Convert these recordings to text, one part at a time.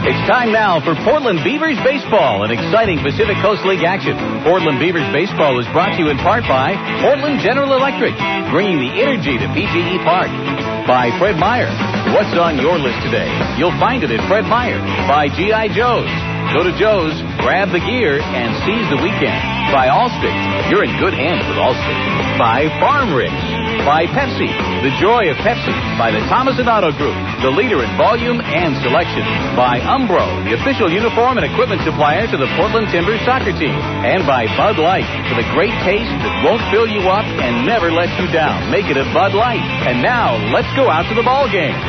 It's time now for Portland Beavers Baseball, an exciting Pacific Coast League action. Portland Beavers Baseball is brought to you in part by Portland General Electric, bringing the energy to PGE Park. By Fred Meyer. What's on your list today? You'll find it at Fred Meyer. By G.I. Joe's. Go to Joe's, grab the gear, and seize the weekend. By Allstate. You're in good hands with Allstate. By Farm Rich. By Pepsi. The joy of Pepsi. By the Thomas & Otto Group, the leader in volume and selection. By Umbro, the official uniform and equipment supplier to the Portland Timbers soccer team. And by Bud Light, for the great taste that won't fill you up and never lets you down. Make it a Bud Light. And now, let's go out to the ball game.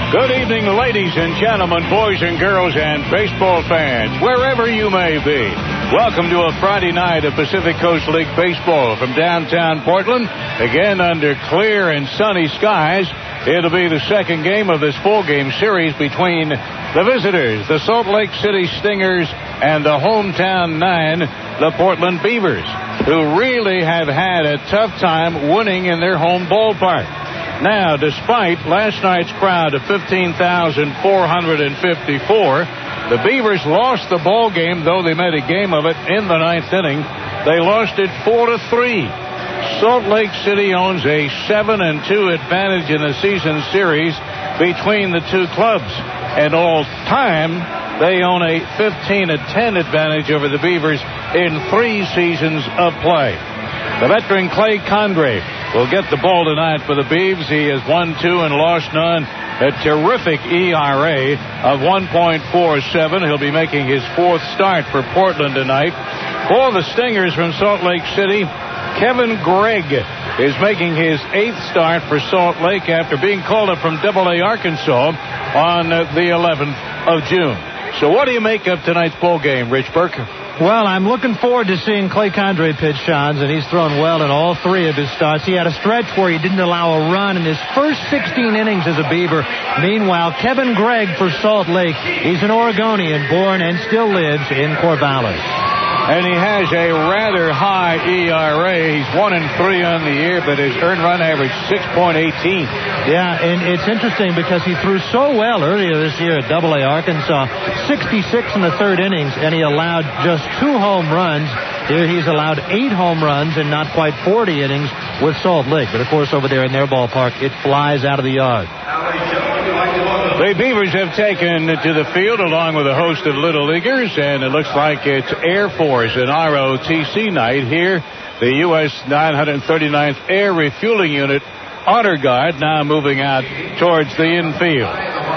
Good evening, ladies and gentlemen, boys and girls, and baseball fans, wherever you may be. Welcome to a Friday night of Pacific Coast League baseball from downtown Portland. Again, under clear and sunny skies. It'll be the second game of this four-game series between the visitors, the Salt Lake City Stingers, and the hometown nine, the Portland Beavers, who really have had a tough time winning in their home ballpark. Now, despite last night's crowd of 15,454, the Beavers lost the ball game, though they made a game of it in the ninth inning. They lost it 4-3. Salt Lake City owns a 7-2 advantage in the season series between the two clubs. And all time, they own a 15-10 advantage over the Beavers in 3 seasons of play. The veteran Clay Condrey will get the ball tonight for the Beavs. He has won 2 and lost none. A terrific ERA of 1.47. He'll be making his 4th start for Portland tonight. For the Stingers from Salt Lake City, Kevin Gregg is making his 8th start for Salt Lake after being called up from AA Arkansas on the 11th of June. So what do you make of tonight's ball game, Rich Burke? Well, I'm looking forward to seeing Clay Condrey pitch, Shans, and he's thrown well in all 3 of his starts. He had a stretch where he didn't allow a run in his first 16 innings as a Beaver. Meanwhile, Kevin Gregg for Salt Lake, he's an Oregonian, born and still lives in Corvallis. And he has a rather high ERA. He's 1-3 on the year, but his earned run average 6.18. Yeah, and it's interesting because he threw so well earlier this year at AA Arkansas, 66 in the 3rd innings, and he allowed just 2 home runs. Here he's allowed 8 home runs in not quite 40 innings with Salt Lake. But, of course, over there in their ballpark, it flies out of the yard. The Beavers have taken to the field along with a host of Little Leaguers, and it looks like it's Air Force and ROTC night here. The U.S. 939th Air Refueling Unit Honor Guard now moving out towards the infield.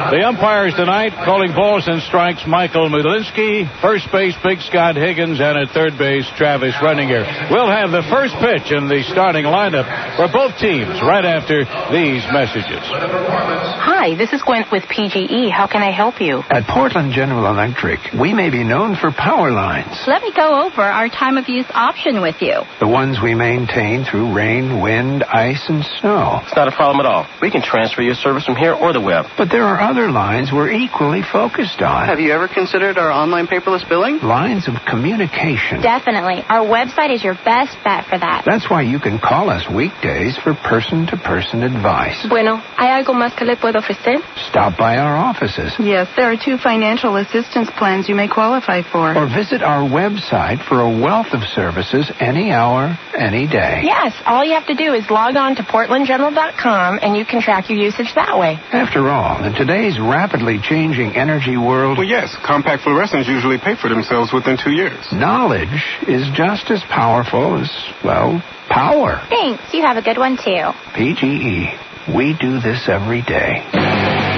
The umpires tonight calling balls and strikes, Michael Mulinsky, first base Big Scott Higgins, and at third base Travis Runninger. We'll have the first pitch in the starting lineup for both teams right after these messages. Hi, this is Gwen with PGE. How can I help you? At Portland General Electric, we may be known for power lines. Let me go over our time of use option with you. The ones we maintain through rain, wind, ice, and snow. It's not a problem at all. We can transfer your service from here or the web. But there are other lines we're equally focused on. Have you ever considered our online paperless billing? Lines of communication. Definitely. Our website is your best bet for that. That's why you can call us weekdays for person-to-person advice. Bueno, ¿hay algo más que le puedo ofrecer? Stop by our offices. Yes, there are 2 financial assistance plans you may qualify for. Or visit our website for a wealth of services any hour, any day. Yes, all you have to do is log on to portlandgeneral.com and you can track your usage that way. After all, in today's rapidly changing energy world... Well, yes, compact fluorescents usually pay for themselves within 2 years. Knowledge is just as powerful as, well, power. Thanks. You have a good one, too. PGE. We do this every day.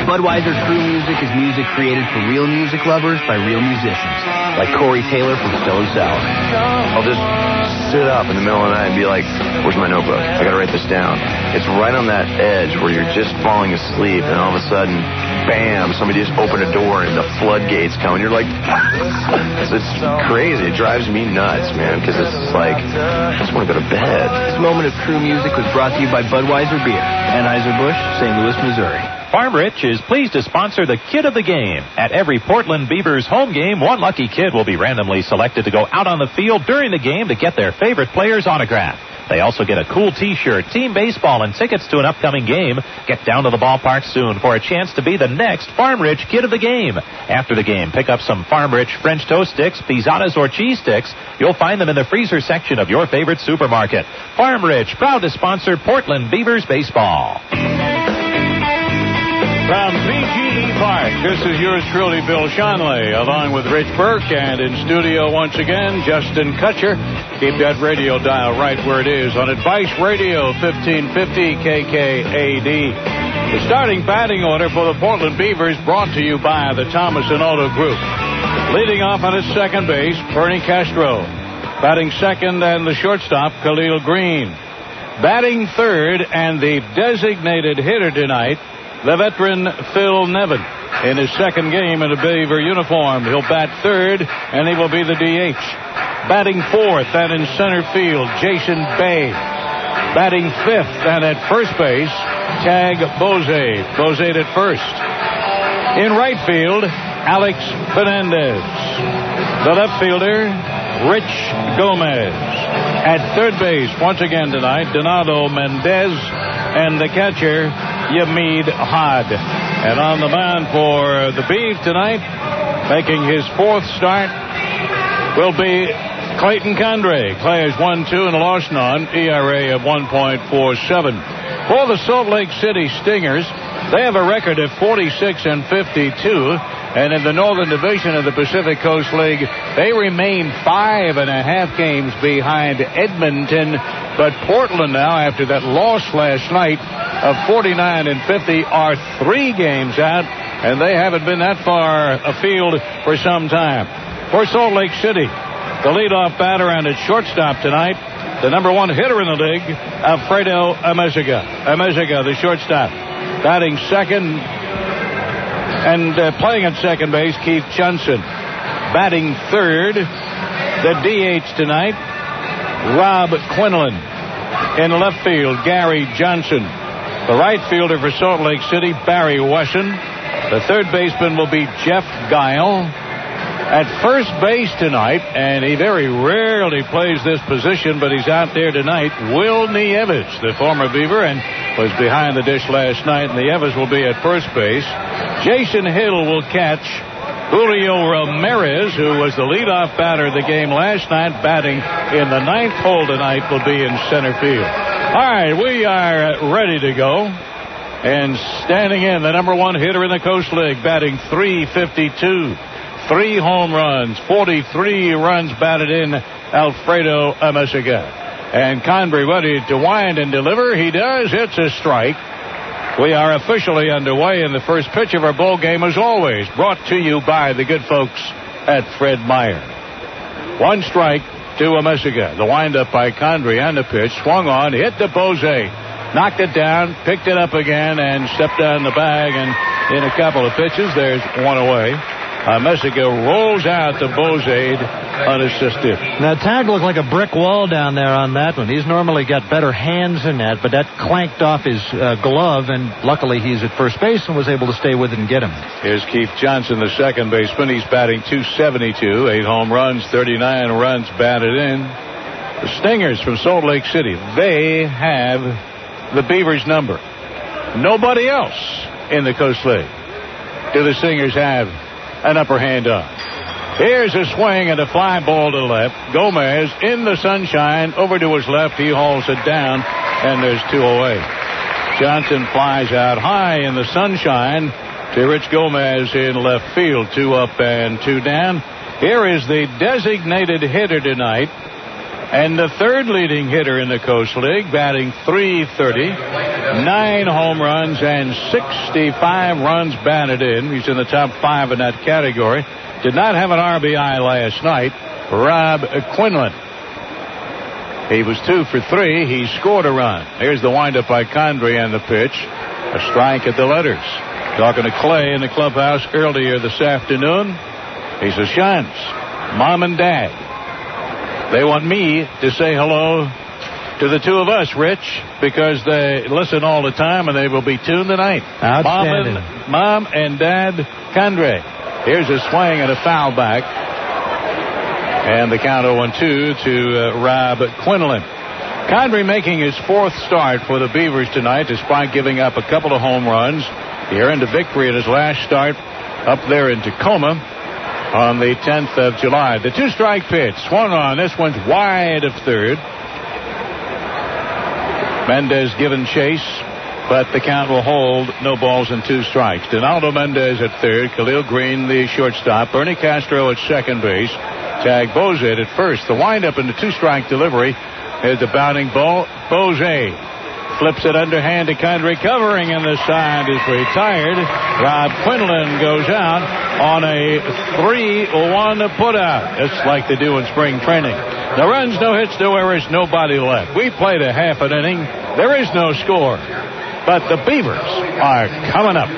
Budweiser Crew Music is music created for real music lovers by real musicians, like Corey Taylor from Stone Sour. I'll just sit up in the middle of the night and be like, where's my notebook? I gotta write this down. It's right on that edge where you're just falling asleep, and all of a sudden, bam, somebody just opened a door and the floodgates come, and you're like, it's crazy. It drives me nuts, man, because it's like, I just want to go to bed. This moment of crew music was brought to you by Budweiser Beer, Anheuser-Busch, St. Louis, Missouri. Farm Rich is pleased to sponsor the Kid of the Game. At every Portland Beavers home game, one lucky kid will be randomly selected to go out on the field during the game to get their favorite player's autograph. They also get a cool T-shirt, team baseball, and tickets to an upcoming game. Get down to the ballpark soon for a chance to be the next Farm Rich Kid of the Game. After the game, pick up some Farm Rich French toast sticks, pizadas, or cheese sticks. You'll find them in the freezer section of your favorite supermarket. Farm Rich, proud to sponsor Portland Beavers baseball. From PGE Park, this is yours truly, Bill Shanley, along with Rich Burke, and in studio once again, Justin Kutcher. Keep that radio dial right where it is on Advice Radio 1550 KKAD. The starting batting order for the Portland Beavers brought to you by the Thomas & Auto Group. Leading off on his second base, Bernie Castro. Batting second and the shortstop, Khalil Green. Batting third and the designated hitter tonight, the veteran Phil Nevin. In his second game in a Beaver uniform, he'll bat third, and he will be the DH. Batting fourth and in center field, Jason Bay. Batting fifth and at first base, Tag Bozade. Bozade at first. In right field, Alex Fernandez. The left fielder, Rich Gomez. At third base, once again tonight, Donato Mendez. And the catcher, Yamid Had. And on the mound for the Beavs tonight, making his fourth start, will be Clayton Condrey. Clay is 1-2 and a loss none, ERA of 1.47. For the Salt Lake City Stingers, they have a record of 46-52. And in the Northern Division of the Pacific Coast League, they remain 5.5 games behind Edmonton. But Portland now, after that loss last night of 49-50, are 3 games out, and they haven't been that far afield for some time. For Salt Lake City, the leadoff batter and at shortstop tonight, the number 1 hitter in the league, Alfredo Amezaga. Amezaga, the shortstop. Batting second and playing at second base, Keith Johnson. Batting third, the DH tonight, Rob Quinlan. In left field, Gary Johnson. The right fielder for Salt Lake City, Barry Wesson. The third baseman will be Jeff Guile. At first base tonight, and he very rarely plays this position, but he's out there tonight, Will Nieves, the former Beaver, and was behind the dish last night, and Nieves will be at first base. Jason Hill will catch. Julio Ramirez, who was the leadoff batter of the game last night, batting in the 9th hole tonight, will be in center field. All right, we are ready to go. And standing in, the number 1 hitter in the Coast League, batting .352. 3 home runs, 43 runs batted in, Alfredo Amezaga. And Conbury ready to wind and deliver. He does. It's a strike. We are officially underway in the first pitch of our ball game, as always, brought to you by the good folks at Fred Meyer. 1 strike to Amezaga. The windup by Condrey and the pitch. Swung on, hit the Bozade. Knocked it down, picked it up again, and stepped down the bag. And in a couple of pitches, there's 1 away. Amezaga rolls out to Bozade unassisted. Now, Tag looked like a brick wall down there on that one. He's normally got better hands than that, but that clanked off his glove, and luckily he's at first base and was able to stay with it and get him. Here's Keith Johnson, the second baseman. He's batting .272, 8 home runs, 39 runs batted in. The Stingers from Salt Lake City, they have the Beavers' number. Nobody else in the Coast League do the Stingers have an upper hand on. Here's a swing and a fly ball to the left. Gomez in the sunshine over to his left. He hauls it down, and there's 2 away. Johnson flies out high in the sunshine to Rich Gomez in left field. 2 up and 2 down. Here is the designated hitter tonight, and the third leading hitter in the Coast League, batting .330, 9 home runs and 65 runs batted in. He's in the top 5 in that category. Did not have an RBI last night. Rob Quinlan. He was 2 for 3. He scored a run. Here's the windup by Condrey and the pitch. A strike at the letters. Talking to Clay in the clubhouse earlier this afternoon. He says, Shines, Mom and Dad, they want me to say hello to the two of us, Rich, because they listen all the time and they will be tuned tonight. Outstanding. Mom and Dad Condre. Here's a swing and a foul back. And the count 0-2 to Rob Quinlan. Condre making his fourth start for the Beavers tonight, despite giving up a couple of home runs. He earned a victory in his last start up there in Tacoma on the 10th of July. The two-strike pitch swung on. This one's wide of third. Mendez given chase, but the count will hold. No balls and 2 strikes. Donaldo Mendez at third. Khalil Green, the shortstop. Bernie Castro at second base. Tag Bozet at first. The windup in the 2-strike delivery is the bounding ball. Bozet flips it underhand to Condre, covering, and the side is retired. Rob Quinlan goes out on a 3-1 putout, just like they do in spring training. No runs, no hits, no errors, nobody left. We played a half an inning. There is no score, but the Beavers are coming up.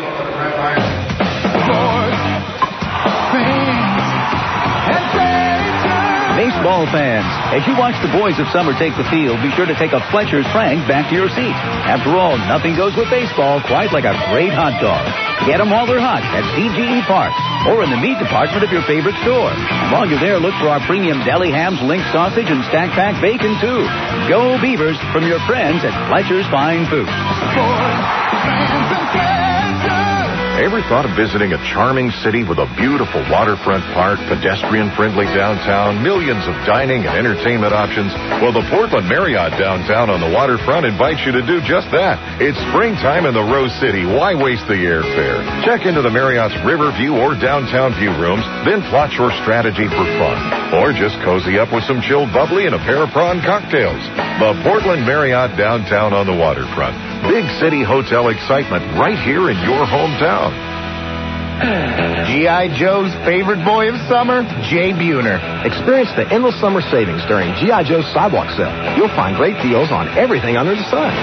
Baseball fans, as you watch the boys of summer take the field, be sure to take a Fletcher's Frank back to your seat. After all, nothing goes with baseball quite like a great hot dog. Get them while they're hot at PGE Park or in the meat department of your favorite store. And while you're there, look for our premium deli hams, link sausage, and stack pack bacon, too. Go Beavers from your friends at Fletcher's Fine Foods. Ever thought of visiting a charming city with a beautiful waterfront park, pedestrian-friendly downtown, millions of dining and entertainment options? Well, the Portland Marriott downtown on the waterfront invites you to do just that. It's springtime in the Rose City. Why waste the airfare? Check into the Marriott's Riverview or Downtown View rooms, then plot your strategy for fun. Or just cozy up with some chilled bubbly and a pair of prawn cocktails. The Portland Marriott downtown on the waterfront. Big city hotel excitement right here in your hometown. G.I. Joe's favorite boy of summer, Jay Buhner. Experience the endless summer savings during G.I. Joe's Sidewalk Sale. You'll find great deals on everything under the sun.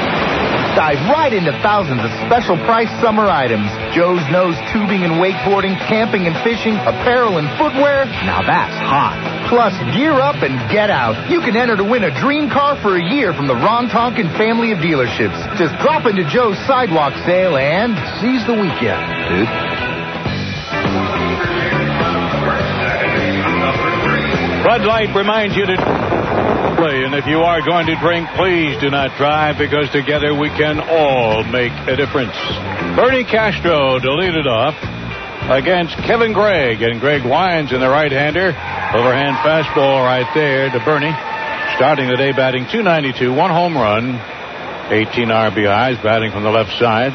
Dive right into thousands of special price summer items. Joe's knows tubing and wakeboarding, camping and fishing, apparel and footwear. Now that's hot. Plus, gear up and get out. You can enter to win a dream car for a year from the Ron Tonkin family of dealerships. Just drop into Joe's Sidewalk Sale and seize the weekend, dude. Bud Light reminds you to play, and if you are going to drink, please do not drive, because together we can all make a difference. Bernie Castro to lead it off against Kevin Gregg, and Gregg winds in the right-hander. Overhand fastball right there to Bernie. Starting the day batting .292, 1 home run, 18 RBIs, batting from the left side.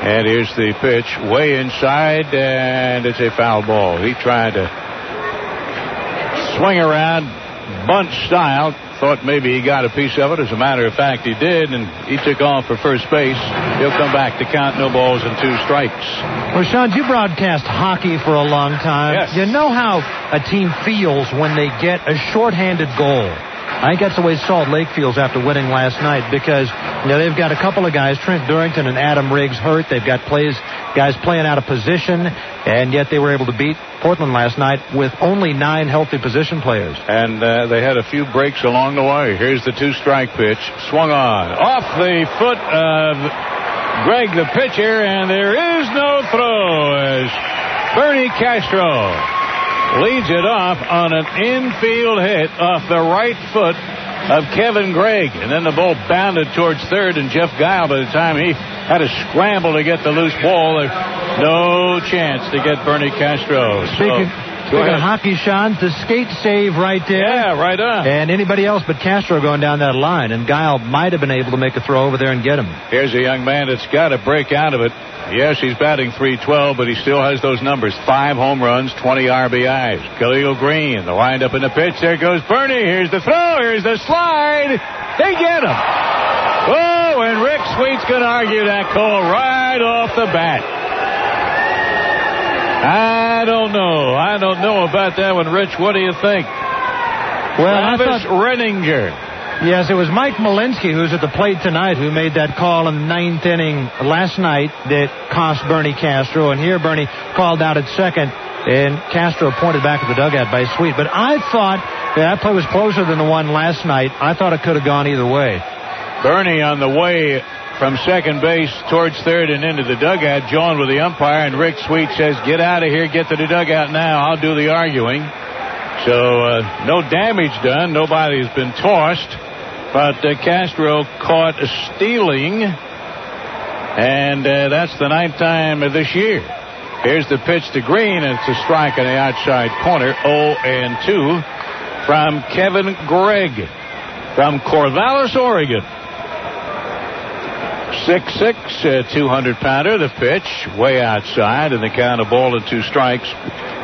And here's the pitch, way inside, and it's a foul ball. He tried to swing around, bunt style. Thought maybe he got a piece of it. As a matter of fact, he did, and he took off for first base. He'll come back to count, no balls and 2 strikes. Well, Sean, you broadcast hockey for a long time. Yes. You know how a team feels when they get a shorthanded goal. I think that's the way Salt Lake feels after winning last night, because they've got a couple of guys, Trent Durrington and Adam Riggs, hurt. They've got guys playing out of position, and yet they were able to beat Portland last night with only 9 healthy position players. And they had a few breaks along the way. Here's the 2-strike pitch, swung on, off the foot of Gregg, the pitcher, and there is no throw as Bernie Castro leads it off on an infield hit off the right foot of Kevin Gregg. And then the ball bounded towards third, and Jeff Guile, by the time he had to scramble to get the loose ball, no chance to get Bernie Castro. Speaking of hockey, Sean, the skate save right there. Yeah, right on. And anybody else but Castro going down that line, and Guile might have been able to make a throw over there and get him. Here's a young man that's got to break out of it. Yes, he's batting .312, but he still has those numbers. 5 home runs, 20 RBIs. Khalil Green, the windup in the pitch. There goes Bernie. Here's the throw. Here's the slide. They get him. Oh, and Rick Sweet's going to argue that call right off the bat. I don't know about that one, Rich. What do you think? Well, Travis Renninger Yes, it was Mike Malinsky, who's at the plate tonight, who made that call in the 9th inning last night that cost Bernie Castro. And here Bernie called out at second, and Castro pointed back at the dugout by Sweet. But I thought that play was closer than the one last night. I thought it could have gone either way. Bernie on the way from second base towards third and into the dugout, joined with the umpire, and Rick Sweet says, "Get out of here, get to the dugout now, I'll do the arguing." So no damage done, nobody's been tossed, but Castro caught stealing, and that's the 9th time this year. Here's the pitch to Green, and it's a strike on the outside corner, 0-2 from Kevin Gregg from Corvallis, Oregon. 6'6", 200-pounder. The pitch way outside, and the count of 1-2 strikes.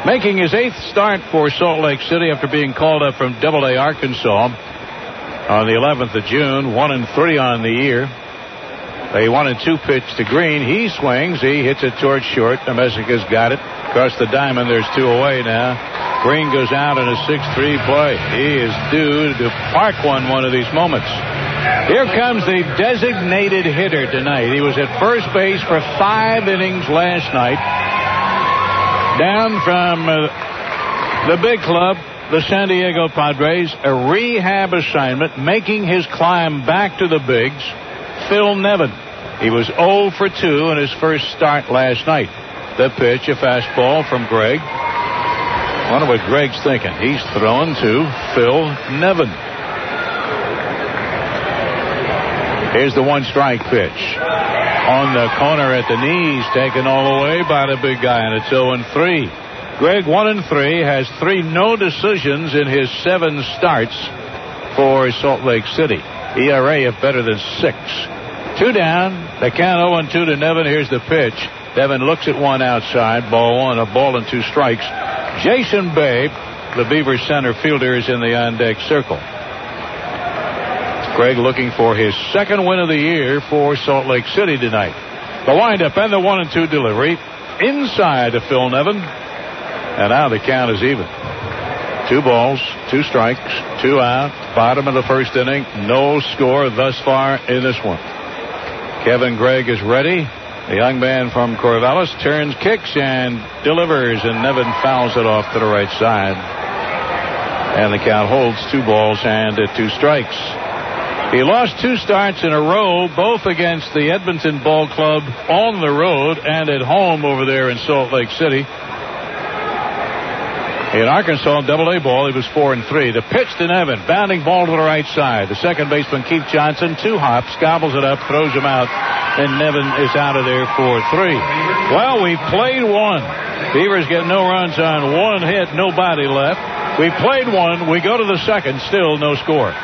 Making his 8th start for Salt Lake City after being called up from Double-A Arkansas on the 11th of June. 1-3 on the year. A 1-2 pitch to Green. He swings. He hits it towards short. Nemesica's got it. Across the diamond, there's 2 away now. Green goes out in a 6-3 play. He is due to park one of these moments. Here comes the designated hitter tonight. He was at first base for 5 innings last night. Down from the big club, the San Diego Padres, a rehab assignment, making his climb back to the bigs, Phil Nevin. He was 0 for 2 in his first start last night. The pitch, a fastball from Gregg. Wonder what Gregg's thinking. He's throwing to Phil Nevin. Here's the 1-strike pitch. On the corner at the knees, taken all the way by the big guy, and it's 0-3. Gregg 1-3, has 3 no decisions in his 7 starts for Salt Lake City. ERA of better than 6. 2 down. The count 0-2 to Nevin. Here's the pitch. Nevin looks at one outside. Ball 1, a ball and 2 strikes. Jason Babe, the Beavers center fielder, is in the on-deck circle. Gregg looking for his 2nd win of the year for Salt Lake City tonight. The windup and the 1-2 delivery inside to Phil Nevin. And now the count is even. 2 balls, 2 strikes, 2 out. Bottom of the first inning. No score thus far in this one. Kevin Gregg is ready. The young man from Corvallis turns, kicks, and delivers, and Nevin fouls it off to the right side. And the count holds 2 balls and 2 strikes. He lost 2 starts in a row, both against the Edmonton Ball Club on the road and at home over there in Salt Lake City. In Arkansas, Double-A ball, he was 4-3. The pitch to Nevin, bounding ball to the right side. The second baseman, Keith Johnson, 2 hops, gobbles it up, throws him out, and Nevin is out of there for 3. Well, we played 1. Beavers get no runs on 1 hit, nobody left. We played 1. We go to the 2nd, still no score.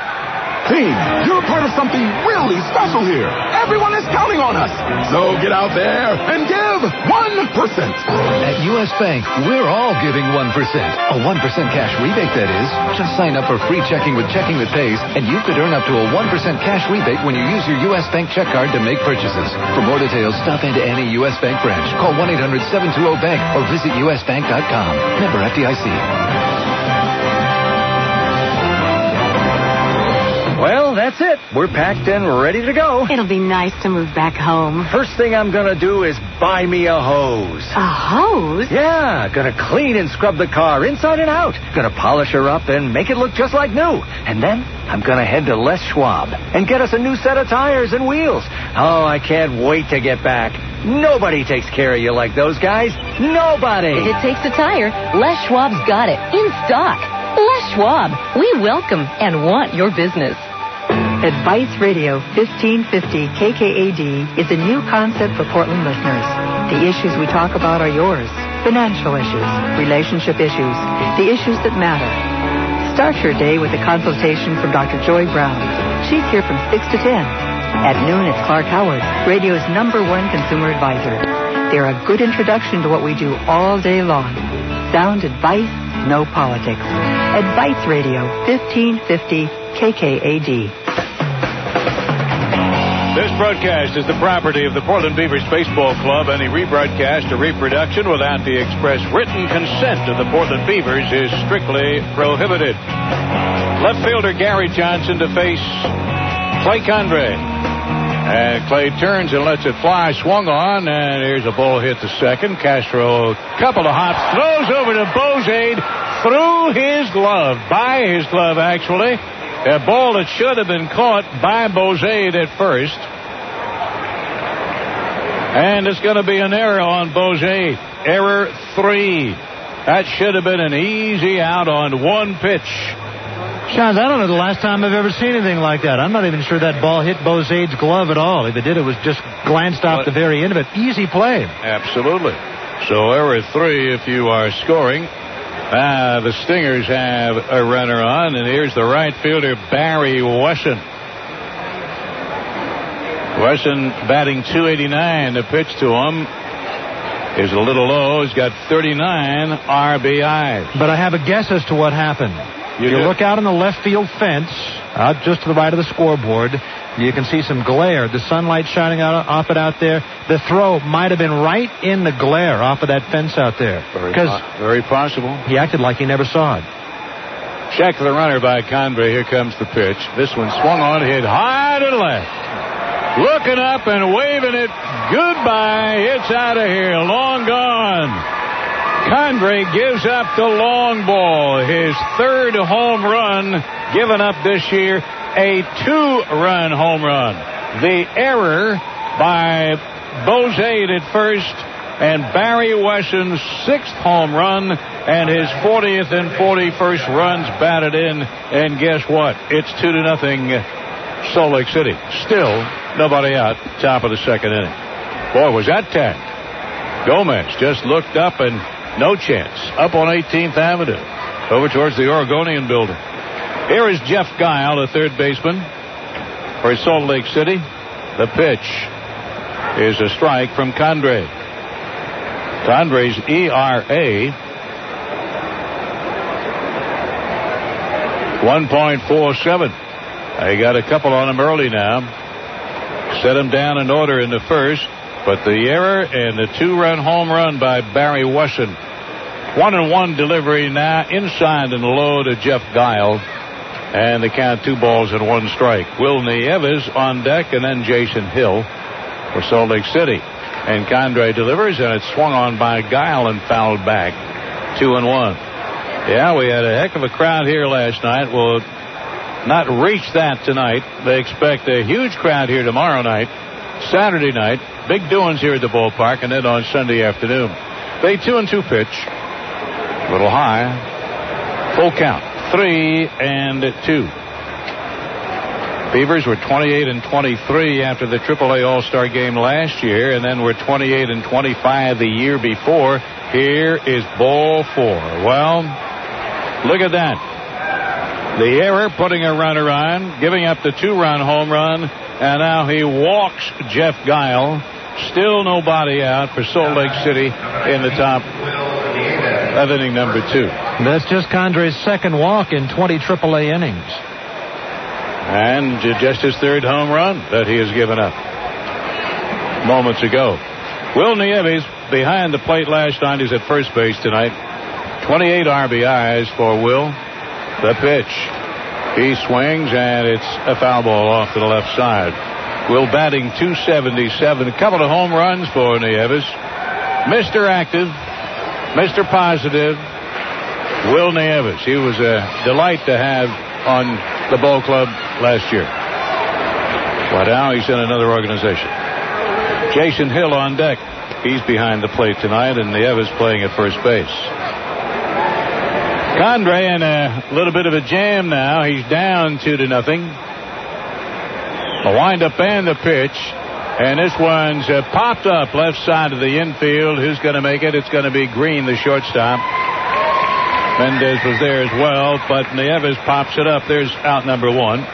Team, you're part of something really special here. Everyone is counting on us. So get out there and give 1%. At U.S. Bank, we're all giving 1%. A 1% cash rebate, that is. Just sign up for free checking with Checking That Pays, and you could earn up to a 1% cash rebate when you use your U.S. Bank check card to make purchases. For more details, stop into any U.S. Bank branch. Call 1-800-720-BANK or visit usbank.com. Member FDIC. Well, that's it. We're packed and ready to go. It'll be nice to move back home. First thing I'm going to do is buy me a hose. A hose? Yeah, going to clean and scrub the car inside and out. Going to polish her up and make it look just like new. And then I'm going to head to Les Schwab and get us a new set of tires and wheels. Oh, I can't wait to get back. Nobody takes care of you like those guys. Nobody. If it takes a tire, Les Schwab's got it in stock. Les Schwab, we welcome and want your business. Advice Radio 1550 KKAD is a new concept for Portland listeners. The issues we talk about are yours. Financial issues, relationship issues, the issues that matter. Start your day with a consultation from Dr. Joy Brown. She's here from 6 to 10. At noon, it's Clark Howard, radio's #1 consumer advisor. They're a good introduction to what we do all day long. Sound advice, no politics. Advice Radio 1550 KKAD. This broadcast is the property of the Portland Beavers Baseball Club. Any rebroadcast or reproduction without the express written consent of the Portland Beavers is strictly prohibited. Left fielder Gary Johnson to face Clay Condrey. And Clay turns and lets it fly. Swung on, and here's a ball hit to second. Castro, couple of hops, throws over to Bozade through his glove, by his glove actually. A ball that should have been caught by Bozade at first. And it's going to be an error on Bozade. Error 3. That should have been an easy out on one pitch. Shaz, I don't know the last time I've ever seen anything like that. I'm not even sure that ball hit Bozade's glove at all. If it did, it was just glanced off the very end of it. Easy play. Absolutely. So error 3 if you are scoring. The Stingers have a runner on, and here's the right fielder, Barry Wesson. Wesson batting .289. The pitch to him is a little low. He's got 39 RBIs. But I have a guess as to what happened. You look out on the left field fence, out just to the right of the scoreboard. You can see some glare. The sunlight shining off it out there. The throw might have been right in the glare off of that fence out there. Very possible. He acted like he never saw it. Check the runner by Conway. Here comes the pitch. This one swung on, hit high to the left. Looking up and waving it goodbye. It's out of here. Long gone. Condrey gives up the long ball. His third home run given up this year. A 2-run home run. The error by Bozade at first, and Barry Wesson's 6th home run and his 40th and 41st runs batted in. And guess what? It's 2-0 Salt Lake City. Still nobody out. Top of the second inning. Boy, was that tagged. Gomez just looked up and no chance. Up on 18th Avenue. Over towards the Oregonian building. Here is Jeff Guile, the third baseman for Salt Lake City. The pitch is a strike from Condrey. Condrey's ERA 1.47. They got a couple on him early now. Set him down in order in the first. But the error and the 2-run home run by Barry Wesson. 1-1 delivery now inside and low to Jeff Guile. And the count 2 balls and 1 strike. Will Nieves on deck, and then Jason Hill for Salt Lake City. And Condrey delivers, and it's swung on by Guile and fouled back. 2-1. Yeah, we had a heck of a crowd here last night. We'll not reach that tonight. They expect a huge crowd here tomorrow night. Saturday night, big doings here at the ballpark, and then on Sunday afternoon. They 2-2 pitch. A little high. Full count. 3-2. Beavers were 28-23 after the AAA All-Star game last year, and then were 28-25 the year before. Here is ball 4. Well, look at that. The error, putting a runner on, giving up the 2-run home run, and now he walks Jeff Guile. Still nobody out for Salt Lake City in the top of inning number 2. That's just Condrey's second walk in 20 AAA innings. And just his third home run that he has given up moments ago. Will Nieves behind the plate last night. He's at first base tonight. 28 RBIs for Will. The pitch. He swings, and it's a foul ball off to the left side. Will batting .277. A couple of home runs for Nieves. Mr. Active, Mr. Positive, Will Nieves. He was a delight to have on the ball club last year. But now he's in another organization. Jason Hill on deck. He's behind the plate tonight, and Nieves playing at first base. Condrey in a little bit of a jam now. He's down 2-0. A windup and the pitch. And this one's popped up left side of the infield. Who's going to make it? It's going to be Green, the shortstop. Mendez was there as well, but Nieves pops it up. There's out number 1.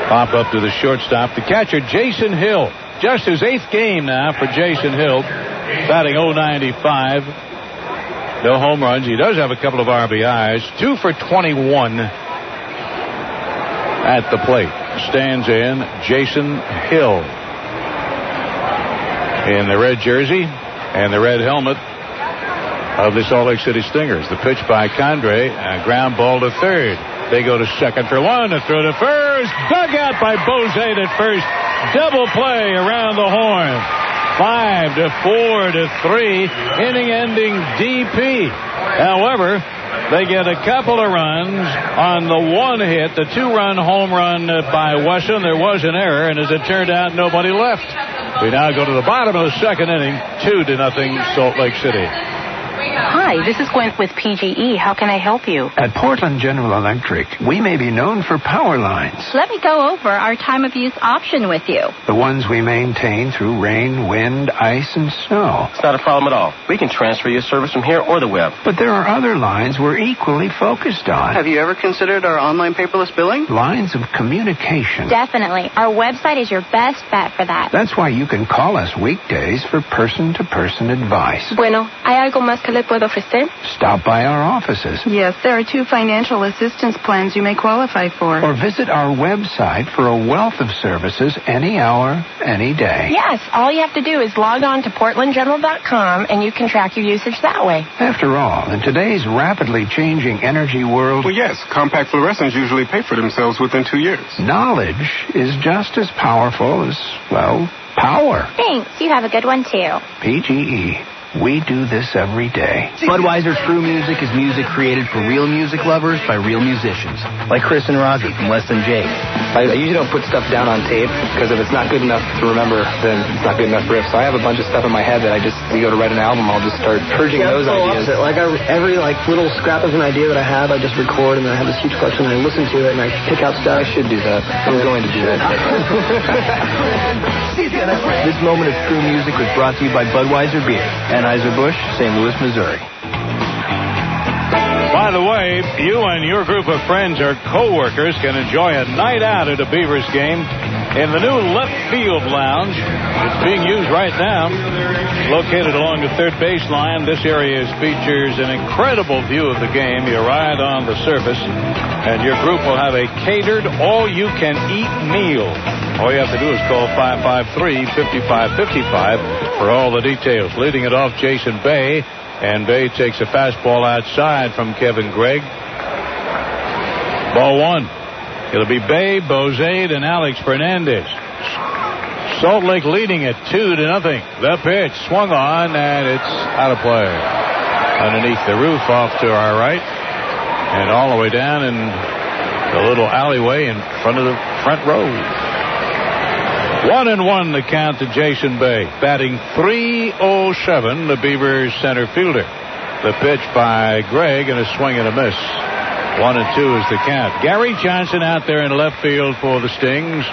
Pop up to the shortstop. The catcher, Jason Hill. Just his 8th game now for Jason Hill. Batting .095. No home runs. He does have a couple of RBIs. 2 for 21 at the plate. Stands in Jason Hill in the red jersey and the red helmet. of the Salt Lake City Stingers. The pitch by Condre, ground ball to third. They go to second for one, a throw to first, dug out by Bozade at first. Double play around the horn. 5-4-3, inning-ending DP. However, they get a couple of runs on the one hit, the two-run home run by Wesson. There was an error, and as it turned out, nobody left. We now go to the bottom of the second inning, 2-0 Salt Lake City. Hi, this is Gwen with PGE. How can I help you? At Portland General Electric, we may be known for power lines. Let me go over our time of use option with you. The ones we maintain through rain, wind, ice, and snow. It's not a problem at all. We can transfer your service from here or the web. But there are other lines we're equally focused on. Have you ever considered our online paperless billing? Lines of communication. Definitely. Our website is your best bet for that. That's why you can call us weekdays for person-to-person advice. Bueno, ¿hay algo más que le puedo ofrecer? Stop by our offices. Yes, there are 2 financial assistance plans you may qualify for. Or visit our website for a wealth of services any hour, any day. Yes, all you have to do is log on to portlandgeneral.com and you can track your usage that way. After all, in today's rapidly changing energy world... Well, yes, compact fluorescents usually pay for themselves within 2 years. Knowledge is just as powerful as, well, power. Thanks. You have a good one, too. PGE. We do this every day. Budweiser True Music is music created for real music lovers by real musicians, like Chris and Rozzy from Less Than Jake. I usually don't put stuff down on tape, because if it's not good enough to remember, then it's not good enough riff. So I have a bunch of stuff in my head that we go to write an album, I'll just start purging those ideas. Every little scrap of an idea that I have, I just record, and then I have this huge collection, and I listen to it, and I pick out stuff. I should do that. I'm going to do that. This moment of true music was brought to you by Budweiser Beer, Anheuser-Busch, St. Louis, Missouri. By the way, you and your group of friends or co-workers can enjoy a night out at a Beavers game in the new left field lounge. It's being used right now. Located along the third baseline, this area features an incredible view of the game. You ride on the surface, and your group will have a catered, all-you-can-eat meal. All you have to do is call 553-5555 for all the details. Leading it off, Jason Bay. And Bay takes a fastball outside from Kevin Gregg. Ball one. It'll be Bay, Bozade, and Alex Fernandez. Salt Lake leading it 2-0. The pitch swung on, and it's out of play. Underneath the roof off to our right. And all the way down in the little alleyway in front of the front row. 1-1 the count to Jason Bay. Batting .307, the Beavers center fielder. The pitch by Gregg and a swing and a miss. 1-2 is the count. Gary Johnson out there in left field for the Stings.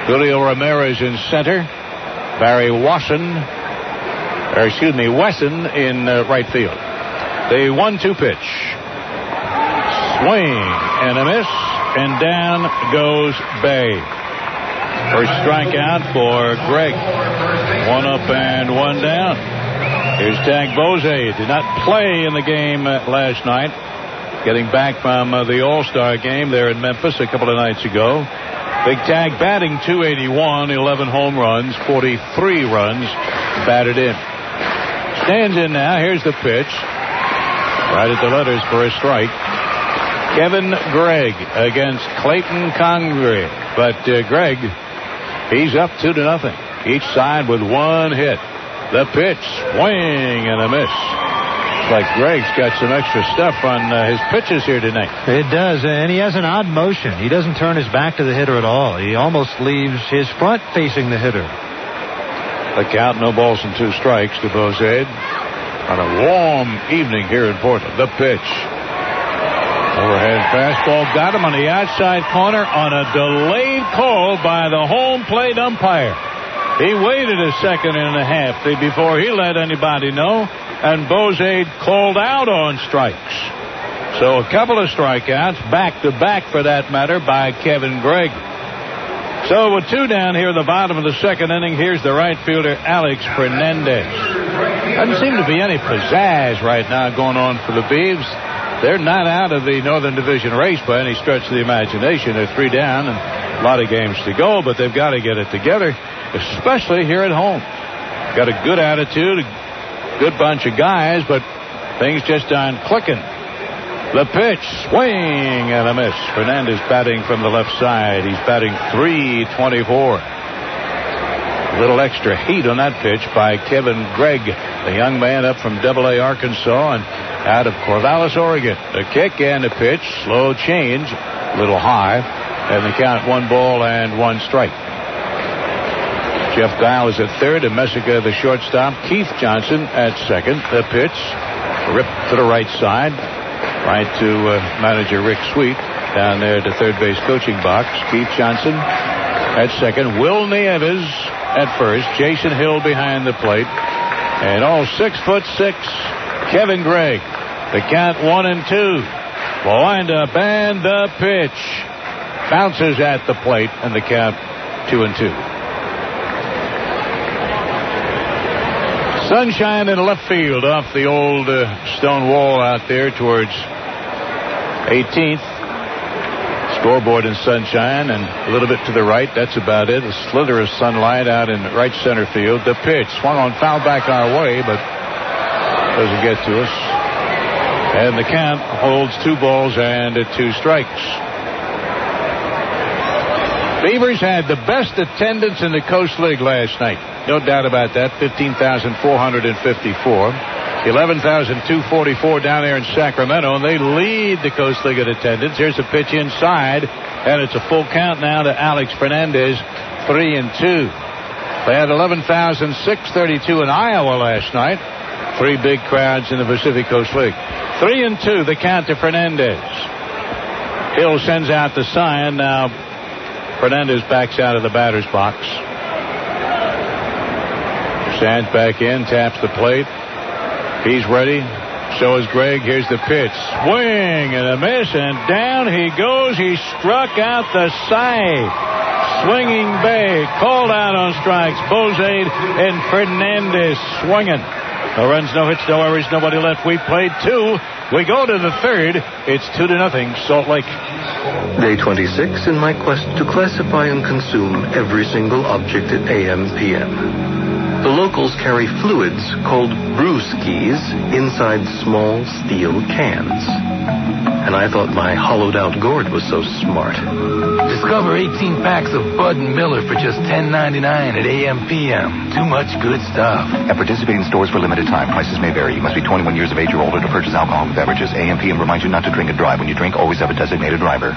Julio Ramirez in center. Barry Wesson in right field. The 1-2 pitch. Swing and a miss, and down goes Bay. First strikeout for Gregg. 1 up and 1 down. Here's Tag Bozade. Did not play in the game last night. Getting back from the All-Star game there in Memphis a couple of nights ago. Big Tag batting .281, 11 home runs, 43 runs batted in. Stands in now. Here's the pitch. Right at the letters for a strike. Kevin Gregg against Clayton Congreve. But Gregg, he's up 2-0. Each side with one hit. The pitch, swing and a miss. Looks like Gregg's got some extra stuff on his pitches here tonight. It does, and he has an odd motion. He doesn't turn his back to the hitter at all. He almost leaves his front facing the hitter. The count, no balls and 2 strikes to Bozade on a warm evening here in Portland. The pitch. Overhead fastball got him on the outside corner on a delayed call by the home plate umpire. He waited a second and a half before he let anybody know, and Bozade called out on strikes. So a couple of strikeouts, back-to-back for that matter, by Kevin Gregg. So with 2 down here at the bottom of the second inning, here's the right fielder, Alex Fernandez. Doesn't seem to be any pizzazz right now going on for the Beavs. They're not out of the Northern Division race by any stretch of the imagination. They're 3 down and a lot of games to go, but they've got to get it together, especially here at home. Got a good attitude, a good bunch of guys, but things just aren't clicking. The pitch, swing and a miss. Fernandez batting from the left side. He's batting .324. A little extra heat on that pitch by Kevin Gregg, the young man up from AA Arkansas and out of Corvallis, Oregon. A kick and a pitch, slow change, a little high, and the count 1-1 strike. Jeff Dial is at third, and Messica the shortstop. Keith Johnson at second. The pitch, ripped to the right side, right to manager Rick Sweet down there at the third base coaching box. Keith Johnson at second. Will Nieves at first. Jason Hill behind the plate. And all 6'6", Kevin Gregg. The count 1-2. Wind up and the pitch. Bounces at the plate and the count 2-2. Sunshine in left field off the old stone wall out there towards 18th. Scoreboard in sunshine and a little bit to the right. That's about it. A slither of sunlight out in right center field. The pitch swung on foul back our way, but doesn't get to us. And the count holds 2 balls and 2 strikes. Beavers had the best attendance in the Coast League last night. No doubt about that. 15,454. 11,244 down there in Sacramento, and they lead the Coast League in attendance. Here's a pitch inside, and it's a full count now to Alex Fernandez, 3-2. They had 11,632 in Iowa last night. 3 big crowds in the Pacific Coast League. 3-2, the count to Fernandez. Hill sends out the sign. Now Fernandez backs out of the batter's box. Stands back in, taps the plate. He's ready. So is Gregg. Here's the pitch. Swing and a miss, and down he goes. He struck out the side. Swinging Bay. Called out on strikes. Bozade and Fernandez swinging. No runs, no hits, no errors, nobody left. We played 2. We go to the third. It's 2-0, Salt Lake. Day 26 in my quest to classify and consume every single object at AM, PM. The locals carry fluids called brewskis inside small steel cans. And I thought my hollowed-out gourd was so smart. Discover 18 packs of Bud & Miller for just $10.99 at AM/PM. Too much good stuff. At participating stores for limited time, prices may vary. You must be 21 years of age or older to purchase alcoholic beverages. AM/PM reminds you not to drink and drive. When you drink, always have a designated driver.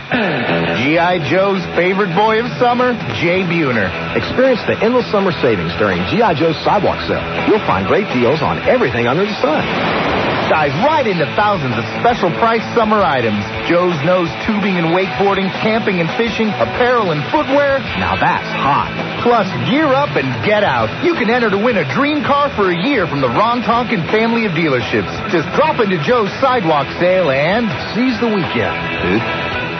G.I. Joe's favorite boy of summer, Jay Buhner. Experience the endless summer savings during G.I. Joe's Sidewalk Sale. You'll find great deals on everything under the sun. Dive right into thousands of special price summer items. Joe's knows tubing and wakeboarding, camping and fishing, apparel and footwear. Now that's hot. Plus, gear up and get out. You can enter to win a dream car for a year from the Ron Tonkin family of dealerships. Just drop into Joe's Sidewalk Sale and seize the weekend.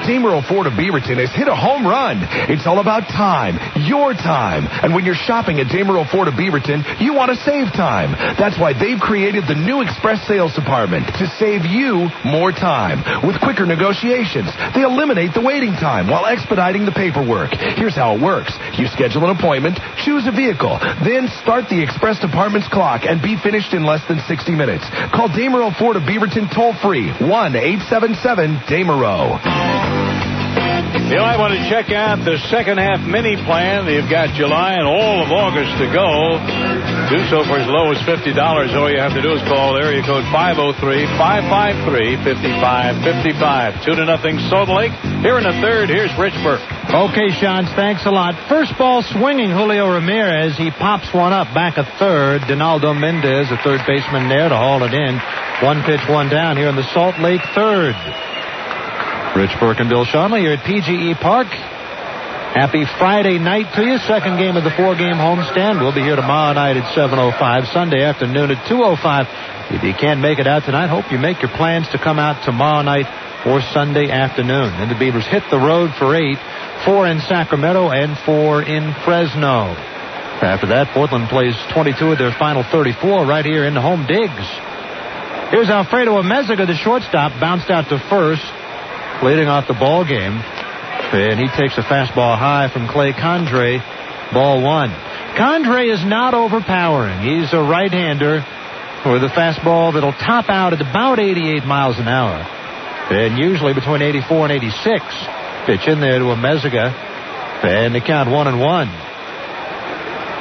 Demerol Ford of Beaverton has hit a home run. It's all about time, your time. And when you're shopping at Demerol Ford of Beaverton, you want to save time. That's why they've created the new Express Sales Department to save you more time. With quicker negotiations, they eliminate the waiting time while expediting the paperwork. Here's how it works. You schedule an appointment, choose a vehicle, then start the Express Department's clock and be finished in less than 60 minutes. Call Demerol Ford of Beaverton toll-free, 1-877-DEMERO. You might want to check out the second half mini plan. You've got July and all of August to go. Do so for as low as $50. All you have to do is call area code 503-553-5555. 2-0 Salt Lake. Here in the third, here's Rich Burke. Okay, Sean, thanks a lot. First ball swinging, Julio Ramirez. He pops one up back at third. Donaldo Mendez, a third baseman there to haul it in. 1 pitch, 1 down here in the Salt Lake third. Rich Burke and Bill Schonley here at PGE Park. Happy Friday night to you. Second game of the 4-game homestand. We'll be here tomorrow night at 7:05. Sunday afternoon at 2:05. If you can't make it out tonight, hope you make your plans to come out tomorrow night or Sunday afternoon. And the Beavers hit the road for 8. 4 in Sacramento and 4 in Fresno. After that, Portland plays 22 of their final 34 right here in the home digs. Here's Alfredo Amezaga, the shortstop, bounced out to first, leading off the ball game, and he takes a fastball high from Clay Condrey, ball 1. Condrey is not overpowering. He's a right-hander, with a fastball that'll top out at about 88 miles an hour. And usually between 84 and 86. Pitch in there to Amezaga. And the count 1-1.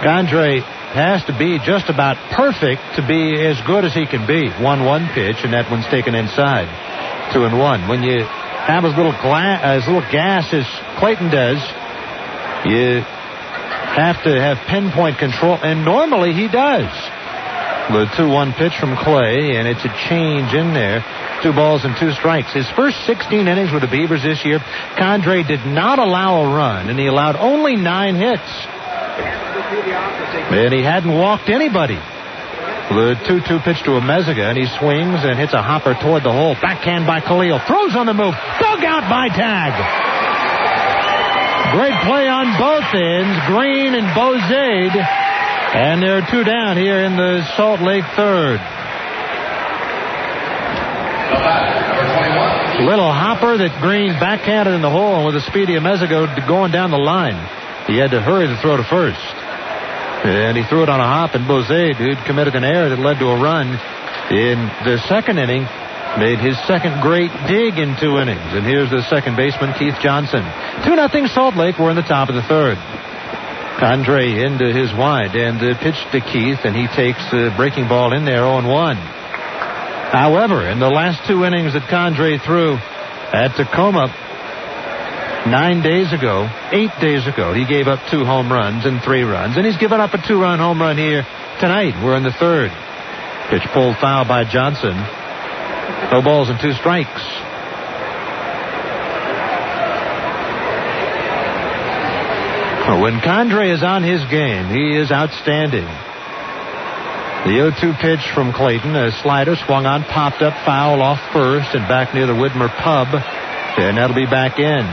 Condrey has to be just about perfect to be as good as he can be. 1-1 pitch, and that one's taken inside. 2-1. When you have as little gas as Clayton does, you have to have pinpoint control, and normally he does. The 2-1 pitch from Clay, and it's a change in there. 2 balls and 2 strikes. His first 16 innings with the Beavers this year, Condrey did not allow a run, and he allowed only 9 hits. And he hadn't walked anybody. The 2-2 pitch to Amezaga, and he swings and hits a hopper toward the hole. Backhand by Khalil. Throws on the move. Dug out by Tag. Great play on both ends. Green and Bozade. And there are 2 down here in the Salt Lake third. Little hopper that Green backhanded in the hole, and with a speedy Amezaga going down the line. He had to hurry to throw to first. And he threw it on a hop, and Bozade, who'd committed an error that led to a run in the second inning, made his second great dig in 2 innings. And here's the second baseman, Keith Johnson. 2-0 Salt Lake. We're in the top of the third. Condrey into his wide, and the pitch to Keith, and he takes the breaking ball in there, 0-1. However, in the last 2 innings that Condrey threw at Tacoma 8 days ago, he gave up 2 home runs and 3 runs, and he's given up a 2-run home run here tonight. We're in the third. Pitch pulled foul by Johnson. No balls and 2 strikes. When Condrey is on his game, he is outstanding. The 0-2 pitch from Clayton, a slider swung on, popped up, foul off first and back near the Widmer pub, and that'll be back in.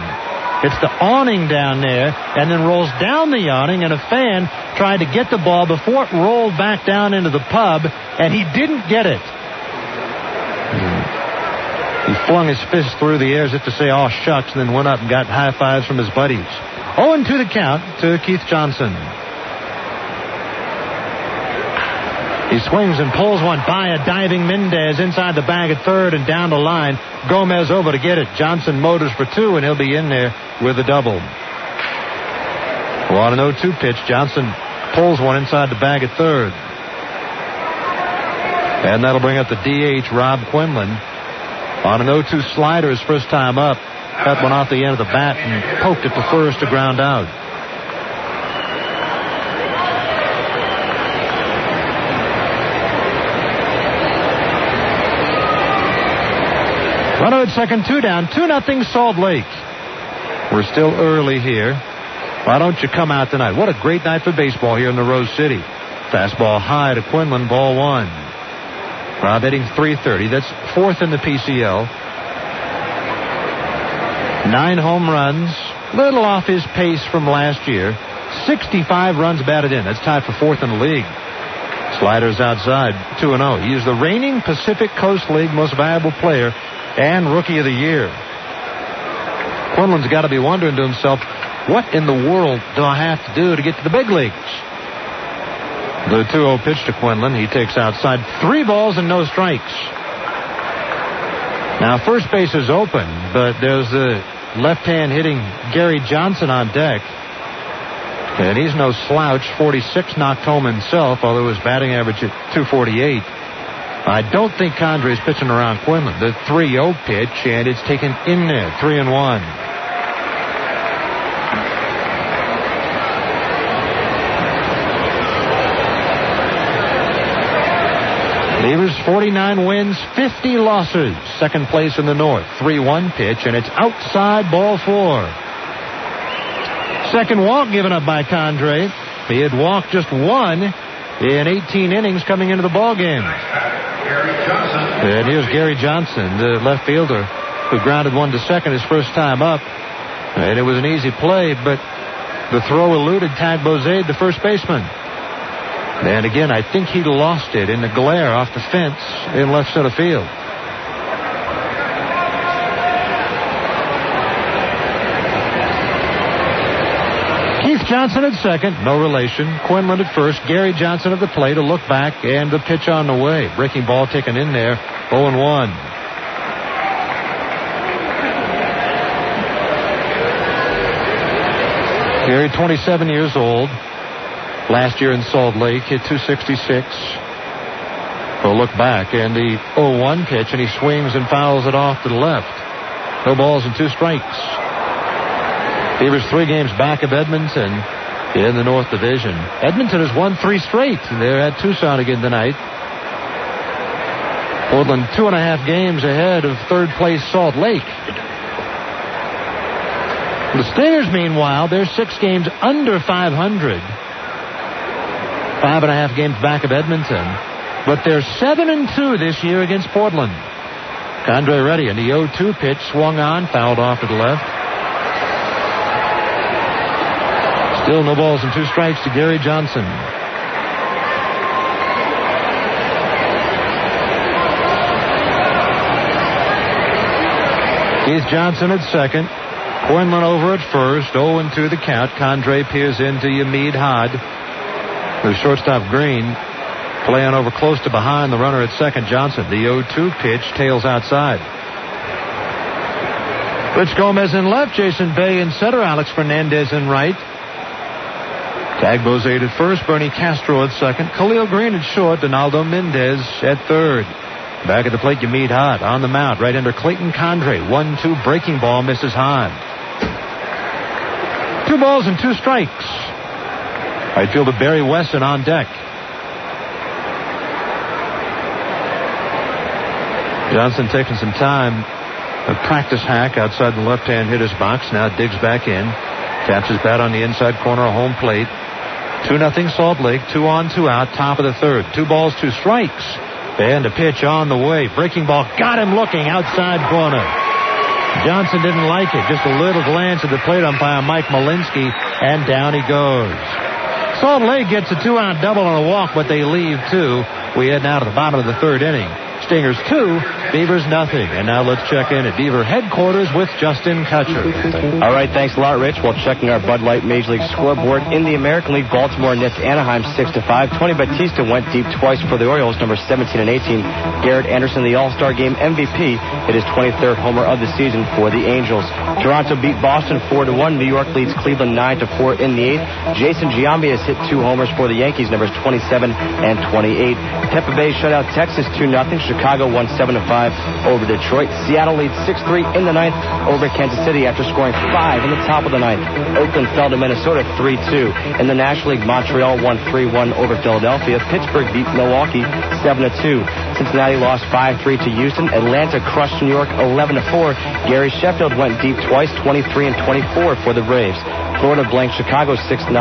It's the awning down there, and then rolls down the awning, and a fan tried to get the ball before it rolled back down into the pub, and he didn't get it. He flung his fist through the air as if to say, "Oh, shucks," and then went up and got high fives from his buddies. 0-2 the count to Keith Johnson. He swings and pulls one by a diving Mendez inside the bag at third and down the line. Gomez over to get it. Johnson motors for 2, and he'll be in there with a double. Well, on an 0-2 pitch, Johnson pulls one inside the bag at third. And that'll bring up the DH, Rob Quinlan. On an 0-2 slider his first time up. Cut one off the end of the bat and poked it to first to ground out. Runner at second, 2 down, 2-0 Salt Lake. We're still early here. Why don't you come out tonight? What a great night for baseball here in the Rose City. Fastball high to Quinlan, ball 1. Rob hitting .330. That's 4th in the PCL. 9 home runs, little off his pace from last year. 65 runs batted in. That's tied for 4th in the league. Sliders outside, 2-0. He is the reigning Pacific Coast League most valuable player and Rookie of the Year. Quinlan's got to be wondering to himself, what in the world do I have to do to get to the big leagues? The 2-0 pitch to Quinlan. He takes outside. 3 balls and no strikes. Now, first base is open, but there's the left-hand hitting Gary Johnson on deck. And he's no slouch. 46 knocked home himself, although his batting average at .248. I don't think Condrey's pitching around Quinlan. The 3-0 pitch, and it's taken in there. 3-1. Beavers 49 wins, 50 losses. Second place in the North. 3-1 pitch, and it's outside, ball 4. Second walk given up by Condrey. He had walked just 1 in 18 innings coming into the ball game. And here's Gary Johnson, the left fielder, who grounded 1 to second his first time up. And it was an easy play, but the throw eluded Tag Bozade, the first baseman. And again, I think he lost it in the glare off the fence in left center field. Keith Johnson at second, no relation. Quinlan at first. Gary Johnson at the plate. A look back, and the pitch on the way. Breaking ball taken in there. 0-1. Gary, 27 years old. Last year in Salt Lake, hit .266. A look back, and the 0-1 pitch, and he swings and fouls it off to the left. No balls and 2 strikes. Beavers 3 games back of Edmonton in the North Division. Edmonton has won 3 straight. They're at Tucson again tonight. Portland 2.5 games ahead of third place Salt Lake. The Stingers, meanwhile, they're 6 games under 500. 5.5 games back of Edmonton. But they're 7-2 this year against Portland. Condre ready, and the 0-2 pitch swung on, fouled off to the left. Still no balls and 2 strikes to Gary Johnson. Keith Johnson at second. Quinlan over at first. 0-2 the count. Condre peers into Yamid Had. The shortstop Green playing over close to behind the runner at second, Johnson. The 0-2 pitch tails outside. Rich Gomez in left. Jason Bay in center. Alex Fernandez in right. Tagbo's at first. Bernie Castro at second. Khalil Green at short. Donaldo Mendez at third. Back at the plate, Yamid Had on the mound. Right under Clayton Condre. 1-2 breaking ball misses Had. 2 balls and 2 strikes. Right fielder Barry Wesson on deck. Johnson taking some time. A practice hack outside the left-hand hitter's box. Now digs back in. Taps his bat on the inside corner of home plate. 2-0 Salt Lake. 2 on, 2 out. Top of the third. 2 balls, 2 strikes. And a pitch on the way. Breaking ball got him looking outside corner. Johnson didn't like it. Just a little glance at the plate umpire Mike Malinsky, and down he goes. Salt Lake gets a 2-out double and a walk, but they leave 2. We head now to the bottom of the third inning. Stingers 2, Beavers nothing. And now let's check in at Beaver headquarters with Justin Kutcher. All right, thanks a lot, Rich. While checking our Bud Light Major League scoreboard, in the American League, Baltimore nits Anaheim 6-5. Tony Batista went deep twice for the Orioles, number 17 and 18. Garrett Anderson, the All-Star Game MVP, hit his 23rd homer of the season for the Angels. Toronto beat Boston 4-1. New York leads Cleveland 9-4 in the 8th. Jason Giambi has hit 2 homers for the Yankees, numbers 27 and 28. Tampa Bay shut out Texas 2-0. Chicago won 7-5 over Detroit. Seattle leads 6-3 in the 9th over Kansas City after scoring 5 in the top of the 9th. Oakland fell to Minnesota 3-2. In the National League, Montreal won 3-1 over Philadelphia. Pittsburgh beat Milwaukee 7-2. Cincinnati lost 5-3 to Houston. Atlanta crushed New York 11-4. Gary Sheffield went deep twice, 23 and 24 for the Braves. Florida blanked Chicago 6-0.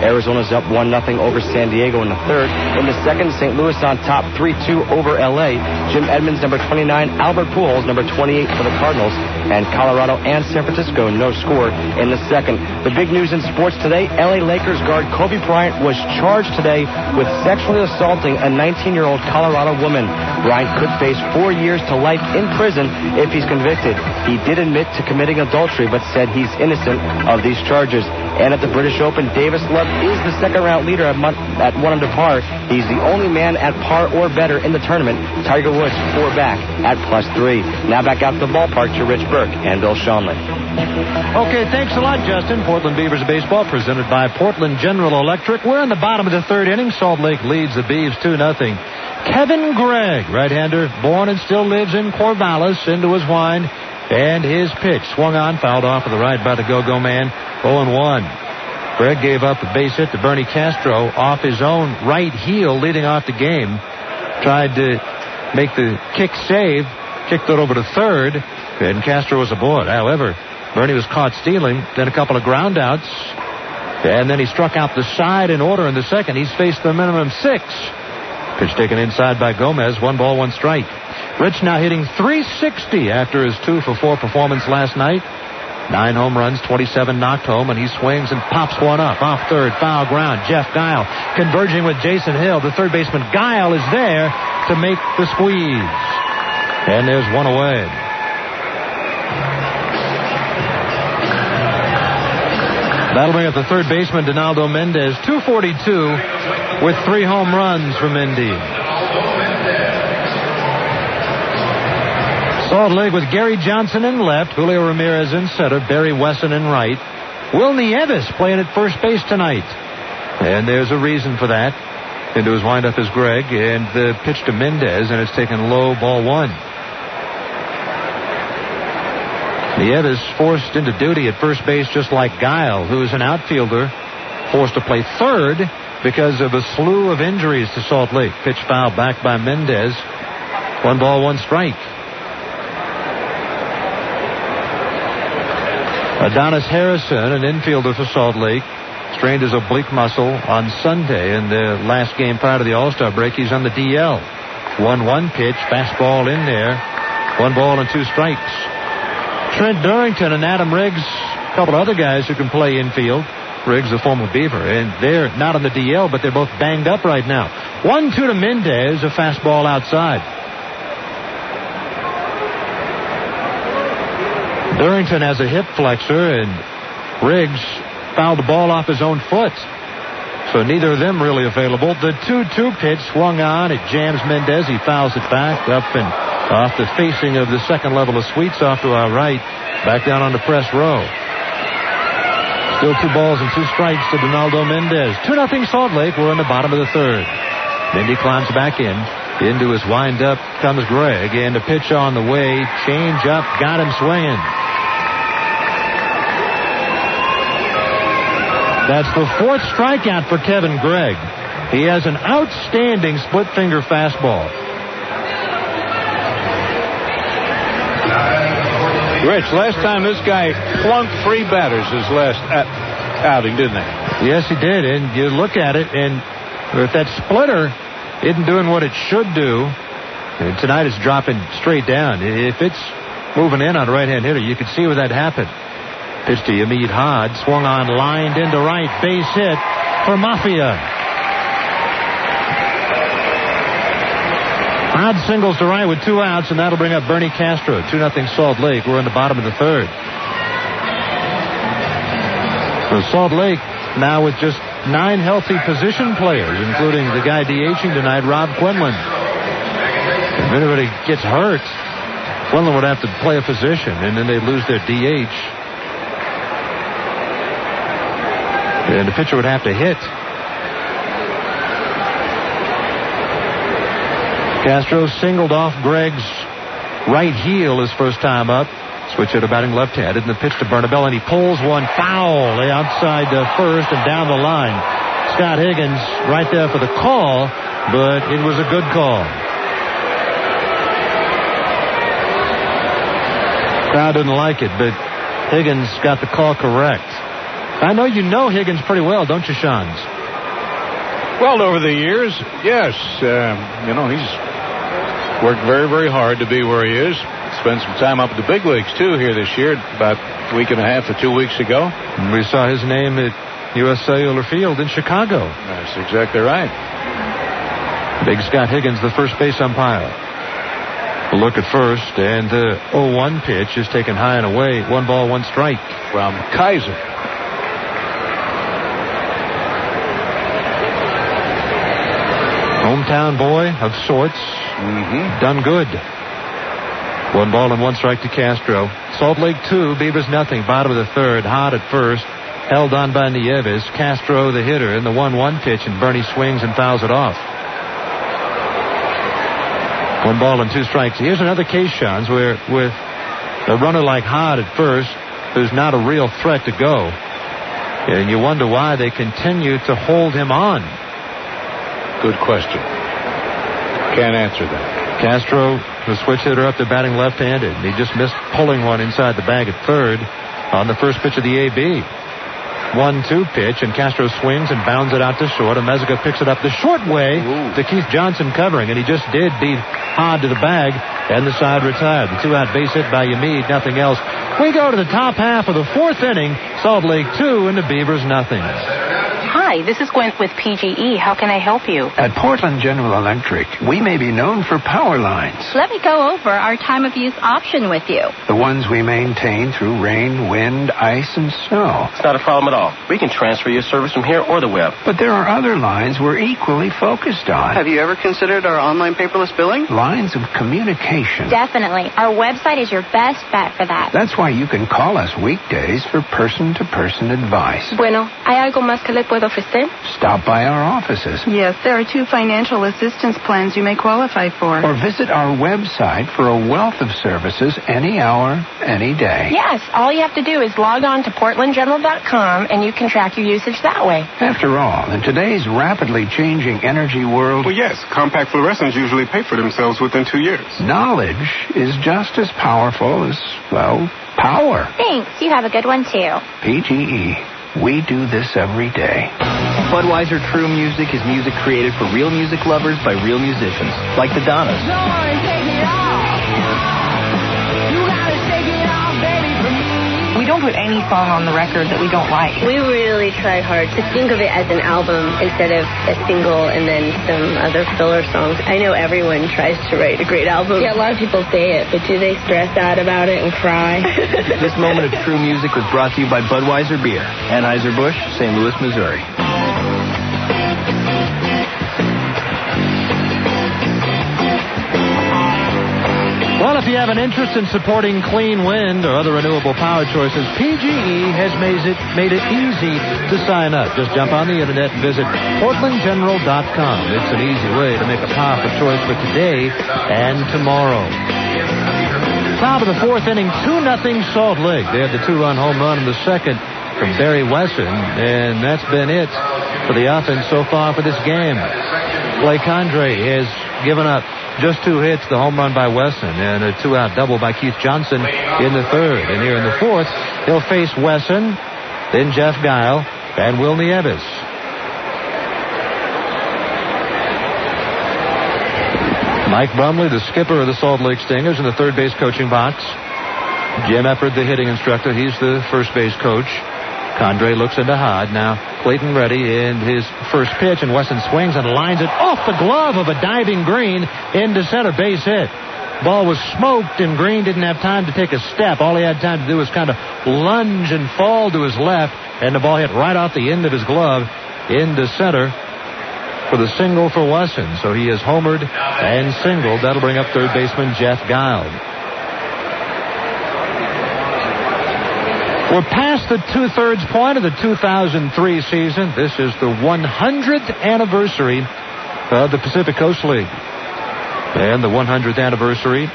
Arizona's up 1-0 over San Diego in the third. In the second, St. Louis on top 3-2 over L.A. Jim Edmonds, number 29. Albert Pujols, number 28 for the Cardinals. And Colorado and San Francisco, no score in the second. The big news in sports today, L.A. Lakers guard Kobe Bryant was charged today with sexually assaulting a 19-year-old Colorado woman. Bryant could face 4 years to life in prison if he's convicted. He did admit to committing adultery, but said he's innocent of these charges. And at the British Open, Davis Love is the second-round leader at 1 under par. He's the only man at par or better in the tournament. Tiger Woods 4 back at +3. Now back out to the ballpark to Rich Burke and Bill Schonlin. Okay, thanks a lot, Justin. Portland Beavers baseball presented by Portland General Electric. We're in the bottom of the third inning. Salt Lake leads the Beavs 2-0. Kevin Gregg, right-hander, born and still lives in Corvallis, into his wind. And his pitch swung on, fouled off to the right by the go-go man. 0-1. Gregg gave up a base hit to Bernie Castro off his own right heel leading off the game. Tried to make the kick save, kicked it over to third, and Castro was aboard. However, Bernie was caught stealing, then a couple of ground outs, and then he struck out the side in order in the second. He's faced the minimum 6. Pitch taken inside by Gomez. 1 ball, 1 strike. Rich now hitting .360 after his 2-for-4 performance last night. 9 home runs, 27 knocked home, and he swings and pops one up. Off third, foul ground. Jeff Guile converging with Jason Hill. The third baseman Guile is there to make the squeeze. And there's one away. That'll bring up the third baseman, Donaldo Mendez. 242 with 3 home runs for Mendy. Salt Lake with Gary Johnson in left, Julio Ramirez in center, Barry Wesson in right. Will Nieves playing at first base tonight. And there's a reason for that. Into his windup is Greg, and the pitch to Mendez, and it's taken low, ball 1. Nieves forced into duty at first base just like Guile, who is an outfielder, forced to play third because of a slew of injuries to Salt Lake. Pitch foul back by Mendez. 1 ball, 1 strike. Adonis Harrison, an infielder for Salt Lake, strained his oblique muscle on Sunday in the last game prior to the All-Star break. He's on the DL. 1-1 pitch, fastball in there. 1 ball and 2 strikes. Trent Durrington and Adam Riggs, a couple of other guys who can play infield. Riggs, a former Beaver, and they're not on the DL, but they're both banged up right now. 1-2 to Mendez, a fastball outside. Durrington has a hip flexor, and Riggs fouled the ball off his own foot. So neither of them really available. The 2-2 pitch swung on. It jams Mendez. He fouls it back up and off the facing of the second level of suites off to our right. Back down on the press row. Still 2 balls and 2 strikes to Donaldo Mendez. 2-0 Salt Lake. We're in the bottom of the third. Mendy climbs back in. Into his windup comes Greg. And the pitch on the way. Change up. Got him swinging. That's the 4th strikeout for Kevin Gregg. He has an outstanding split-finger fastball. Rich, last time this guy flunked 3 batters his last outing, didn't he? Yes, he did. And you look at it, and if that splitter isn't doing what it should do, and tonight it's dropping straight down. If it's moving in on a right-hand hitter, you could see where that happened. Pitch to Yamid Hod. Swung on, lined into right. Base hit for Mafia. Hod singles to right with 2 outs, and that'll bring up Bernie Castro. 2-0 Salt Lake. We're in the bottom of the third. So Salt Lake now with just 9 healthy position players, including the guy DHing tonight, Rob Quinlan. If anybody gets hurt, Quinlan would have to play a position, and then they'd lose their DH. And the pitcher would have to hit. Castro singled off Gregg's right heel his first time up. Switch to batting left-handed, and the pitch to Bernabel, and he pulls one foul outside first and down the line. Scott Higgins right there for the call, but it was a good call. Crowd didn't like it, but Higgins got the call correct. I know you know Higgins pretty well, don't you, Shans? Well, over the years, yes. He's worked very, very hard to be where he is. Spent some time up at the big leagues, too, here this year, about a week and a half to 2 weeks ago. And we saw his name at U.S. Cellular Field in Chicago. That's exactly right. Big Scott Higgins, the first base umpire. A look at first, and the 0-1 pitch is taken high and away. 1 ball, 1 strike. From Kaiser. Hometown boy of sorts. Done good. 1 ball and 1 strike to Castro. Salt Lake 2, Beavers nothing. Bottom of the third. Hot at first. Held on by Nieves. Castro the hitter in the 1-1 pitch, and Bernie swings and fouls it off. 1 ball and 2 strikes. Here's another case, Shans, where with a runner like Hod at first, who's not a real threat to go, and you wonder why they continue to hold him on. Good question. Can't answer that. Castro, the switch hitter up to batting left-handed. He just missed pulling one inside the bag at third on the first pitch of the AB. 1-2 pitch, and Castro swings and bounds it out to short. And Mezga picks it up the short way to Keith Johnson covering, and he just did beat Hod to the bag, and the side retired. The 2-out base hit by Yamid, nothing else. We go to the top half of the 4th inning. Salt Lake 2 and the Beavers nothing. Hi, this is Gwen with PGE. How can I help you? At Portland General Electric, we may be known for power lines. Let me go over our time of use option with you. The ones we maintain through rain, wind, ice, and snow. It's not a problem at all. We can transfer your service from here or the web. But there are other lines we're equally focused on. Have you ever considered our online paperless billing? Lines of communication. Definitely. Our website is your best bet for that. That's why you can call us weekdays for person-to-person advice. Bueno, ¿hay algo más que le puedo ofrecer? Stop by our offices. Yes, there are 2 financial assistance plans you may qualify for. Or visit our website for a wealth of services any hour, any day. Yes, all you have to do is log on to portlandgeneral.com and you can track your usage that way. After all, in today's rapidly changing energy world... Well, yes, compact fluorescents usually pay for themselves within 2 years. Knowledge is just as powerful as, well, power. Thanks. You have a good one, too. PGE. We do this every day. Budweiser True Music is music created for real music lovers by real musicians, like the Donnas. We don't put any song on the record that we don't like. We really try hard to think of it as an album instead of a single and then some other filler songs. I know everyone tries to write a great album. Yeah, a lot of people say it, but do they stress out about it and cry? This moment of true music was brought to you by Budweiser Beer, Anheuser-Busch, St. Louis, Missouri. Well, if you have an interest in supporting clean wind or other renewable power choices, PGE has made it easy to sign up. Just jump on the internet and visit portlandgeneral.com. It's an easy way to make a powerful choice for today and tomorrow. Top of the 4th inning, 2-0 Salt Lake. They had the 2-run home run in the second from Barry Wesson, and that's been it for the offense so far for this game. Blake Andre has given up just 2 hits, the home run by Wesson, and a 2-out double by Keith Johnson in the 3rd. And here in the 4th, he'll face Wesson, then Jeff Guile, and Will Nieves. Mike Brumley, the skipper of the Salt Lake Stingers, in the third base coaching box. Jim Eppard, the hitting instructor, he's the first base coach. Condre looks into Hod. Now Clayton ready in his first pitch, and Wesson swings and lines it off the glove of a diving Green into center, base hit. Ball was smoked, and Green didn't have time to take a step. All he had time to do was kind of lunge and fall to his left, and the ball hit right off the end of his glove into center for the single for Wesson. So he has homered and singled. That'll bring up third baseman Jeff Guile. We're past the 2/3 point of the 2003 season. This is the 100th anniversary of the Pacific Coast League. And the 100th anniversary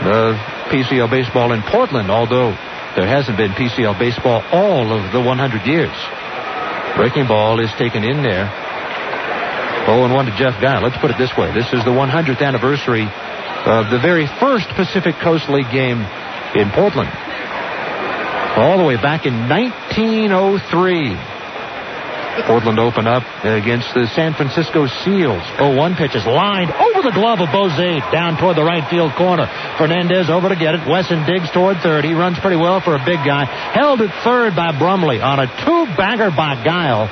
of PCL baseball in Portland, although there hasn't been PCL baseball all of the 100 years. Breaking ball is taken in there. 0-1 to Jeff Guile. Let's put it this way. This is the 100th anniversary of the very first Pacific Coast League game in Portland. All the way back in 1903. Portland opened up against the San Francisco Seals. 0-1 pitch is lined over the glove of Bozade down toward the right field corner. Fernandez over to get it. Wesson digs toward third. He runs pretty well for a big guy. Held at third by Brumley on a 2-bagger by Guile.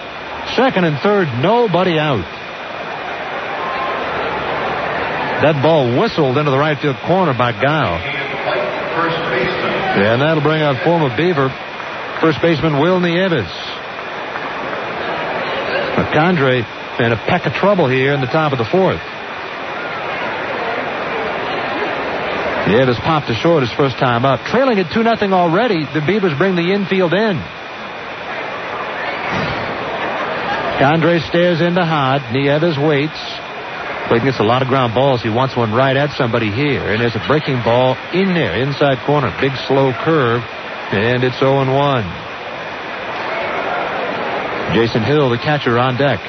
Second and third, nobody out. That ball whistled into the right field corner by Guile. And that'll bring up former Beaver first baseman Will Nieves. Condre in a peck of trouble here in the top of the 4th. Nieves popped to short his first time up. Trailing at 2-0 already, the Beavers bring the infield in. Condre stares into Hod. Nieves waits. Clayton gets a lot of ground balls. He wants one right at somebody here. And there's a breaking ball in there, inside corner. Big slow curve. And it's 0-1. Jason Hill, the catcher, on deck.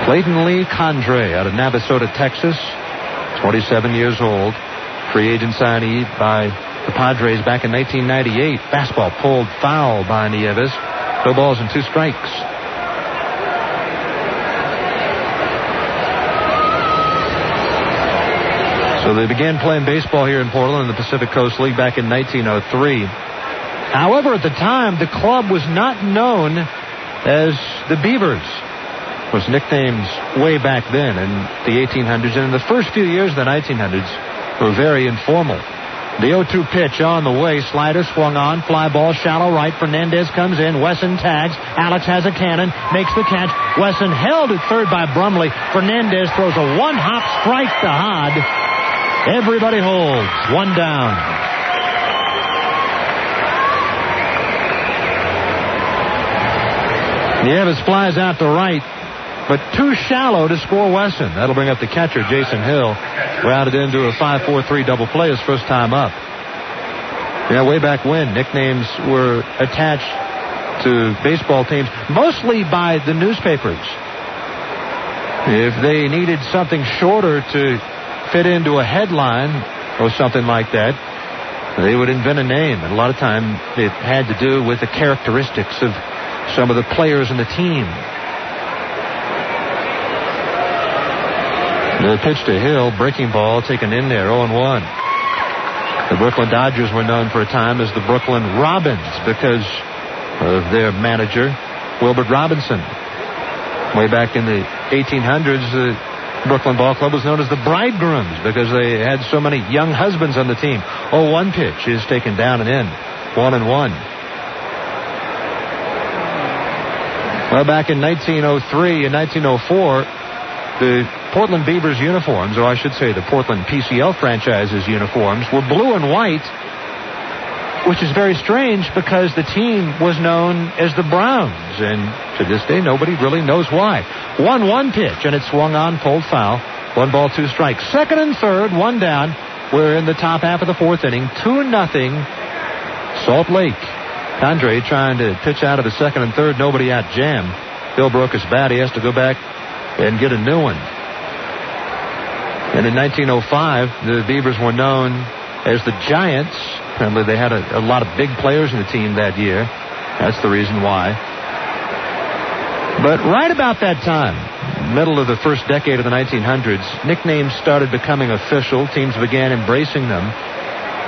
Clayton Lee Condre out of Navasota, Texas. 27 years old. Free agent signee by the Padres back in 1998. Fastball pulled foul by Nieves. 2 balls and 2 strikes. So they began playing baseball here in Portland in the Pacific Coast League back in 1903. However, at the time, the club was not known as the Beavers. It was nicknames way back then in the 1800s, and in the first few years of the 1900s were very informal. The 0-2 pitch on the way. Slider swung on. Fly ball, shallow right. Fernandez comes in. Wesson tags. Alex has a cannon. Makes the catch. Wesson held at third by Brumley. Fernandez throws a one-hop strike to Hod. Everybody holds. One down. Nieves flies out to right, but too shallow to score Wesson. That'll bring up the catcher, Jason Hill. Routed into a 5-4-3 double play his first time up. Yeah, way back when, nicknames were attached to baseball teams, mostly by the newspapers. If they needed something shorter to fit into a headline or something like that, they would invent a name. And a lot of time it had to do with the characteristics of some of the players in the team. The pitch to Hill, breaking ball taken in there, 0-1. The Brooklyn Dodgers were known for a time as the Brooklyn Robins because of their manager, Wilbert Robinson. Way back in the 1800s, the Brooklyn Ball Club was known as the Bridegrooms because they had so many young husbands on the team. 0-1 pitch is taken down and in, 1-1. Well, back in 1903 and 1904, the Portland Beavers uniforms, or I should say the Portland PCL franchise's uniforms, were blue and white, which is very strange because the team was known as the Browns, and to this day nobody really knows why. 1-1 pitch, and it swung on, pulled foul. 1 ball, 2 strikes. Second and third, 1 down. We're in the top half of the fourth inning. 2-0 Salt Lake. Condre trying to pitch out of the second and third. Nobody out jammed. Bill broke his bat. He has to go back and get a new one. And in 1905, the Beavers were known as the Giants. Apparently they had a lot of big players in the team that year. That's the reason why. But right about that time, middle of the first decade of the 1900s, nicknames started becoming official. Teams began embracing them.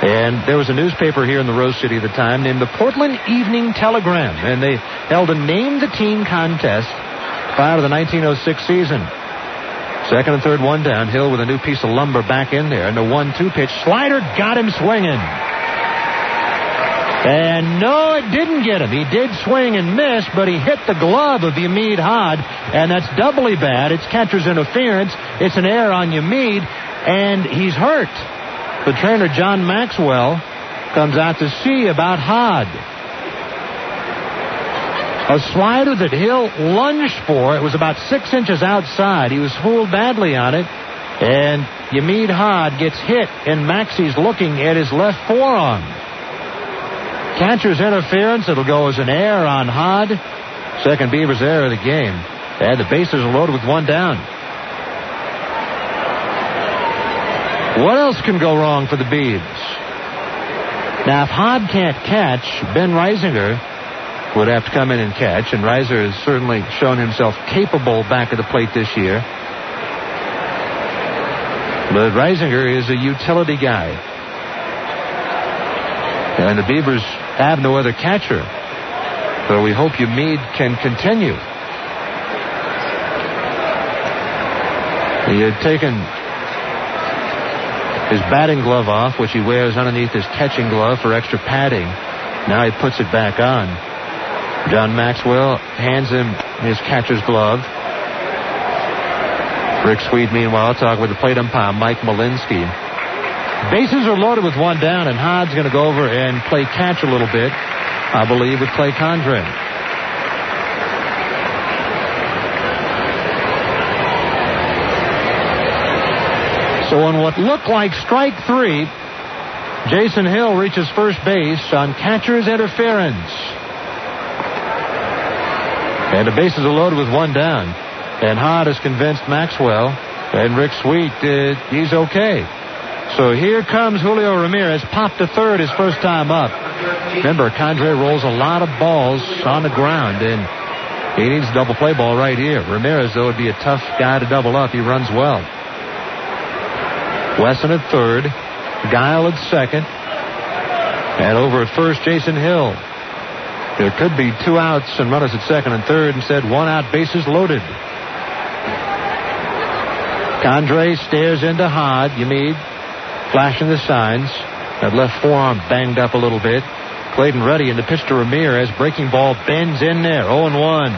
And there was a newspaper here in the Rose City at the time named the Portland Evening Telegram. And they held a name-the-team contest prior to the 1906 season. Second and third, 1 down. Hill with a new piece of lumber back in there. And the 1-2 pitch. Slider got him swinging. And no, it didn't get him. He did swing and miss, but he hit the glove of Yamid Hod. And that's doubly bad. It's catcher's interference. It's an error on Yamid. And he's hurt. The trainer, John Maxwell, comes out to see about Hod. A slider that Hill lunged for. It was about 6 inches outside. He was fooled badly on it. And Yamid Hod gets hit, and Maxie's looking at his left forearm. Catcher's interference. It'll go as an error on Hod. Second Beavers error of the game. And the bases are loaded with 1 down. What else can go wrong for the Beavs? Now, if Hod can't catch, Ben Reisinger would have to come in and catch, and Reiser has certainly shown himself capable back at the plate this year. But Reisinger is a utility guy. And the Beavers have no other catcher. So we hope Yamid can continue. He had taken his batting glove off, which he wears underneath his catching glove for extra padding. Now he puts it back on. John Maxwell hands him his catcher's glove. Rick Sweet, meanwhile, talking with the plate umpire, Mike Malinsky. Bases are loaded with 1 down, and Hod's going to go over and play catch a little bit, I believe, with Clay Condren. So on what looked like strike 3, Jason Hill reaches first base on catcher's interference. And the bases are loaded with 1 down. And Hod has convinced Maxwell and Rick Sweet he's okay. So here comes Julio Ramirez, popped to third his first time up. Remember, Condre rolls a lot of balls on the ground, and he needs a double play ball right here. Ramirez, though, would be a tough guy to double up. He runs well. Wesson at third. Guile at second. And over at first, Jason Hill. There could be 2 outs and runners at second and third. Instead, 1 out, bases loaded. Condrey stares into Hod. Yamid flashing the signs. That left forearm banged up a little bit. Clayton ready, and the pitch to Ramirez. Breaking ball bends in there. 0-1.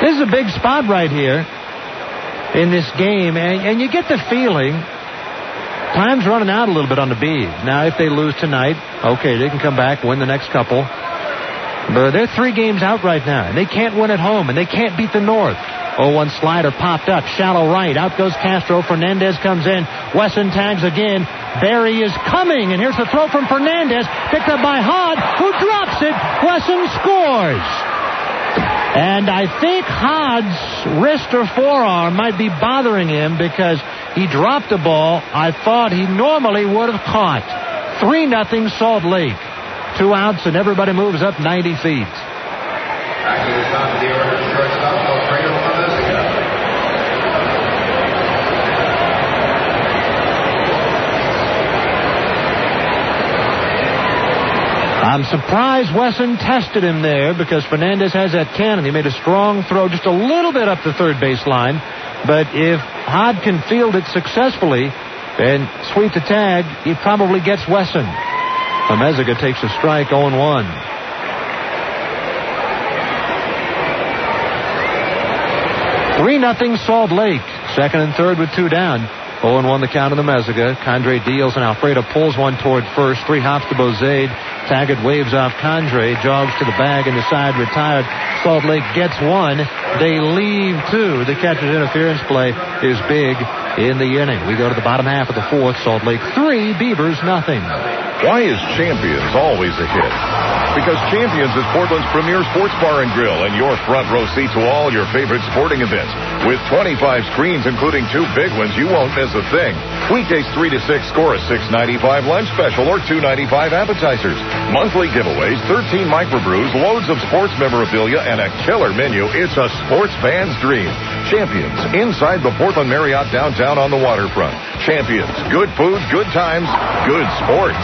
This is a big spot right here in this game, and you get the feeling time's running out a little bit on the Beavs. Now, if they lose tonight, okay, they can come back, win the next couple. But they're 3 games out right now, and they can't win at home, and they can't beat the North. 0-1 slider popped up, shallow right. Out goes Castro. Fernandez comes in. Wesson tags again. Barry is coming, and here's the throw from Fernandez. Picked up by Hod, who drops it. Wesson scores. And I think Hod's wrist or forearm might be bothering him because he dropped the ball I thought he normally would have caught. 3-0 Salt Lake. 2 outs, and everybody moves up 90 feet. I'm surprised Wesson tested him there because Fernandez has that cannon. He made a strong throw just a little bit up the third base line. But if Hod can field it successfully and sweep the tag, he probably gets Wesson. Meziga takes a strike, 0-1. Three 0 Salt Lake. Second and third with 2 down. 0-1 the count of the Meziga. Condrey deals and Alfredo pulls one toward first. 3 hops to Bozade. Taggart waves off Condrey. Jogs to the bag and the side retired. Salt Lake gets 1. They leave 2. The catcher's interference play is big in the inning. We go to the bottom half of the fourth. Salt Lake 3, Beavers 0. Why is Champions always a hit? Because Champions is Portland's premier sports bar and grill and your front row seat to all your favorite sporting events. With 25 screens, including 2 big ones, you won't miss a thing. Weekdays 3 to 6 score a $6.95 lunch special or $2.95 appetizers. Monthly giveaways, 13 microbrews, loads of sports memorabilia, and a killer menu. It's a sports fan's dream. Champions, inside the Portland Marriott downtown on the waterfront. Champions, good food, good times, good sports.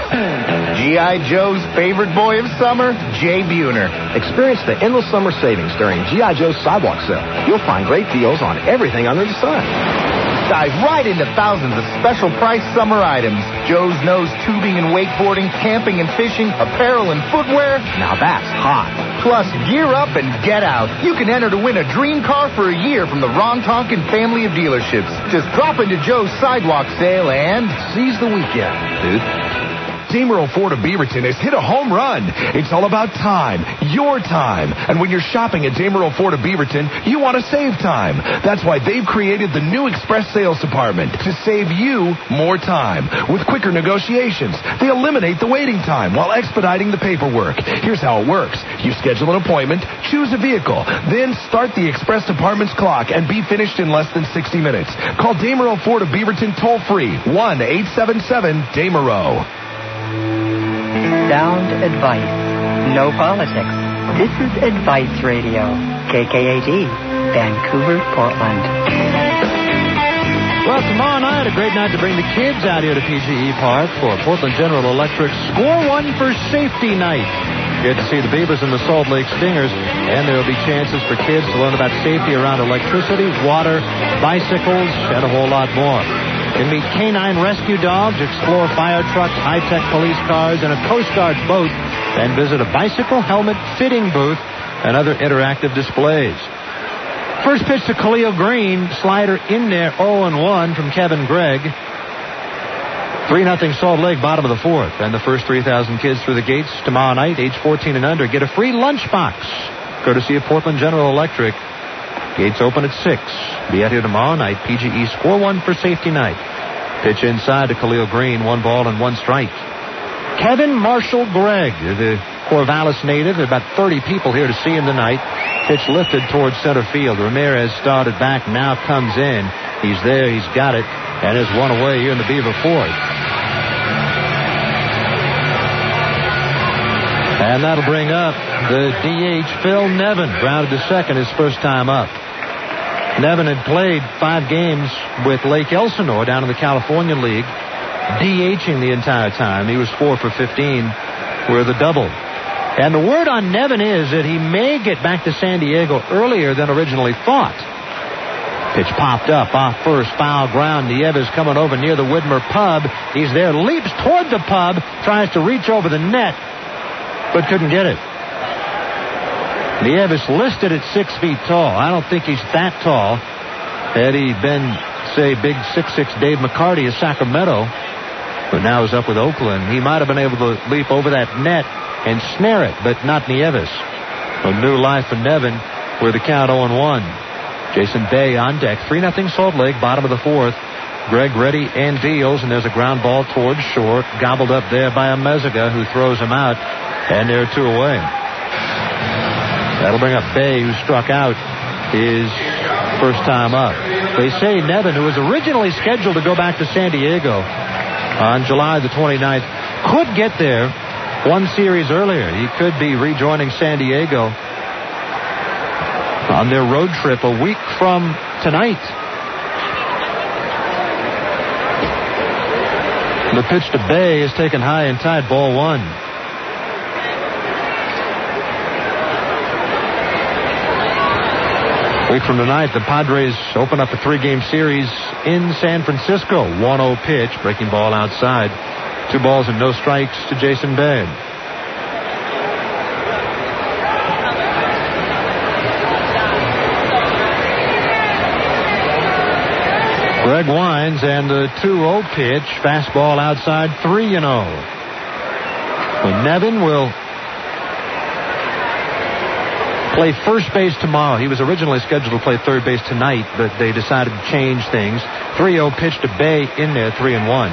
G.I. Joe's favorite boy of summer, Jay Buhner. Experience the endless summer savings during G.I. Joe's Sidewalk Sale. You'll find great deals on everything under the sun. Dive right into thousands of special price summer items. Joe's knows tubing and wakeboarding, camping and fishing, apparel and footwear. Now that's hot. Plus, gear up and get out. You can enter to win a dream car for a year from the Ron Tonkin family of dealerships. Just drop into Joe's Sidewalk Sale and seize the weekend, dude. Team Earl Ford of Beaverton has hit a home run. It's all about time, your time. And when you're shopping at Dame Earl Ford of Beaverton, you want to save time. That's why they've created the new Express Sales Department to save you more time. With quicker negotiations, they eliminate the waiting time while expediting the paperwork. Here's how it works. You schedule an appointment, choose a vehicle, then start the Express Department's clock and be finished in less than 60 minutes. Call Dame Earl Ford of Beaverton toll-free, 1-877-DAME-ERO. Sound advice. No politics. This is Advice Radio. KKAD, Vancouver, Portland. Well, tomorrow night, a great night to bring the kids out here to PGE Park for Portland General Electric Score One for Safety Night. Get to see the Beavers and the Salt Lake Stingers, and there will be chances for kids to learn about safety around electricity, water, bicycles, and a whole lot more. You can meet canine rescue dogs, explore fire trucks, high-tech police cars, and a Coast Guard boat, and visit a bicycle helmet fitting booth and other interactive displays. First pitch to Khalil Green, slider in there, 0-1 from Kevin Gregg. 3-0 Salt Lake, bottom of the fourth. And the first 3,000 kids through the gates tomorrow night, age 14 and under, get a free lunchbox, courtesy of Portland General Electric. Gates open at 6. Be out here tomorrow night. PGE Score One for Safety Night. Pitch inside to Khalil Green. 1 ball and 1 strike. Kevin Marshall Gregg, the Corvallis native. There are about 30 people here to see him tonight. Pitch lifted towards center field. Ramirez started back, now comes in. He's there, he's got it, and has one away here in the Beaver fourth. And that'll bring up the DH Phil Nevin. Grounded to second his first time up. Nevin had played 5 games with Lake Elsinore down in the California League. DHing the entire time. He was 4 for 15 with a double. And the word on Nevin is that he may get back to San Diego earlier than originally thought. Pitch popped up off first, foul ground. Nieves coming over near the Widmer pub. He's there, leaps toward the pub, tries to reach over the net, but couldn't get it. Nieves listed at 6 feet tall. I don't think he's that tall. Had he been, say, big 6'6" Dave McCarty of Sacramento, but now he's up with Oakland, he might have been able to leap over that net and snare it, but not Nieves. A new life for Nevin with the count 0-1. Jason Bay on deck. 3-0 Salt Lake, bottom of the fourth. Greg Reddy and deals, and there's a ground ball towards short, gobbled up there by a Meziga, who throws him out, and they're 2 away. That'll bring up Bay, who struck out his first time up. They say Nevin, who was originally scheduled to go back to San Diego on July the 29th, could get there one series earlier. He could be rejoining San Diego on their road trip a week from tonight. The pitch to Bay is taken high and tied, ball 1. A week from tonight, the Padres open up a 3-game series in San Francisco. 1-0 pitch, breaking ball outside. 2 balls and no strikes to Jason Bay. Greg Wines and the 2-0 pitch. Fastball outside, 3-0. Well, Nevin will play first base tomorrow. He was originally scheduled to play third base tonight, but they decided to change things. 3-0 pitch to Bay in there, 3-1.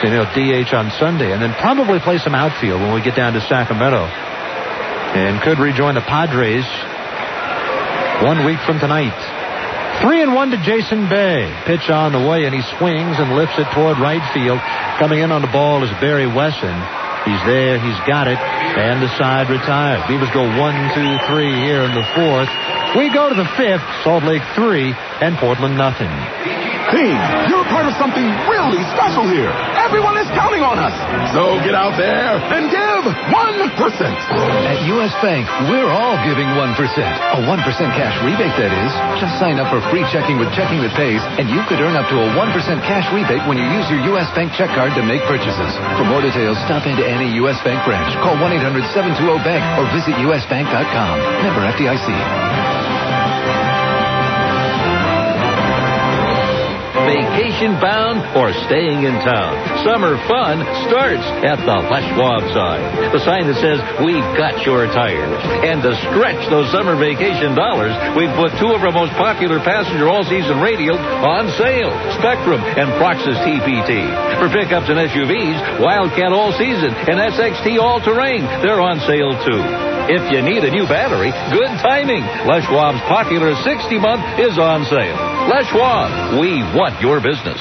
So he'll DH on Sunday, and then probably play some outfield when we get down to Sacramento. And could rejoin the Padres 1 week from tonight. 3-1 to Jason Bay. Pitch on the way, and he swings and lifts it toward right field. Coming in on the ball is Barry Wesson. He's there. He's got it. And the side retired. Beavers go 1, 2, 3 here in the fourth. We go to the fifth. Salt Lake 3 and Portland nothing. Team, you're part of something really special here. Everyone is counting on us. So get out there and give 1%. At U.S. Bank, we're all giving 1%. A 1% cash rebate, that is. Just sign up for free checking with Checking That Pays, and you could earn up to a 1% cash rebate when you use your U.S. Bank check card to make purchases. For more details, stop into any U.S. Bank branch. Call 1-800-720-BANK or visit usbank.com. Member FDIC. Vacation bound or staying in town. Summer fun starts at the Les Schwab side. The sign that says, "We've got your tires." And to stretch those summer vacation dollars, we've put 2 of our most popular passenger all-season radios on sale. Spectrum and Proxys TPT. For pickups and SUVs, Wildcat All-Season and SXT All-Terrain. They're on sale, too. If you need a new battery, good timing. Les Schwab's popular 60-month is on sale. Les Schwab, we want your business.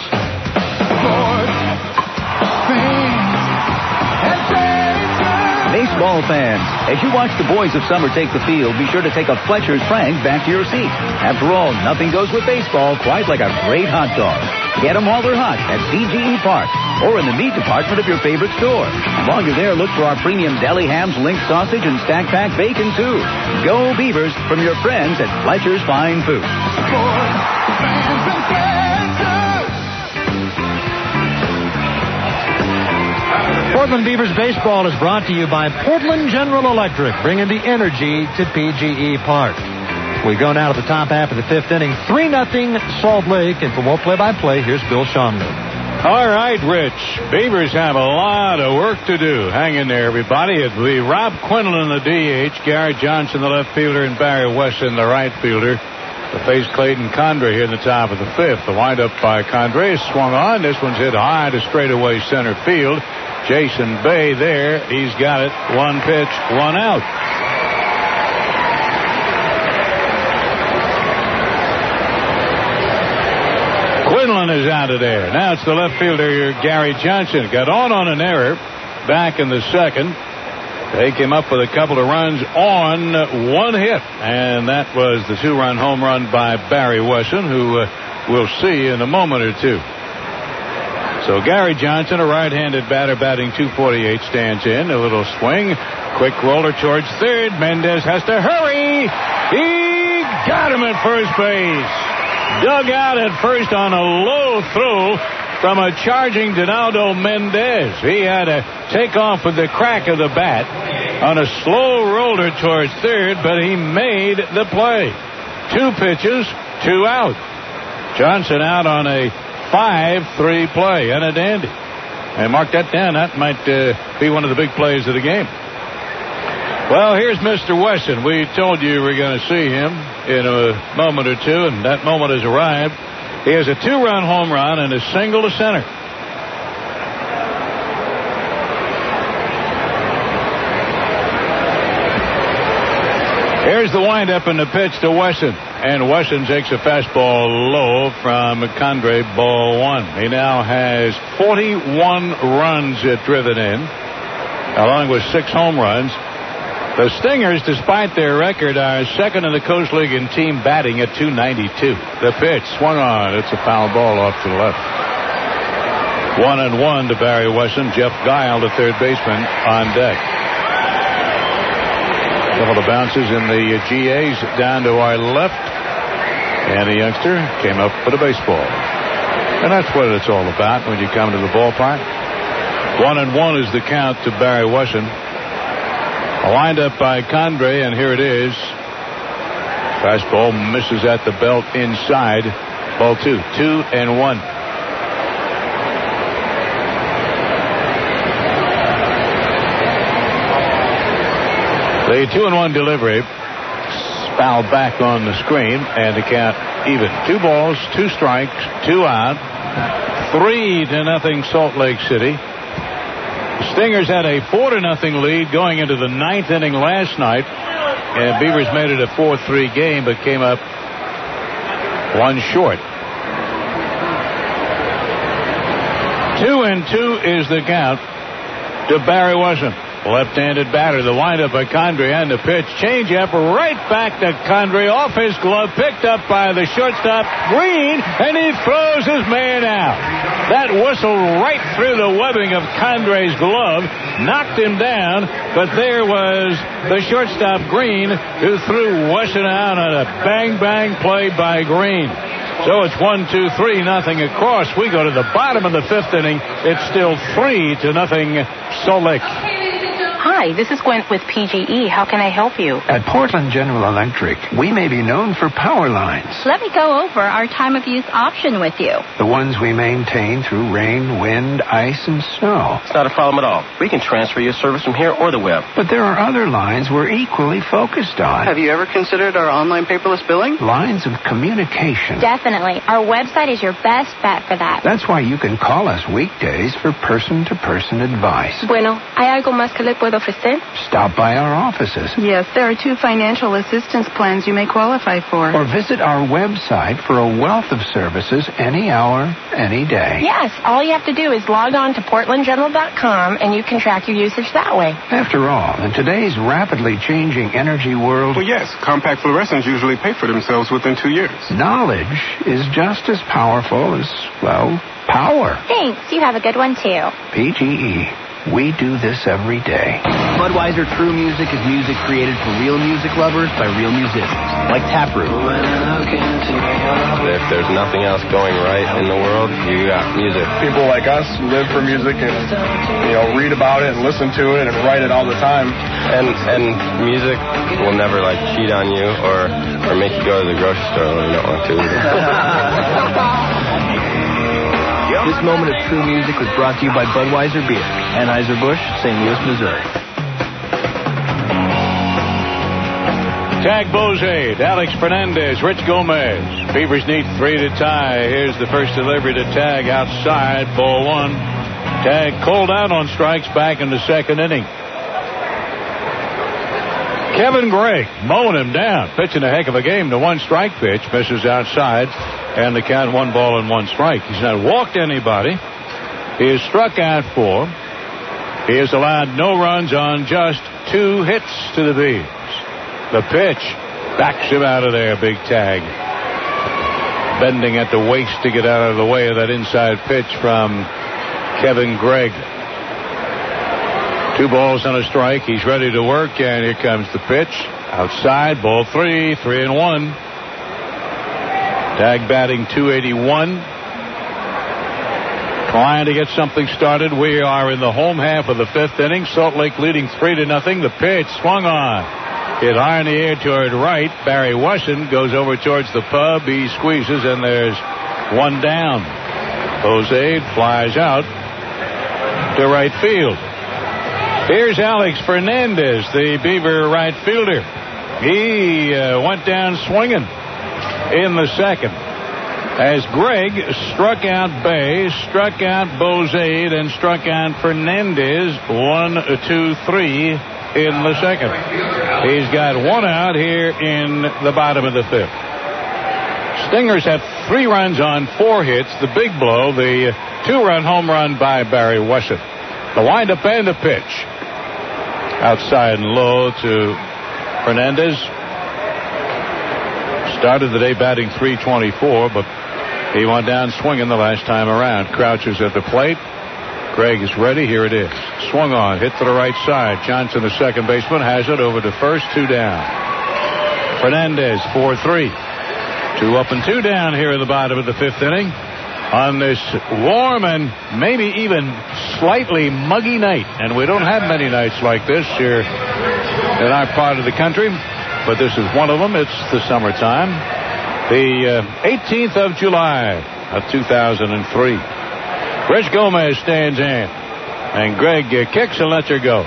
Baseball fans, as you watch the boys of summer take the field, be sure to take a Fletcher's Frank back to your seat. After all, nothing goes with baseball quite like a great hot dog. Get them while they're hot at BGE Park or in the meat department of your favorite store. While you're there, look for our premium deli hams, link sausage, and stack pack bacon, too. Go Beavers from your friends at Fletcher's Fine Food. Portland Beavers baseball is brought to you by Portland General Electric, bringing the energy to PGE Park. We go now to the top half of the fifth inning. 3-0 Salt Lake. And for more play-by-play, here's Bill Schomler. All right, Rich. Beavers have a lot of work to do. Hang in there, everybody. It'll be Rob Quinlan, the DH, Garrett Johnson, the left fielder, and Barry Wesson, the right fielder, to face Clayton Condrey here in the top of the fifth. The windup by Condrey is swung on. This one's hit high to straightaway center field. Jason Bay there. He's got it. 1 pitch, 1 out. Quinlan is out of there. Now it's the left fielder, Gary Johnson. Got on an error back in the second. They came up with a couple of runs on 1 hit, and that was the 2-run home run by Barry Wesson, who we'll see in a moment or two. So Gary Johnson, a right-handed batter batting .248, stands in. A little swing. Quick roller towards third. Mendez has to hurry. He got him at first base. Dug out at first on a low throw from a charging Donaldo Mendez. He had to take off with the crack of the bat on a slow roller towards third, but he made the play. 2 pitches, 2 out. Johnson out on a 5-3 play and a dandy. And mark that down. That might be one of the big plays of the game. Well, here's Mr. Wesson. We told you we were going to see him in a moment or two, and that moment has arrived. He has a 2-run home run and a single to center. Here's the windup and the pitch to Wesson. And Wesson takes a fastball low from Condrey, ball 1. He now has 41 runs driven in, along with 6 home runs. The Stingers, despite their record, are second in the Coast League in team batting at .292. The pitch swung on. It's a foul ball off to the left. 1-1 to Barry Wesson. Jeff Guile, the third baseman, on deck. Couple of bounces in the GAs down to our left. And the youngster came up for the baseball. And that's what it's all about when you come to the ballpark. 1-1 is the count to Barry Wesson. A windup by Condrey, and here it is. Fastball misses at the belt inside. Ball 2. 2-1. The 2-1 delivery fouled back on the screen, and the count even. 2 balls, 2 strikes, 2 out. 3-0 Salt Lake City. The Stingers had a 4-0 lead going into the 9th inning last night, and Beavers made it a 4-3 game, but came up 1 short. 2-2 is the count to Barry Wesson. Left-handed batter, the windup by Condrey, and the pitch. Changeup right back to Condrey, off his glove, picked up by the shortstop, Green, and he throws his man out. That whistled right through the webbing of Condrey's glove, knocked him down, but there was the shortstop, Green, who threw Wesson out on a bang-bang play by Green. So it's 1-2-3-0 across. We go to the bottom of the 5th inning. It's still 3-0 Salt Lake. Hi, this is Gwen with PGE. How can I help you? At Portland General Electric, we may be known for power lines. Let me go over our time of use option with you. The ones we maintain through rain, wind, ice, and snow. It's not a problem at all. We can transfer your service from here or the web. But there are other lines we're equally focused on. Have you ever considered our online paperless billing? Lines of communication. Definitely. Our website is your best bet for that. That's why you can call us weekdays for person-to-person advice. Bueno, ¿hay algo más que le puedo ofrecer? Stop by our offices. Yes, there are 2 financial assistance plans you may qualify for. Or visit our website for a wealth of services any hour, any day. Yes, all you have to do is log on to portlandgeneral.com and you can track your usage that way. After all, in today's rapidly changing energy world... Well, yes, compact fluorescents usually pay for themselves within 2 years. Knowledge is just as powerful as, well, power. Thanks. You have a good one, too. PGE. We do this every day. Budweiser True Music is music created for real music lovers by real musicians, like Taproot. If there's nothing else going right in the world, you got music. People like us live for music and, read about it and listen to it and write it all the time. And music will never, cheat on you or make you go to the grocery store when you don't want to. This moment of true music was brought to you by Budweiser Beer, Anheuser-Busch, St. Louis, Missouri. Tag Bozade, Alex Fernandez, Rich Gomez. Beavers need 3 to tie. Here's the first delivery to Tag outside, ball 1. Tag called out on strikes back in the 2nd inning. Kevin Gray mowing him down, pitching a heck of a game. The 1 strike pitch misses outside, and the count 1 ball and 1 strike. He's not walked anybody. He has struck out 4. He has allowed no runs on just 2 hits to the Beavs. The pitch backs him out of there, big Tag. Bending at the waist to get out of the way of that inside pitch from Kevin Gregg. 2 balls and a strike. He's ready to work, and here comes the pitch. Outside, ball 3, 3-1. Tag batting .281. Trying to get something started. We are in the home half of the 5th inning. Salt Lake leading 3-0. The pitch swung on. Hit high in the air toward right. Barry Wesson goes over towards the pub. He squeezes, and there's 1 down. Jose flies out to right field. Here's Alex Fernandez, the Beaver right fielder. He went down swinging in the 2nd. As Gregg struck out Bay, struck out Bozade, and struck out Fernandez 1, 2, 3 in the 2nd. He's got 1 out here in the bottom of the 5th. Stingers have 3 runs on 4 hits. The big blow, the 2-run home run by Barry Wesson. The windup and the pitch. Outside and low to Fernandez. Started the day batting .324, but he went down swinging the last time around. Crouches at the plate. Gregg is ready. Here it is. Swung on. Hit to the right side. Johnson, the second baseman, has it over to first. 2 down. Fernandez, 4-3. 2 up and 2 down here in the bottom of the 5th inning. On this warm and maybe even slightly muggy night. And we don't have many nights like this here in our part of the country. But this is one of them. It's the summertime. The 18th of July of 2003. Rich Gomez stands in. And Gregg kicks and lets her go.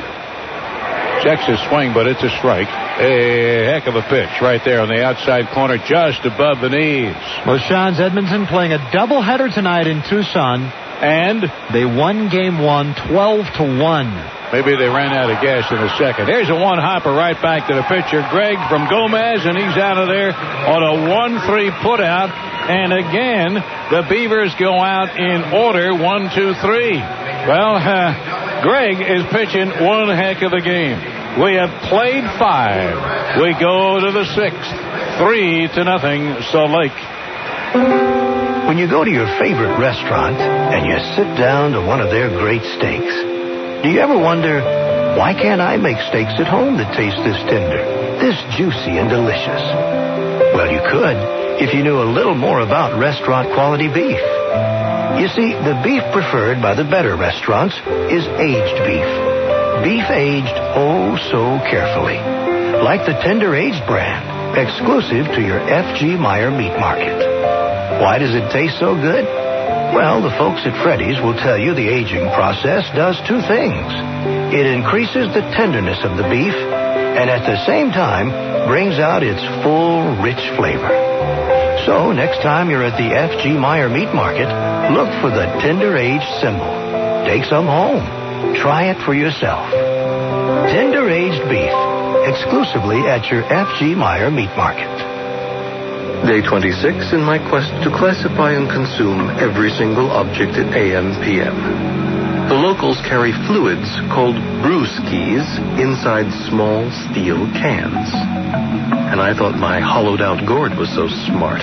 Checks his swing, but it's a strike. A heck of a pitch right there on the outside corner, just above the knees. Well, Sean's Edmonton playing a doubleheader tonight in Tucson. And they won game 1 12-1. Maybe they ran out of gas in the 2nd. Here's a 1-hopper right back to the pitcher, Gregg, from Gomez, and he's out of there on a 1-3 putout. And again, the Beavers go out in order, 1, 2, 3. Well, Gregg is pitching one heck of a game. We have played 5. We go to the 6th. 3-0, Salt Lake. When you go to your favorite restaurant and you sit down to one of their great steaks, do you ever wonder, why can't I make steaks at home that taste this tender, this juicy and delicious? Well, you could if you knew a little more about restaurant quality beef. You see, the beef preferred by the better restaurants is aged beef. Beef aged oh so carefully. Like the Tender Aged brand, exclusive to your F.G. Meyer Meat Market. Why does it taste so good? Well, the folks at Freddy's will tell you the aging process does 2 things. It increases the tenderness of the beef and at the same time brings out its full, rich flavor. So next time you're at the F.G. Meyer Meat Market, look for the Tender Aged symbol. Take some home. Try it for yourself. Tender Aged beef, exclusively at your F.G. Meyer Meat Market. Day 26 in my quest to classify and consume every single object at AM/PM. The locals carry fluids called brewskis inside small steel cans. And I thought my hollowed-out gourd was so smart.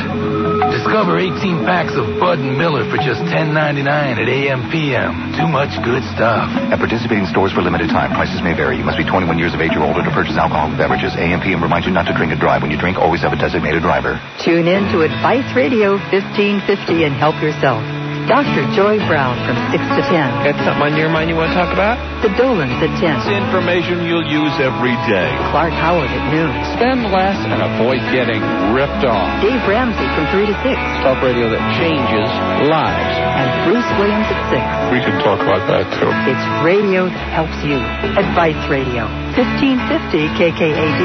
Discover 18 packs of Bud & Miller for just $10.99 at AM/PM. Too much good stuff. At participating stores for limited time. Prices may vary. You must be 21 years of age or older to purchase alcoholic beverages. AM/PM reminds you not to drink and drive. When you drink, always have a designated driver. Tune in to Advice Radio 1550 and help yourself. Dr. Joy Brown from 6 to 10. Got something on your mind you want to talk about? The Dolans at 10. It's information you'll use every day. Clark Howard at noon. Spend less and avoid getting ripped off. Dave Ramsey from 3 to 6. Talk radio that changes lives. And Bruce Williams at 6. We can talk about that, too. It's radio that helps you. Advice Radio. 1550 KKAD.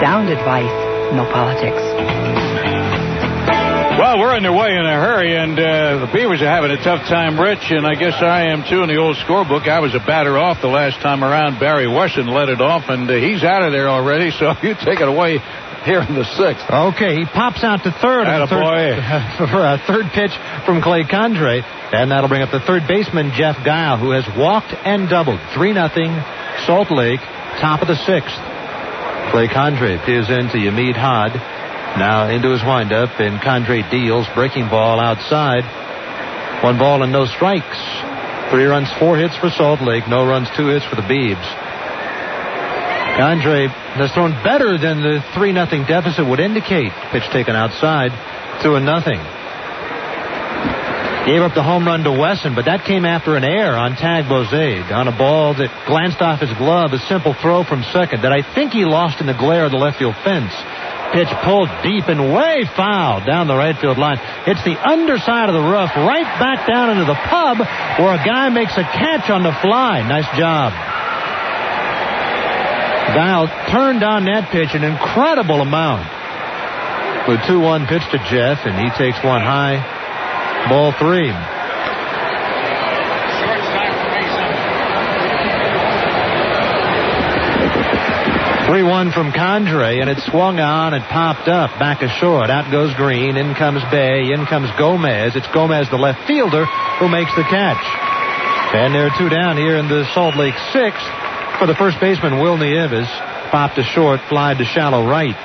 Sound advice, no politics. Well, we're underway in a hurry, and the Beavers are having a tough time, Rich, and I guess I am, too, in the old scorebook. I was a batter off the last time around. Barry Wesson led it off, and he's out of there already, so you take it away here in the 6th. Okay, he pops out to third for a third pitch from Clay Condrey, and that'll bring up the third baseman, Jeff Guile, who has walked and doubled. 3-0, Salt Lake, top of the 6th. Clay Condrey peers into Yamid Hod. Now into his windup, and Condrey deals. Breaking ball outside. 1 ball and no strikes. 3 runs, 4 hits for Salt Lake. No runs, 2 hits for the Beavs. Andre has thrown better than the 3-0 deficit would indicate. Pitch taken outside, 2-0. Gave up the home run to Wesson, but that came after an error on Tag Bozade on a ball that glanced off his glove. A simple throw from second that I think he lost in the glare of the left field fence. Pitch pulled deep and way foul down the right field line. Hits the underside of the roof right back down into the pub where a guy makes a catch on the fly. Nice job. Dial turned on that pitch an incredible amount. With 2-1 pitch to Jeff, and he takes one high. Ball 3. 3-1 from Condrey, and it swung on and popped up. Back is short. Out goes Green. In comes Bay. In comes Gomez. It's Gomez, the left fielder, who makes the catch. And there are 2 down here in the Salt Lake 6th for the first baseman, Will Nieves. Popped to short, flied to shallow right.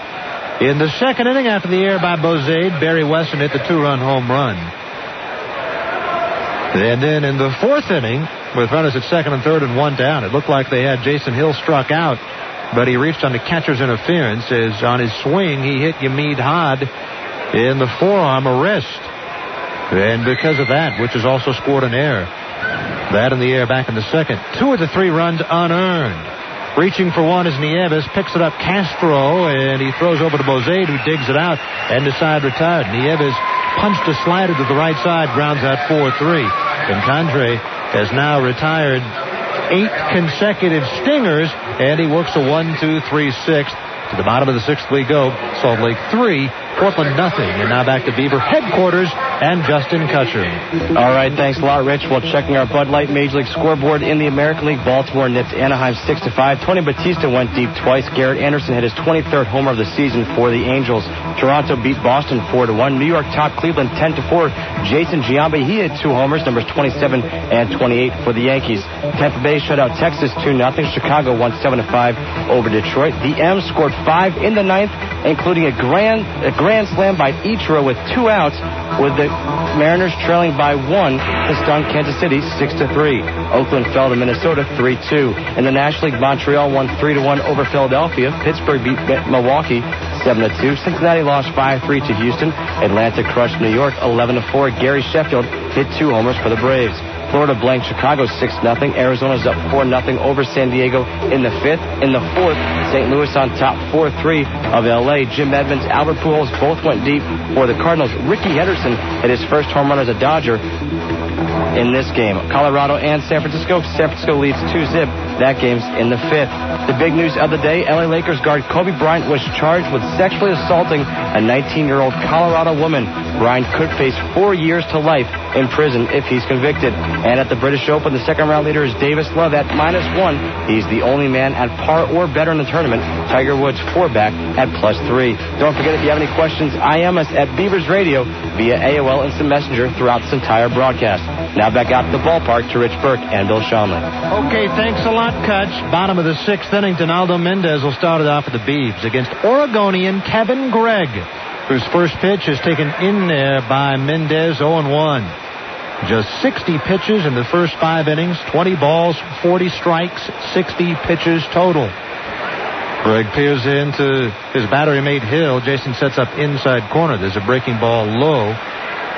In the second inning, after the error by Bozade, Barry Wesson hit the 2-run home run. And then in the 4th inning, with runners at second and third and 1 down, it looked like they had Jason Hill struck out, but he reached on the catcher's interference as on his swing he hit Yamid Had in the forearm, a wrist. And because of that, which has also scored an error, that in the air back in the second. 2 of the 3 runs unearned. Reaching for one is Nieves, picks it up Castro, and he throws over to Bozade, who digs it out, and the side retired. Nieves punched a slider to the right side, grounds out 4-3. And Condrey has now retired 8 consecutive stingers, and he works a 1-2-3-6. To the bottom of the 6th we go. Salt Lake 3, Portland nothing. And now back to Beaver headquarters and Justin Kutcher. All right, thanks a lot, Rich. Well, checking our Bud Light Major League scoreboard in the American League, Baltimore nipped Anaheim 6-5. Tony Batista went deep twice. Garrett Anderson hit his 23rd homer of the season for the Angels. Toronto beat Boston 4-1. New York topped Cleveland 10-4. Jason Giambi, he hit 2 homers, numbers 27 and 28 for the Yankees. Tampa Bay shut out Texas 2-0. Chicago won 7-5 over Detroit. The M's scored 5 in the 9th, including a grand slam by Ichiro with 2 outs, with the Mariners trailing by 1 to stun Kansas City 6-3. Oakland fell to Minnesota 3-2. In the National League, Montreal won 3-1 over Philadelphia. Pittsburgh beat Milwaukee 7-2. Cincinnati lost 5-3 to Houston. Atlanta crushed New York 11-4. Gary Sheffield hit 2 homers for the Braves. Florida blanked Chicago 6-0. Arizona's up 4-0 over San Diego in the 5th. In the 4th, St. Louis on top 4-3 of L.A. Jim Edmonds, Albert Pujols both went deep for the Cardinals. Ricky Henderson hit his first home run as a Dodger in this game. Colorado and San Francisco. San Francisco leads 2-0. That game's in the 5th. The big news of the day, LA Lakers guard Kobe Bryant was charged with sexually assaulting a 19-year-old Colorado woman. Bryant could face 4 years to life in prison if he's convicted. And at the British Open, the second-round leader is Davis Love at -1. He's the only man at par or better in the tournament. Tiger Woods 4-back at +3. Don't forget, if you have any questions, IM us at Beavers Radio via AOL Instant Messenger throughout this entire broadcast. Now back out to the ballpark to Rich Burke and Bill Schomley. Okay, thanks a lot, Kutch. Bottom of the 6th inning, Donaldo Mendez will start it off for the Beavs against Oregonian Kevin Gregg, whose first pitch is taken in there by Mendez, 0-1. Just 60 pitches in the first 5 innings, 20 balls, 40 strikes, 60 pitches total. Gregg peers into his battery mate Hill. Jason sets up inside corner. There's a breaking ball low.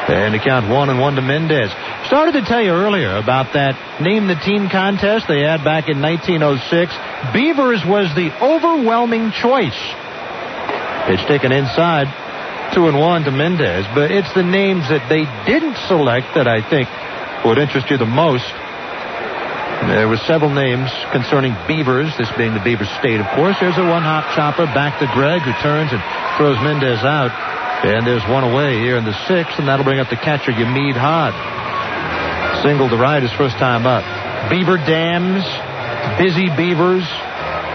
And the count 1-1 to Mendez. Started to tell you earlier about that Name the Team contest they had back in 1906. Beavers was the overwhelming choice. Pitch taken inside, 2-1 to Mendez. But it's the names that they didn't select that I think would interest you the most. There were several names concerning Beavers, this being the Beavers state, of course. There's a one-hop chopper back to Gregg, who turns and throws Mendez out. And there's one away here in the 6th, and that'll bring up the catcher, Yamid Had. Single to right his first time up. Beaver Dams, Busy Beavers,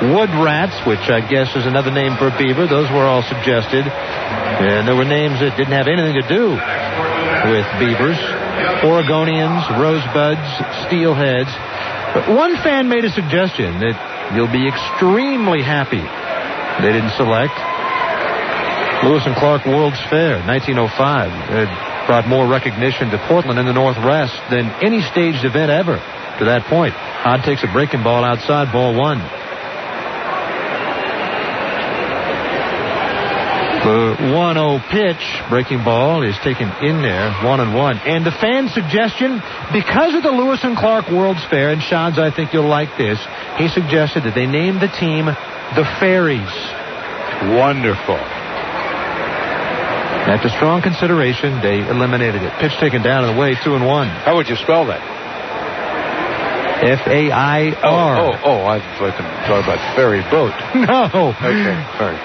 Wood Rats, which I guess is another name for a beaver. Those were all suggested. And there were names that didn't have anything to do with beavers. Oregonians, Rosebuds, Steelheads. But one fan made a suggestion that you'll be extremely happy they didn't select. Lewis and Clark World's Fair, 1905. brought more recognition to Portland in the Northwest than any staged event ever to that point. Hod takes a breaking ball outside, ball one. The 1-0 pitch, breaking ball, is taken in there, 1-1. And the fan suggestion, because of the Lewis and Clark World's Fair, and Shans, I think you'll like this, he suggested that they name the team the Fairies. Wonderful. After strong consideration, they eliminated it. Pitch taken down and away, 2-1. How would you spell that? F-A-I-R. Oh, I thought about ferry boat. No. Okay, sorry.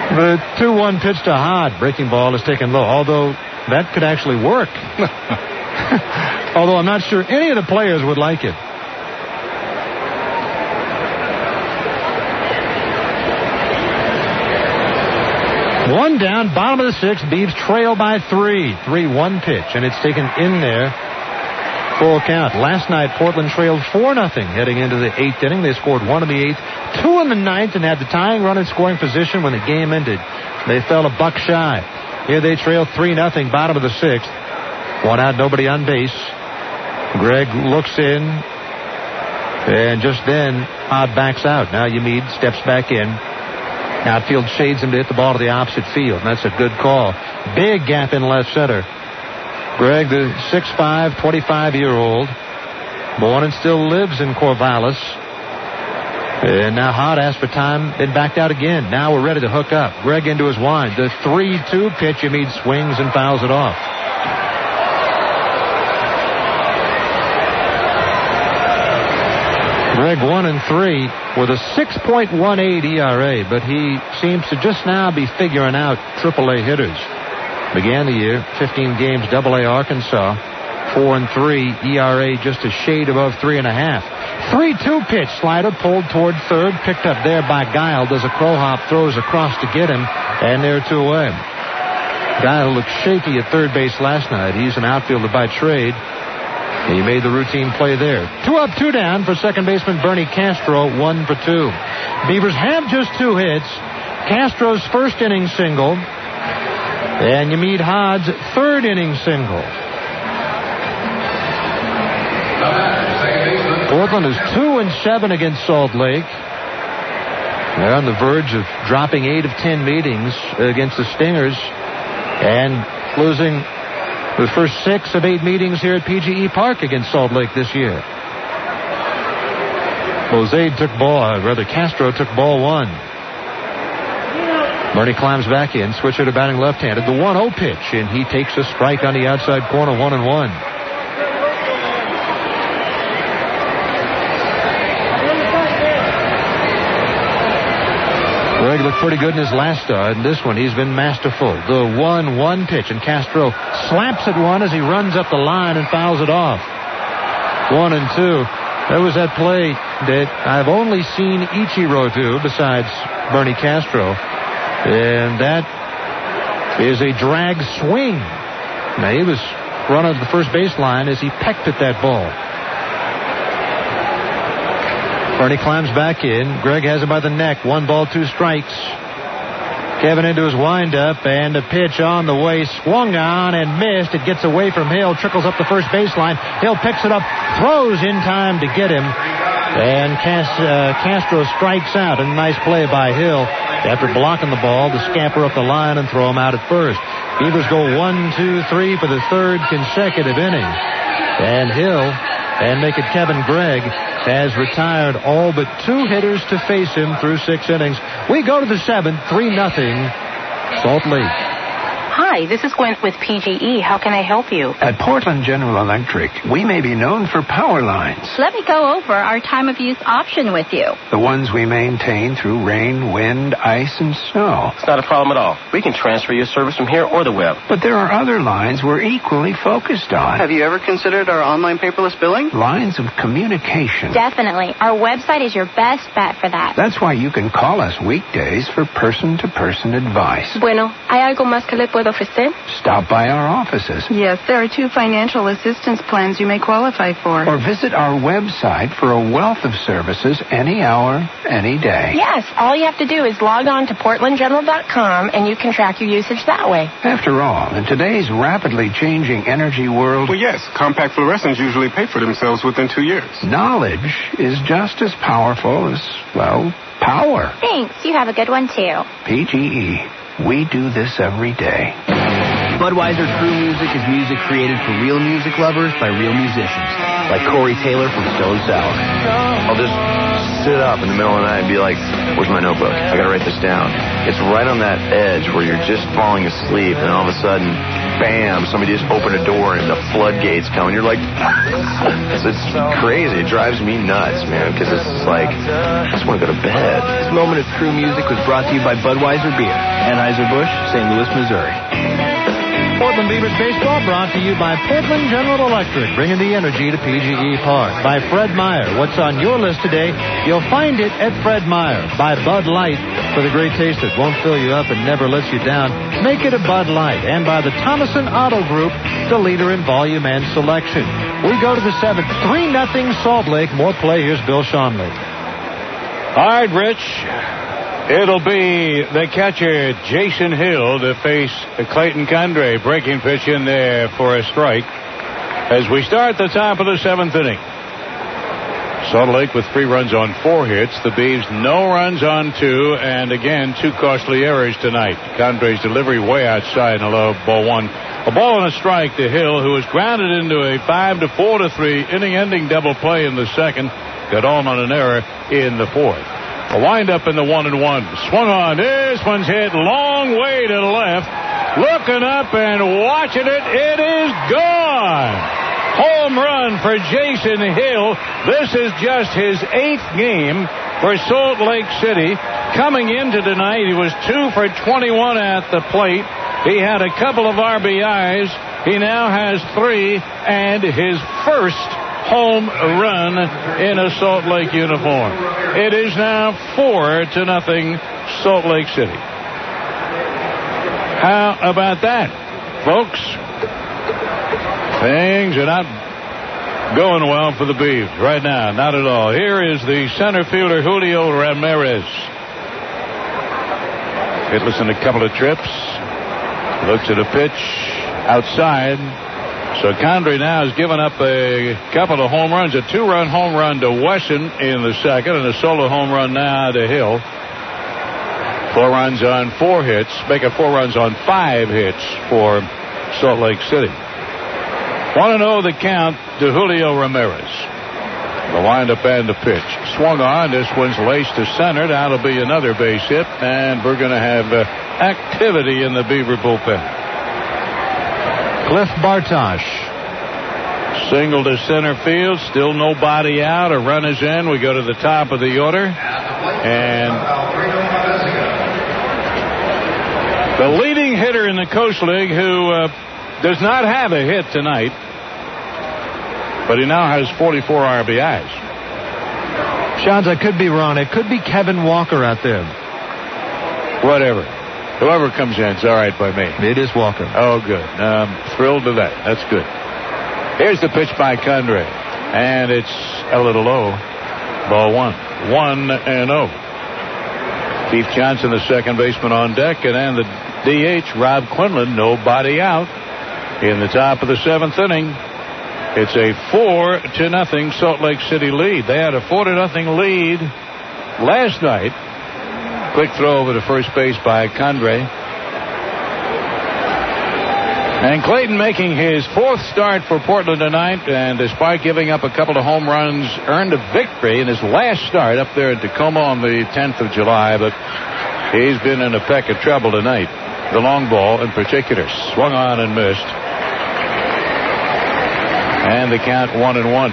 The 2-1 pitch to Hod. Breaking ball is taken low, although that could actually work. Although I'm not sure any of the players would like it. One down, bottom of the sixth. Beavs trail by 3. 3-1 pitch, and it's taken in there. Full count. Last night, Portland trailed 4-0 heading into the 8th inning. They scored 1 in the 8th, 2 in the 9th, and had the tying run in scoring position when the game ended. They fell a buck shy. Here they trailed 3-0, bottom of the 6th. 1 out, nobody on base. Greg looks in, and just then, Hod backs out. Now Yamid steps back in. Outfield shades him to hit the ball to the opposite field, and that's a good call. Big gap in left center. Greg, the 6'5", 25-year-old, born and still lives in Corvallis. And now Hod asked for time, then backed out again. Now we're ready to hook up. Greg into his wind. The 3-2 pitch, Yamid swings and fouls it off. Greg 1-3 with a 6.18 ERA, but he seems to just now be figuring out AAA hitters. Began the year, 15 games, AA Arkansas, 4-3, ERA just a shade above 3.5. 3-2 pitch, slider pulled toward third, picked up there by Guile, does a crow hop, throws across to get him, and they're 2 away. Guile looked shaky at third base last night. He's an outfielder by trade. He made the routine play there. 2 up, 2 down for second baseman Bernie Castro, 1 for 2. Beavers have just 2 hits. Castro's first inning single, and Yamid Hod's third inning single. Portland is 2-7 against Salt Lake. They're on the verge of dropping 8 of 10 meetings against the Stingers and losing the first 6 of 8 meetings here at PGE Park against Salt Lake this year. Castro took ball 1. Bernie climbs back in, switcher to batting left-handed. The 1-0 pitch, and he takes a strike on the outside corner, 1-1. Greg looked pretty good in his last start. In this one, he's been masterful. The 1-1 pitch, and Castro slaps at one as he runs up the line and fouls it off. 1-2. That was that play that I've only seen Ichiro do besides Bernie Castro. And that is a drag swing. Now, he was running the first baseline as he pecked at that ball. Bernie climbs back in. Greg has him by the neck. 1 ball, 2 strikes. Kevin into his windup, and a pitch on the way, swung on and missed. It gets away from Hill, trickles up the first baseline. Hill picks it up, throws in time to get him, and Castro strikes out. A nice play by Hill after blocking the ball to scamper up the line and throw him out at first. Beavers go 1-2-3 for the 3rd consecutive inning, and Hill, and make it Kevin Gregg, has retired all but 2 hitters to face him through 6 innings. We go to the 7th, 3-0, Salt Lake. Hi, this is Gwen with PGE. How can I help you? At Portland General Electric, we may be known for power lines. Let me go over our time of use option with you. The ones we maintain through rain, wind, ice, and snow. It's not a problem at all. We can transfer your service from here or the web. But there are other lines we're equally focused on. Have you ever considered our online paperless billing? Lines of communication. Definitely. Our website is your best bet for that. That's why you can call us weekdays for person-to-person advice. Bueno, ¿hay algo más que le puedo puedo ofrecer? Stop by our offices. Yes, there are 2 financial assistance plans you may qualify for. Or visit our website for a wealth of services any hour, any day. Yes, all you have to do is log on to PortlandGeneral.com and you can track your usage that way. After all, in today's rapidly changing energy world... Well, yes, compact fluorescents usually pay for themselves within 2 years. Knowledge is just as powerful as, well, power. Thanks. You have a good one, too. PGE. We do this every day. Budweiser Crew Music is music created for real music lovers by real musicians, like Corey Taylor from Stone Sour. I'll just sit up in the middle of the night and be like, where's my notebook? I gotta write this down. It's right on that edge where you're just falling asleep and all of a sudden, bam, somebody just opened a door and the floodgates come and you're like, it's crazy. It drives me nuts, man, because it's like, I just want to go to bed. This moment of crew music was brought to you by Budweiser Beer, Anheuser-Busch, St. Louis, Missouri. Portland Beavers baseball brought to you by Portland General Electric, bringing the energy to PGE Park. By Fred Meyer. What's on your list today? You'll find it at Fred Meyer. By Bud Light, for the great taste that won't fill you up and never lets you down. Make it a Bud Light. And by the Thomason Auto Group, the leader in volume and selection. We go to the 7th. 3-0 Salt Lake. More players, Bill Schonley. All right, Rich. It'll be the catcher, Jason Hill, to face Clayton Condrey. Breaking pitch in there for a strike as we start the top of the 7th inning. Salt Lake with 3 runs on 4 hits. The Beavs no runs on 2, and again 2 costly errors tonight. Condrey's delivery way outside in a low ball 1. A ball and a strike to Hill, who was grounded into a 5-4-3 inning-ending double play in the 2nd. Got on an error in the 4th. A windup in the 1-1. Swung on. This one's hit long way to the left. Looking up and watching it. It is gone. Home run for Jason Hill. This is just his 8th game for Salt Lake City. Coming into tonight, he was 2 for 21 at the plate. He had a couple of RBIs. He now has 3 and his first home run in a Salt Lake uniform. It is now 4-0 Salt Lake City. How about that, folks? Things are not going well for the Beavs right now. Not at all. Here is the center fielder, Julio Ramirez. Hitless in a couple of trips. Looks at a pitch outside. So Condrey now has given up a couple of home runs, a 2-run home run to Wesson in the 2nd, and a solo home run now to Hill. 4 runs on 4 hits, make it 4 runs on 5 hits for Salt Lake City. 1-0 the count to Julio Ramirez. The windup and the pitch. Swung on. This one's laced to center. That'll be another base hit, and we're going to have activity in the Beaver bullpen. Cliff Bartosh. Single to center field. Still nobody out. A run is in. We go to the top of the order. And the leading hitter in the Coast League, who does not have a hit tonight, but he now has 44 RBIs. Shons, I could be wrong. It could be Kevin Walker out there. Whatever. Whoever comes in, it's all right by me. It is Walker. Oh, good. I'm thrilled to that. That's good. Here's the pitch by Condrey. And it's a little low. Ball 1. 1-0. Keith Johnson, the second baseman, on deck. And then the DH, Rob Quinlan, nobody out in the top of the 7th inning. It's a 4-0 Salt Lake City lead. They had a 4-0 lead last night. Quick throw over to first base by Condrey. And Clayton making his 4th start for Portland tonight, and despite giving up a couple of home runs, earned a victory in his last start up there in Tacoma on the 10th of July, but he's been in a peck of trouble tonight. The long ball in particular. Swung on and missed. And the count 1-1.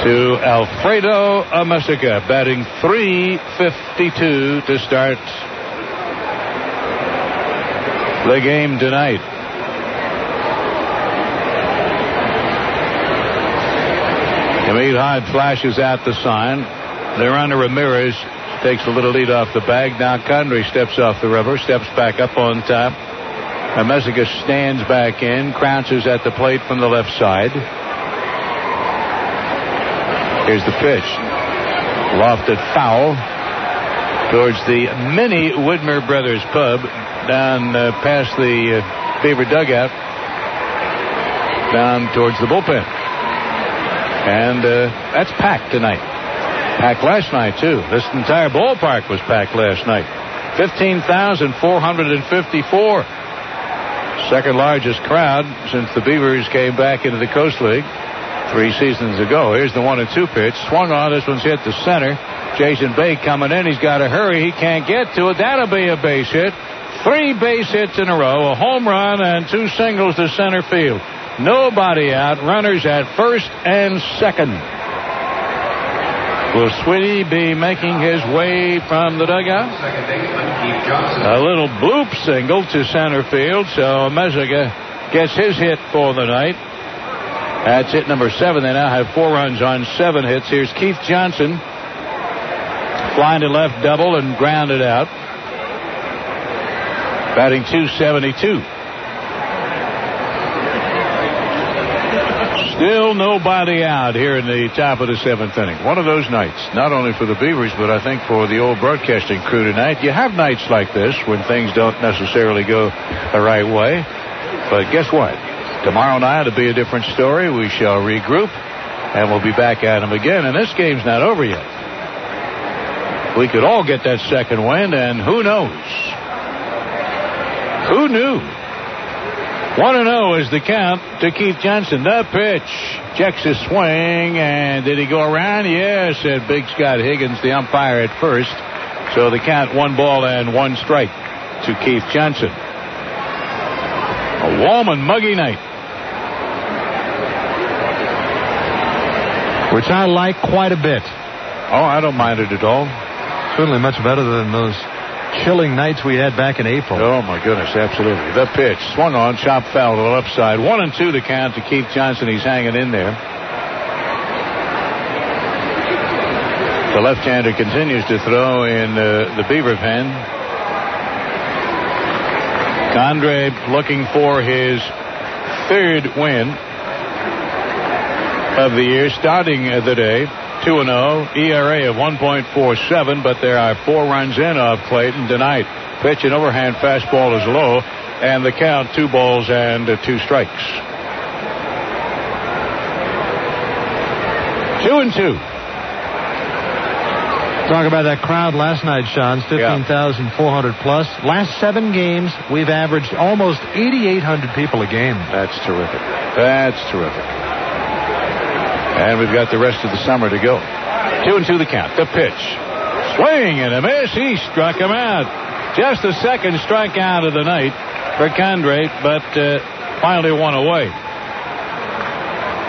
To Alfredo Amesica, batting .352 to start the game tonight. Hamid Hyde flashes out the sign. They're under Ramirez. Takes a little lead off the bag. Now Condrey steps off the rubber, steps back up on top. Messica stands back in, crouches at the plate from the left side. Here's the pitch. Lofted foul towards the mini Widmer Brothers pub down past the Beaver dugout, down towards the bullpen. And that's packed tonight. Packed last night, too. This entire ballpark was packed last night. 15,454. Second largest crowd since the Beavers came back into the Coast League 3 seasons ago. Here's the 1-2 pitch. Swung on. This one's hit to center. Jason Bay coming in. He's got to hurry. He can't get to it. That'll be a base hit. 3 base hits in a row. A home run and 2 singles to center field. Nobody out. Runners at first and second. Will Sweetie be making his way from the dugout? A little bloop single to center field, so Messica gets his hit for the night. That's hit number 7. They now have 4 runs on 7 hits. Here's Keith Johnson. Flying to left, double, and grounded out. Batting .272. Still nobody out here in the top of the 7th inning. One of those nights, not only for the Beavers, but I think for the old broadcasting crew tonight. You have nights like this when things don't necessarily go the right way. But guess what? Tomorrow night it'll be a different story. We shall regroup, and we'll be back at them again. And this game's not over yet. We could all get that second wind, and who knows? Who knew? 1-0 is the count to Keith Johnson. The pitch. Checks his swing, and did he go around? Yes, said Big Scott Higgins, the umpire at first. So the count 1 ball and 1 strike to Keith Johnson. A warm and muggy night. Which I like quite a bit. Oh, I don't mind it at all. Certainly much better than those chilling nights we had back in April. Oh, my goodness, absolutely. The pitch. Swung on, chopped foul to the left side. 1-2 to count to Keith Johnson. He's hanging in there. The left-hander continues to throw in the Beaver pen. Condre looking for his 3rd win of the year, starting the day. 2-0, ERA of 1.47, but there are 4 runs in of Clayton tonight. Pitch and overhand fastball is low, and the count 2 balls and 2 strikes. 2-2. Talk about that crowd last night, Sean. 15,400 plus. Last 7 games, we've averaged almost 8,800 people a game. That's terrific. That's terrific. And we've got the rest of the summer to go. 2-2 the count. The pitch. Swing and a miss. He struck him out. Just the second strikeout of the night for Condre, but finally one away.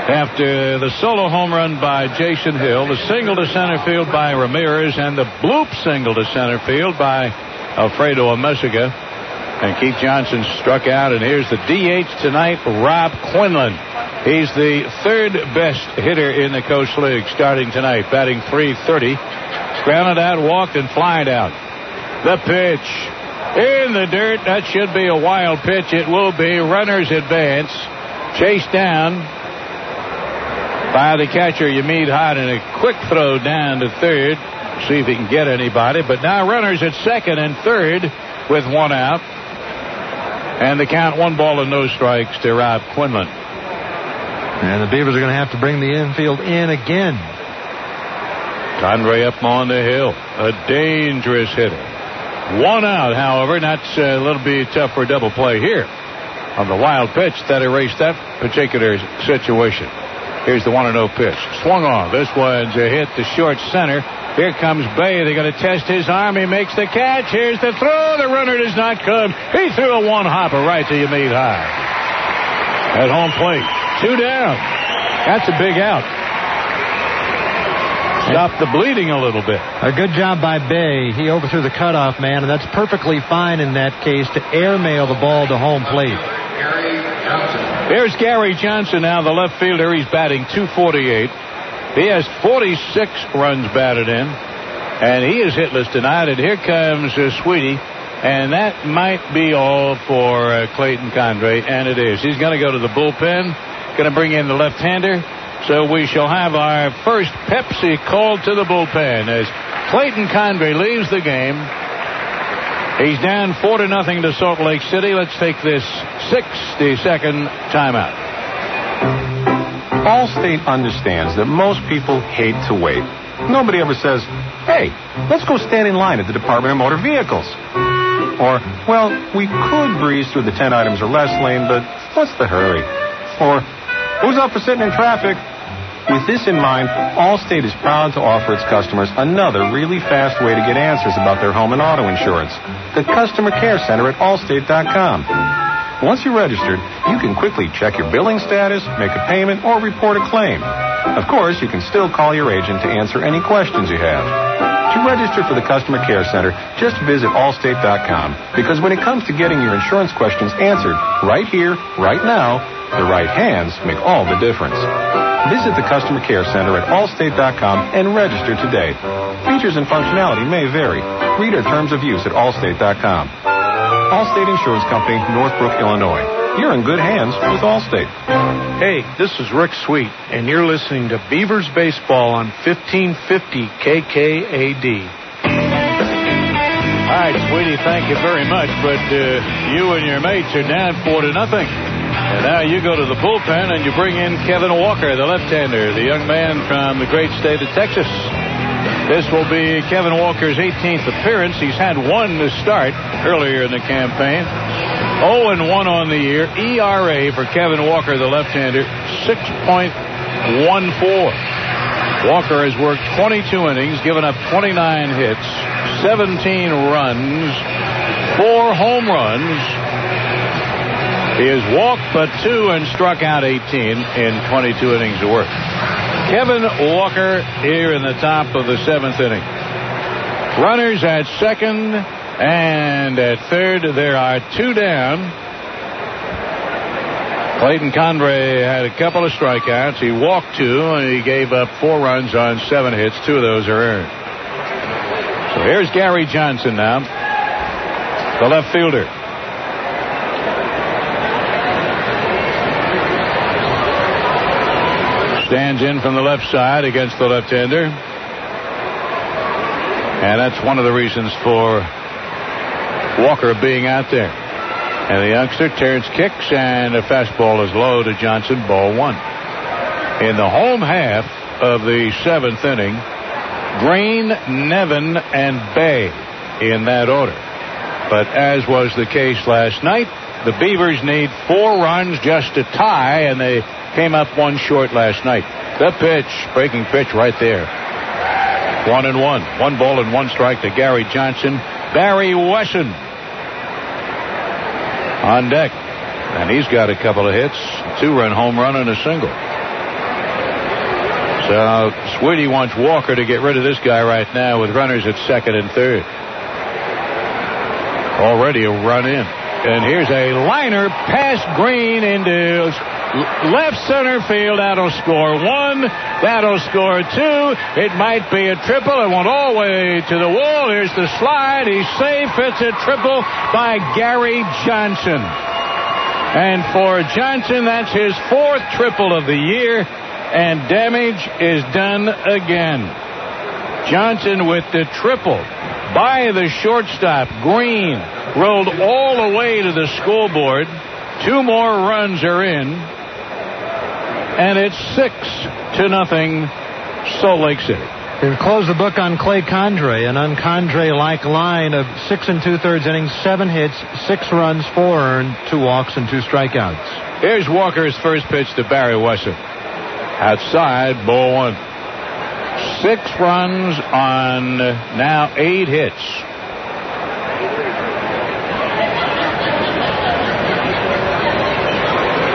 After the solo home run by Jason Hill, the single to center field by Ramirez, and the bloop single to center field by Alfredo Messica. And Keith Johnson struck out, and here's the DH tonight, Rob Quinlan. He's the 3rd best hitter in the Coast League starting tonight, batting .330. Grounded out, walked, and flied out. The pitch. In the dirt. That should be a wild pitch. It will be. Runners advance. Chased down by the catcher, Yamid Hott, and a quick throw down to 3rd. See if he can get anybody. But now runners at 2nd and 3rd with 1 out. And the count 1 ball and no strikes to Rob Quinlan. And the Beavers are going to have to bring the infield in again. Condre up on the hill. A dangerous hitter. 1 out, however. That's a little bit tough for a double play here. On the wild pitch that erased that particular situation. Here's the 1-0 pitch. Swung on. This one's a hit to short center. Here comes Bay. They're going to test his arm. He makes the catch. Here's the throw. The runner does not come. He threw a 1-hopper right to Yamid High. At home plate. 2 down. That's a big out. Stop the bleeding a little bit. A good job by Bay. He overthrew the cutoff man, and that's perfectly fine in that case to airmail the ball to home plate. There's Gary Johnson now, the left fielder. He's batting .248. He has 46 runs batted in, and he is hitless tonight. And here comes Sweetie And that might be all for Clayton Condrey, and it is. He's going to go to the bullpen, going to bring in the left-hander. So we shall have our first Pepsi called to the bullpen as Clayton Condrey leaves the game. He's down 4-0 to Salt Lake City. Let's take this 60-second timeout. Allstate understands that most people hate to wait. Nobody ever says, hey, let's go stand in line at the Department of Motor Vehicles. Or, well, we could breeze through the 10 items or less lane, but what's the hurry? Or, who's up for sitting in traffic? With this in mind, Allstate is proud to offer its customers another really fast way to get answers about their home and auto insurance. The Customer Care Center at Allstate.com. Once you're registered, you can quickly check your billing status, make a payment, or report a claim. Of course, you can still call your agent to answer any questions you have. To register for the Customer Care Center, just visit Allstate.com, because when it comes to getting your insurance questions answered right here, right now, the right hands make all the difference. Visit the Customer Care Center at Allstate.com and register today. Features and functionality may vary. Read our terms of use at Allstate.com. Allstate Insurance Company, Northbrook, Illinois. You're in good hands with Allstate. Hey, this is Rick Sweet, and you're listening to Beavers Baseball on 1550 KKAD. All right, Sweetie, thank you very much, but you and your mates are down 4-0. And now you go to the bullpen and you bring in Kevin Walker, the left-hander, the young man from the great state of Texas. This will be Kevin Walker's 18th appearance. He's had one to start earlier in the campaign. 0-1 on the year. ERA for Kevin Walker, the left-hander, 6.14. Walker has worked 22 innings, given up 29 hits, 17 runs, 4 home runs. He has walked but 2 and struck out 18 in 22 innings of work. Kevin Walker here in the top of the 7th inning. Runners at second and at third. There are 2 down. Clayton Condrey had a couple of strikeouts. He walked 2 and he gave up 4 runs on 7 hits. 2 of those are earned. So here's Gary Johnson now, the left fielder. Stands in from the left side against the left-hander. And that's one of the reasons for Walker being out there. And the youngster turns, kicks, and a fastball is low to Johnson, ball 1. In the home half of the 7th inning, Green, Nevin, and Bay in that order. But as was the case last night, the Beavers need 4 runs just to tie, and they came up 1 short last night. The pitch, breaking pitch right there. 1-1. 1 ball and 1 strike to Gary Johnson. Barry Wesson on deck. And he's got a couple of hits, 2-run home run and a single. So Sweetie wants Walker to get rid of this guy right now with runners at second and third. Already a run in. And here's a liner past Green into left center field. That'll score 1. That'll score 2. It might be a triple. It went all the way to the wall. Here's the slide. He's safe. It's a triple by Gary Johnson. And for Johnson, that's his 4th triple of the year. And damage is done again. Johnson with the triple by the shortstop. Green rolled all the way to the scoreboard. 2 more runs are in. And it's 6-0 Salt Lake City. They've closed the book on Clay Condrey, an un-Condrey-like line of 6 2/3 innings, 7 hits, 6 runs, 4 earned, 2 walks, and 2 strikeouts. Here's Walker's first pitch to Barry Wesson. Outside, ball 1. 6 runs on now 8 hits.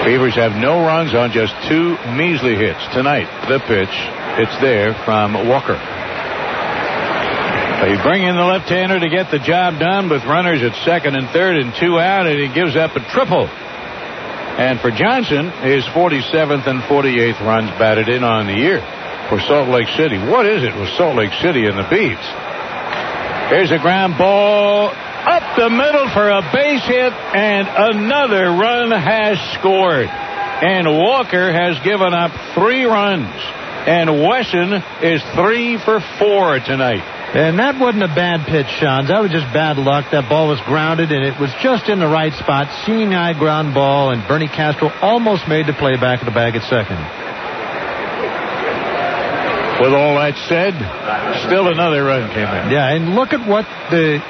Beavers have no runs on just 2 measly hits tonight. The pitch, it's there from Walker. They bring in the left-hander to get the job done with runners at second and third and 2 out, and he gives up a triple. And for Johnson, his 47th and 48th runs batted in on the year for Salt Lake City. What is it with Salt Lake City and the Beavs? Here's a ground ball up the middle for a base hit, and another run has scored. And Walker has given up 3 runs. And Wesson is 3 for 4 tonight. And that wasn't a bad pitch, Sean. That was just bad luck. That ball was grounded, and it was just in the right spot. Seeing eye ground ball, and Bernie Castro almost made the play back of the bag at second. With all that said, still another run came in. Yeah, and look at what the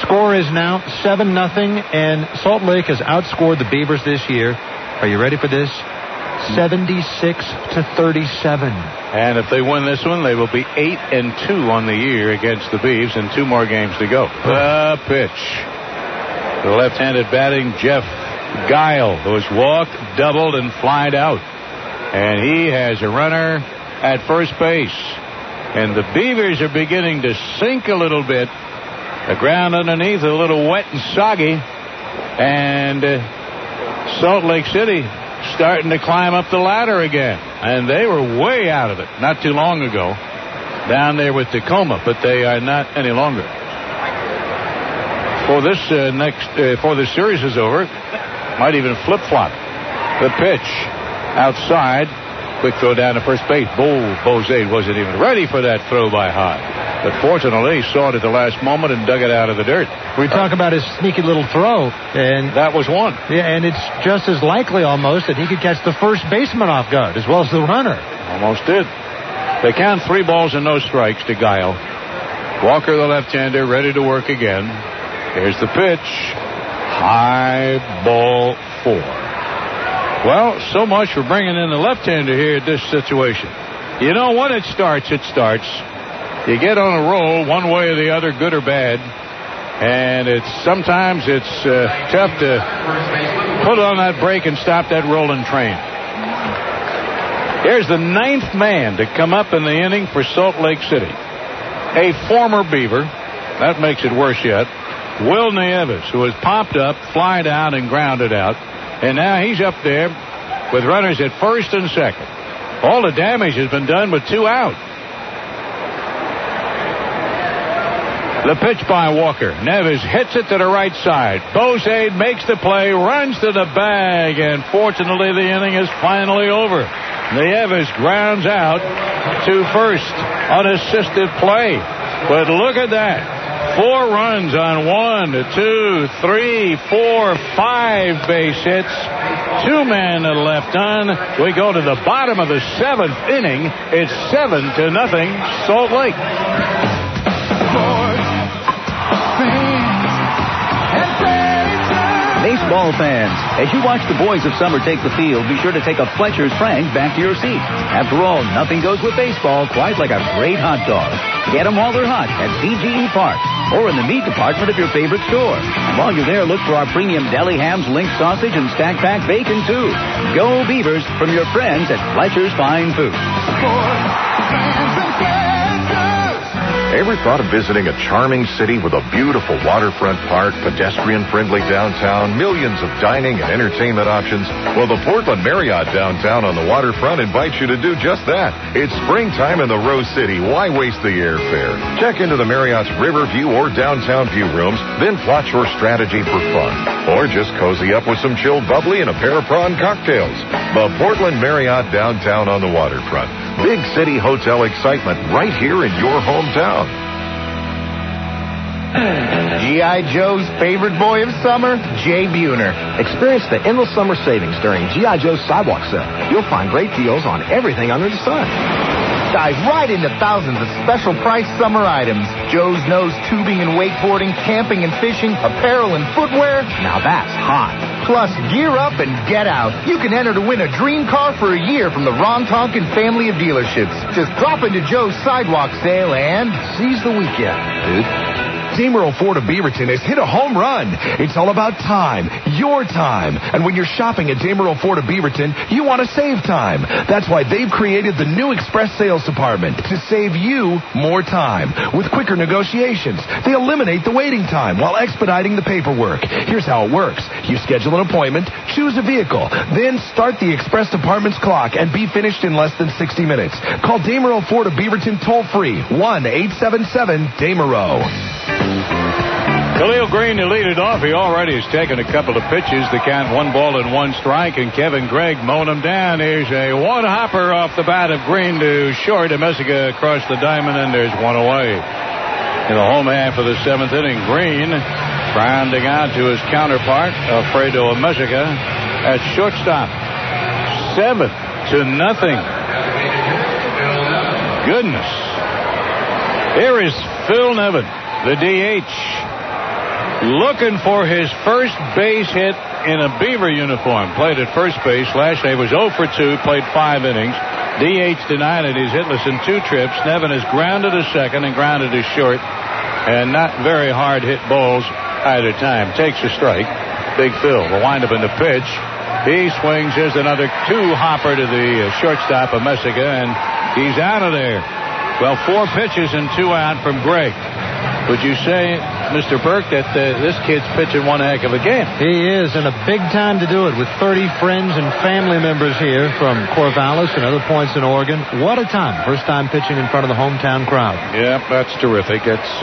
score is now, 7-0, and Salt Lake has outscored the Beavers this year. Are you ready for this? 76-37. And if they win this one, they will be 8-2 on the year against the Beavs, and 2 more games to go. The pitch. The left-handed batting Jeff Guile, who has walked, doubled, and flied out. And he has a runner at first base. And the Beavers are beginning to sink a little bit. The ground underneath a little wet and soggy. And Salt Lake City starting to climb up the ladder again. And they were way out of it not too long ago down there with Tacoma, but they are not any longer. For this before the series is over, might even flip-flop. The pitch outside. Quick throw down to first base. Bozade wasn't even ready for that throw by High. But fortunately, he saw it at the last moment and dug it out of the dirt. We talk about his sneaky little throw, and that was one. Yeah, and it's just as likely almost that he could catch the first baseman off guard as well as the runner. Almost did. They count 3 balls and no strikes to Guile. Walker, the left-hander, ready to work again. Here's the pitch. High ball 4. Well, so much for bringing in the left-hander here at this situation. You know, when it starts, it starts. You get on a roll one way or the other, good or bad. And sometimes it's tough to put on that brake and stop that rolling train. Here's the 9th man to come up in the inning for Salt Lake City. A former Beaver. That makes it worse yet. Will Nieves, who has popped up, flied out, and grounded out. And now he's up there with runners at first and second. All the damage has been done with 2 out. The pitch by Walker. Neves hits it to the right side. Bozade makes the play, runs to the bag, and fortunately the inning is finally over. Nieves grounds out to first on assisted play. But look at that. 4 runs on 1, 2, 3, 4, 5 base hits. 2 men left on. We go to the bottom of the 7th inning. It's 7-0 Salt Lake. Baseball fans, as you watch the boys of summer take the field, be sure to take a Fletcher's Frank back to your seat. After all, nothing goes with baseball quite like a great hot dog. Get them while they're hot at BGE Park or in the meat department of your favorite store. And while you're there, look for our premium deli hams, link sausage, and stack pack bacon, too. Go Beavers from your friends at Fletcher's Fine Foods. Ever thought of visiting a charming city with a beautiful waterfront park, pedestrian-friendly downtown, millions of dining and entertainment options? Well, the Portland Marriott downtown on the waterfront invites you to do just that. It's springtime in the Rose City. Why waste the airfare? Check into the Marriott's Riverview or Downtown View rooms, then plot your strategy for fun. Or just cozy up with some chilled bubbly and a pair of prawn cocktails. The Portland Marriott downtown on the waterfront. Big city hotel excitement right here in your hometown. G.I. Joe's favorite boy of summer, Jay Buhner. Experience the endless summer savings during G.I. Joe's Sidewalk Sale. You'll find great deals on everything under the sun. Dive right into thousands of special price summer items. Joe's knows tubing and wakeboarding, camping and fishing, apparel and footwear. Now that's hot. Plus, gear up and get out. You can enter to win a dream car for a year from the Ron Tonkin family of dealerships. Just drop into Joe's Sidewalk Sale and seize the weekend, dude. Damerl Ford of Beaverton has hit a home run. It's all about time, your time. And when you're shopping at Damerl Ford of Beaverton, you want to save time. That's why they've created the new Express Sales Department to save you more time. With quicker negotiations, they eliminate the waiting time while expediting the paperwork. Here's how it works. You schedule an appointment, choose a vehicle, then start the Express Department's clock and be finished in less than 60 minutes. Call Damerl Ford of Beaverton toll-free, 1-877-DAMERO. Khalil Green to lead it off. He already has taken a couple of pitches. The count 1-1 strike, and Kevin Gregg mowing him down. Here's a one-hopper off the bat of Green to short. Messica across the diamond, and there's one away. In the home half of the seventh inning, Green rounding out to his counterpart, Alfredo Messica, at shortstop. 7-0. Goodness. Here is Phil Nevin, the DH, looking for his first base hit in a Beaver uniform. Played at first base last night. Was 0 for 2. Played 5 innings. DH denied it. He's hitless in 2 trips. Nevin has grounded to second and grounded to short, and not very hard hit balls either time. Takes a strike. Big Phil will wind up in the pitch. He swings. Here's another 2-hopper to the shortstop of Messica, and he's out of there. Well, 4 pitches and 2 out from Gregg. Would you say, Mr. Burke, that this kid's pitching one heck of a game? He is, and a big time to do it with 30 friends and family members here from Corvallis and other points in Oregon. What a time. First time pitching in front of the hometown crowd. Yep, that's terrific. It's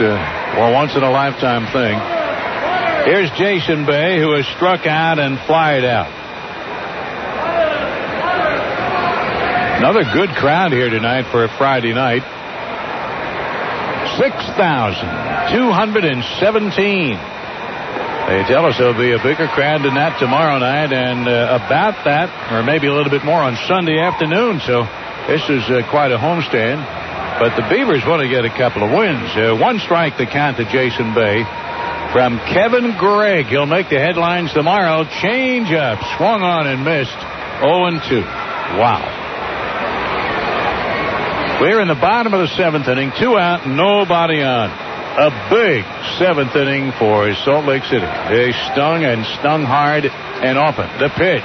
once-in-a-lifetime thing. Here's Jason Bay, who has struck out and flied out. Another good crowd here tonight for a Friday night. 6,217. They tell us there'll be a bigger crowd than that tomorrow night, and about that, or maybe a little bit more on Sunday afternoon. So this is quite a homestand. But the Beavers want to get a couple of wins. 1 strike the count to Jason Bay from Kevin Gregg. He'll make the headlines tomorrow. Change up, swung on and missed. 0-2. Wow. We're in the bottom of the 7th inning. 2 out, nobody on. A big 7th inning for Salt Lake City. They stung and stung hard and often. The pitch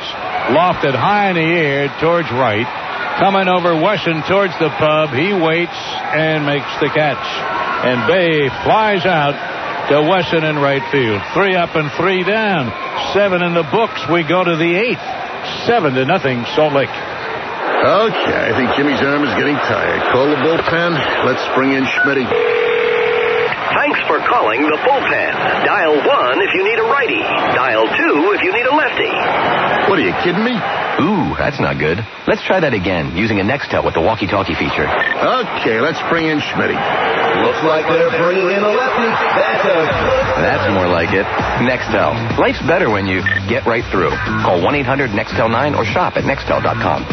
lofted high in the air towards right. Coming over Wesson towards the pub. He waits and makes the catch. And Bay flies out to Wesson in right field. 3 up and 3 down. 7 in the books. We go to the 8th. 7-0 Salt Lake. Okay, I think Jimmy's arm is getting tired. Call the bullpen. Let's bring in Schmitty. Thanks for calling the bullpen. Dial 1 if you need a righty. Dial 2 if you need a lefty. What, are you kidding me? Ooh, that's not good. Let's try that again, using a Nextel with the walkie-talkie feature. Okay, let's bring in Schmitty. Looks like they're bringing in a lefty. That's more like it. Nextel. Life's better when you get right through. Call 1-800-NEXTEL-9 or shop at Nextel.com.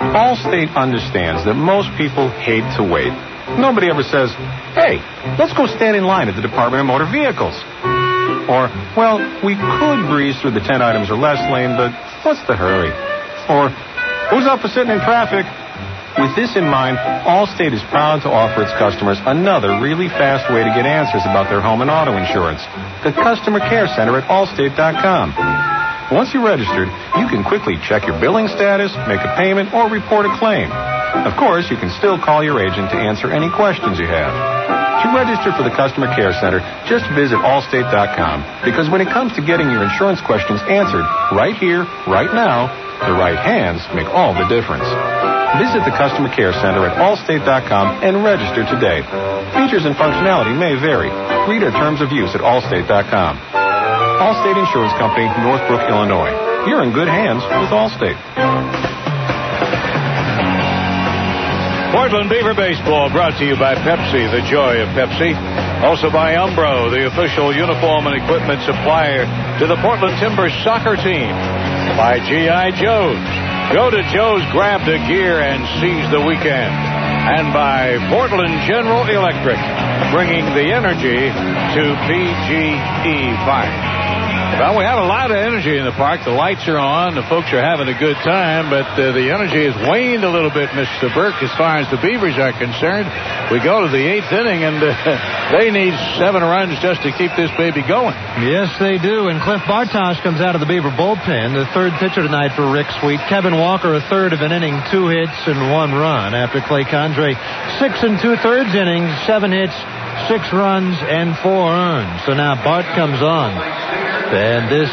Allstate understands that most people hate to wait. Nobody ever says, hey, let's go stand in line at the Department of Motor Vehicles. Or, well, we could breeze through the 10 items or less lane, but what's the hurry? Or, who's up for sitting in traffic? With this in mind, Allstate is proud to offer its customers another really fast way to get answers about their home and auto insurance. The Customer Care Center at Allstate.com. Once you're registered, you can quickly check your billing status, make a payment, or report a claim. Of course, you can still call your agent to answer any questions you have. To register for the Customer Care Center, just visit Allstate.com, because when it comes to getting your insurance questions answered right here, right now, the right hands make all the difference. Visit the Customer Care Center at Allstate.com and register today. Features and functionality may vary. Read our terms of use at Allstate.com. Allstate Insurance Company, Northbrook, Illinois. You're in good hands with Allstate. Portland Beaver Baseball brought to you by Pepsi, the joy of Pepsi. Also by Umbro, the official uniform and equipment supplier to the Portland Timbers soccer team. By G.I. Joe's. Go to Joe's, grab the gear, and seize the weekend. And by Portland General Electric, bringing the energy to PGE Fire. Well, we have a lot of energy in the park. The lights are on. The folks are having a good time, but the energy has waned a little bit, Mr. Burke, as far as the Beavers are concerned. We go to the 8th inning, and they need 7 runs just to keep this baby going. Yes, they do. And Cliff Bartosh comes out of the Beaver bullpen, the 3rd pitcher tonight for Rick Sweet. Kevin Walker, a 3rd of an inning, 2 hits and 1 run. After Clay Condre, 6 2/3 innings, 7 hits, 6 runs, and 4 earned. So now Bart comes on. And this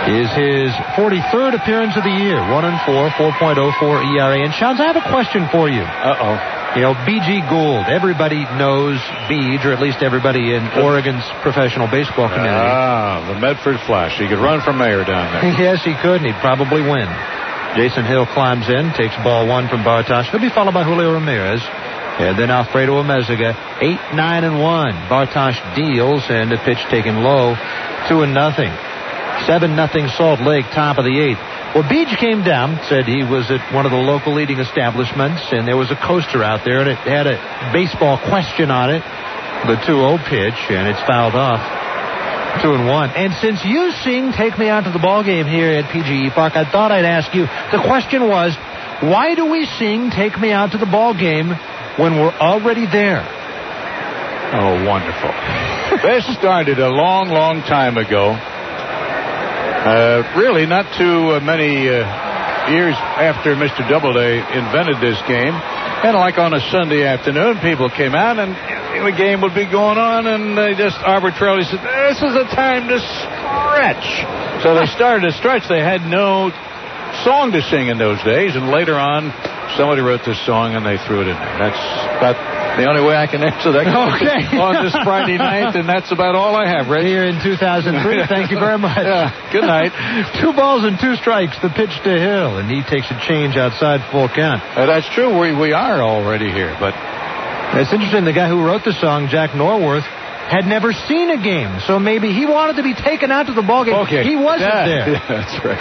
is his 43rd appearance of the year. 1-4, 4.04 ERA. And Shouts, I have a question for you. Uh-oh. B.G. Gould. Everybody knows Beach, or at least everybody in Oregon's professional baseball community. The Medford Flash. He could run for mayor down there. Yes, he could, and he'd probably win. Jason Hill climbs in, takes ball 1 from Bartosh. He'll be followed by Julio Ramirez. And then Alfredo Amezaga, 8, 9, and 1. Bartosh deals, and the pitch taken low, 2-0. 7-0 Salt Lake, top of the 8th. Well, Beach came down, said he was at one of the local leading establishments, and there was a coaster out there, and it had a baseball question on it. The 2-0 pitch, and it's fouled off. 2-1. And since you sing Take Me Out to the Ball Game here at PGE Park, I thought I'd ask you. The question was, why do we sing Take Me Out to the Ball Game when we're already there? Oh, wonderful. This started a long, long time ago. Really not too many years after Mr. Doubleday invented this game. And like on a Sunday afternoon, people came out and the game would be going on, and they just arbitrarily said, this is a time to stretch. So they started to stretch. They had no song to sing in those days, and later on, somebody wrote this song and they threw it in there. That's about the only way I can answer that question on this Friday night, and that's about all I have, Rich. Here in 2003, thank you very much. Yeah, good night. 2 balls and 2 strikes, the pitch to Hill, and he takes a change outside full count. That's true. We are already here, but it's interesting. The guy who wrote the song, Jack Norworth, had never seen a game, so maybe he wanted to be taken out to the ball game. Okay. He wasn't there. Yeah, that's right.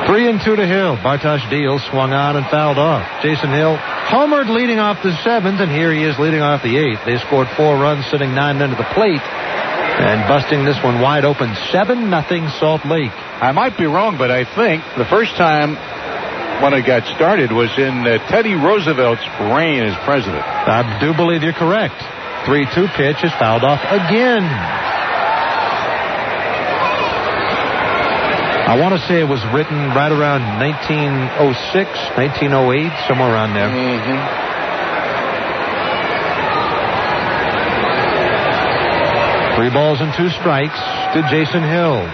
3-2 to Hill. Bartosh deals, swung on and fouled off. Jason Hill homered leading off the 7th, and here he is leading off the 8th. They scored 4 runs, sitting 9 men to the plate, and busting this one wide open. 7-0 Salt Lake. I might be wrong, but I think the first time when it got started was in Teddy Roosevelt's reign as president. I do believe you're correct. 3-2 pitch is fouled off again. I want to say it was written right around 1906, 1908, somewhere around there. Mm-hmm. 3 balls and 2 strikes to Jason Hill.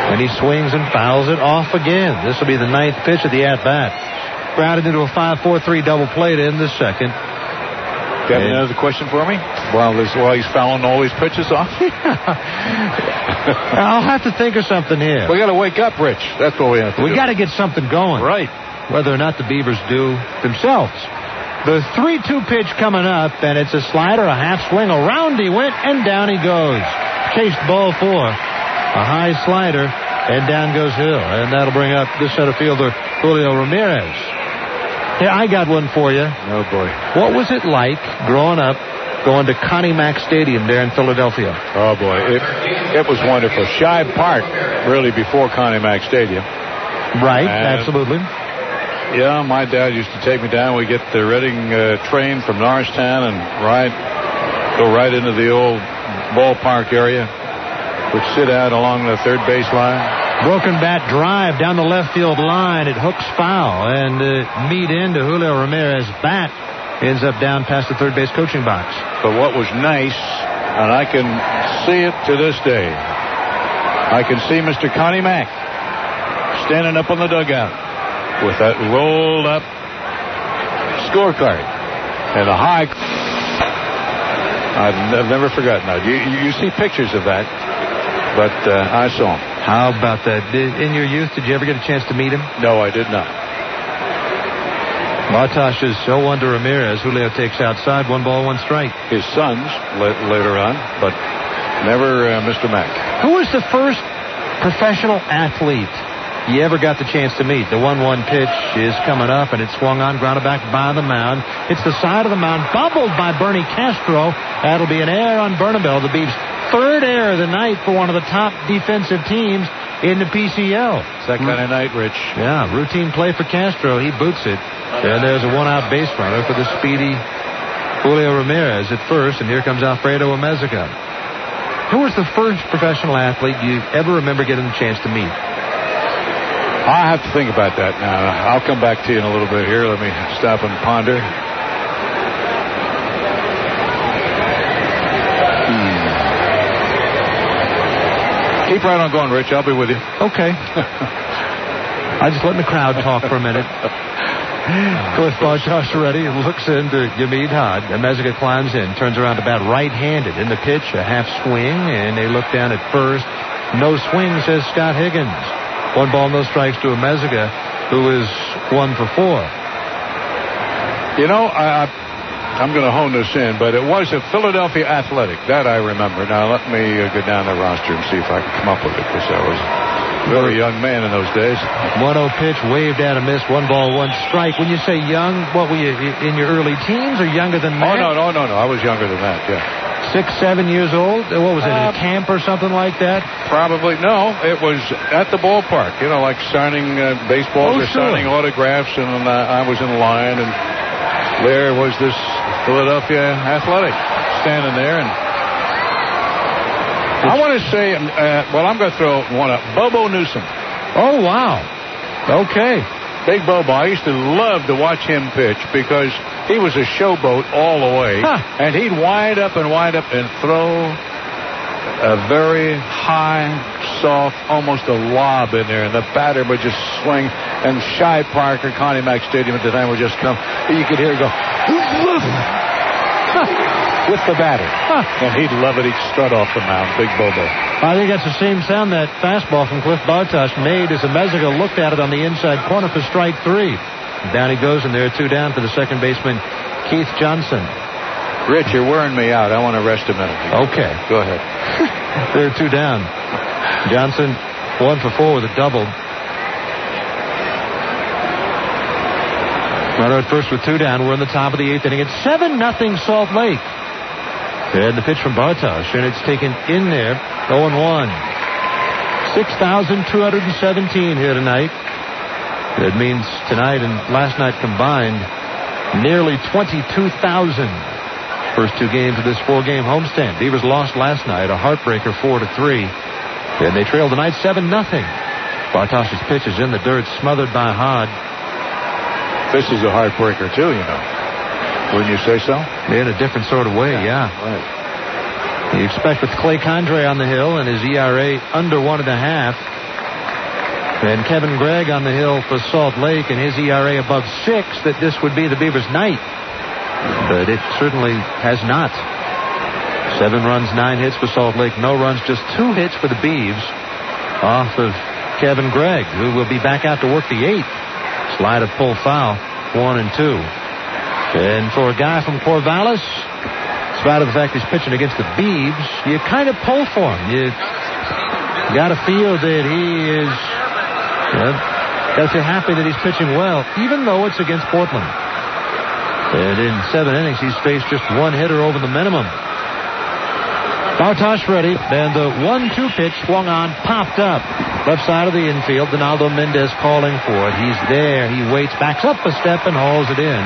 And he swings and fouls it off again. This will be the 9th pitch of the at-bat. Grounded into a 5-4-3 double play to end the 2nd. Got another question for me? While he's fouling all these pitches off? I'll have to think of something here. We got to wake up, Rich. That's what we have to do. We got to get something going. Right. Whether or not the Beavers do themselves. The 3-2 pitch coming up, and it's a slider, a half swing. Around he went, and down he goes. Chased ball 4. A high slider, and down goes Hill. And that'll bring up the center fielder, Julio Ramirez. Here, I got one for you. Oh, boy. What was it like growing up going to Connie Mack Stadium there in Philadelphia? Oh, boy. It was wonderful. Shibe Park, really, before Connie Mack Stadium. Right, absolutely. Yeah, my dad used to take me down. We get the Reading train from Norristown and go right into the old ballpark area. We'd sit out along the third base line. Broken bat drive down the left field line. It hooks foul and meet into Julio Ramirez's bat. Ends up down past the third base coaching box. But what was nice, and I can see it to this day, I can see Mr. Connie Mack standing up on the dugout with that rolled up scorecard and a high. I've never forgotten that. You see pictures of that, but I saw him. How about that? In your youth, did you ever get a chance to meet him? No, I did not. Bartosh is 0-1 to Ramirez. Julio takes outside, 1 ball, 1 strike. His sons later on, but never Mr. Mack. Who was the first professional athlete you ever got the chance to meet? The 1-1 pitch is coming up, and it's swung on, grounded back by the mound. It's the side of the mound, bobbled by Bernie Castro. That'll be an error on Bernabel. The Beavs' 3rd error of the night for one of the top defensive teams in the PCL. It's that kind of night, Rich. Yeah, routine play for Castro. He boots it. And there's a 1-out base runner for the speedy Julio Ramirez at first, and here comes Alfredo Amezaga. Who was the first professional athlete you ever remember getting a chance to meet? I have to think about that now. I'll come back to you in a little bit here. Let me stop and ponder. Keep right on going, Rich. I'll be with you. Okay. I'm just letting the crowd talk for a minute. Cliff Bartosh ready, looks into Yamid Hod. Mezga climbs in, turns around to bat right-handed. In the pitch, a half swing, and they look down at first. No swing, says Scott Higgins. 1 ball, no strikes to Mezga, who is 1 for 4. You know, I'm going to hone this in, but it was a Philadelphia Athletic. That I remember. Now, let me go down the roster and see if I can come up with it, because I was a very young man in those days. 1-0 pitch, waved at a miss, 1 ball, 1 strike. When you say young, what were you, in your early teens or younger than that? Oh, no. I was younger than that, yeah. 6, 7 years old? What was it, a camp or something like that? Probably. No, it was at the ballpark, like signing baseballs or signing autographs, and I was in line, and there was this Philadelphia Athletic standing there, and I want to say, I'm going to throw one up. Bobo Newsom. Oh, wow. Okay. Big Bobo. I used to love to watch him pitch because he was a showboat all the way. And he'd wind up and throw a very high, soft, almost a lob in there. And the batter would just swing. And Shy Parker, Connie Mack Stadium at the time would just come. You could hear it go. With the batter. And he'd love it. He'd strut off the mound. Big Bobo. I think that's the same sound that fastball from Cliff Bartosh made as Mezga looked at it on the inside corner for strike 3. Down he goes, and there are 2 down for the second baseman, Keith Johnson. Rich, you're wearing me out. I want to rest a minute. Okay. Go ahead. There are 2 down. Johnson, 1 for 4 with a double. Runner at first with 2 down. We're in the top of the 8th inning. It's 7-0 Salt Lake. And the pitch from Bartosh, and it's taken in there. 0-1. 6,217 here tonight. That means tonight and last night combined, nearly 22,000. First 2 games of this 4-game homestand. Beavers lost last night, a heartbreaker 4-3. And they trailed tonight 7-0. Bartosh's pitch is in the dirt, smothered by Hod. This is a heartbreaker, too, Wouldn't you say so? In a different sort of way, yeah. Right. You expect with Clay Condrey on the hill and his ERA under 1.5. And Kevin Gregg on the hill for Salt Lake and his ERA above 6 that this would be the Beavers' night. But it certainly has not. 7 runs, 9 hits for Salt Lake. No runs, just 2 hits for the Beavs off of Kevin Gregg, who will be back out to work the 8th. Slide of pull foul, 1-2. And for a guy from Corvallis, in spite of the fact he's pitching against the Beavs, you kind of pull for him. You got to feel that he is, got to feel happy that he's pitching well, even though it's against Portland. And in 7 innings, he's faced just 1 hitter over the minimum. Bartosh ready, and the 1-2 pitch swung on, popped up. Left side of the infield, Donaldo Mendez calling for it. He's there. He waits, backs up a step, and hauls it in.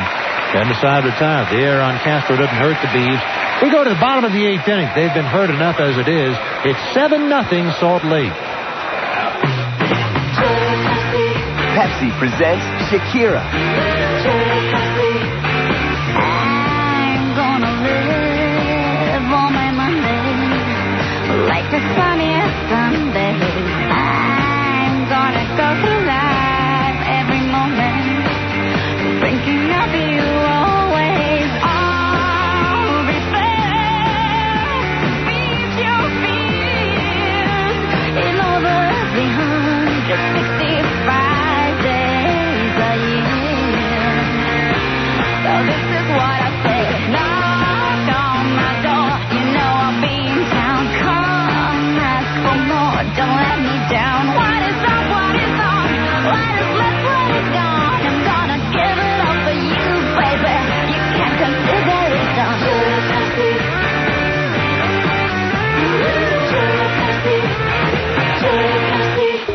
And the side retired. The air on Castro doesn't hurt the Beavs. We go to the bottom of the 8th inning. They've been hurt enough as it is. It's 7-0 Salt Lake. Pepsi presents Shakira. I'm gonna live on my Monday like the sunniest Sunday. I'm gonna go through life every moment thinking of you always. I'll be there to beat your fears in over 365 days a year. So this is what I say. Knock on my door. You know I'll be in town. Come ask for more. Don't let me down. What is up? What is on? What is left? What is gone? I'm gonna give it all for you, baby. You can't consider it done.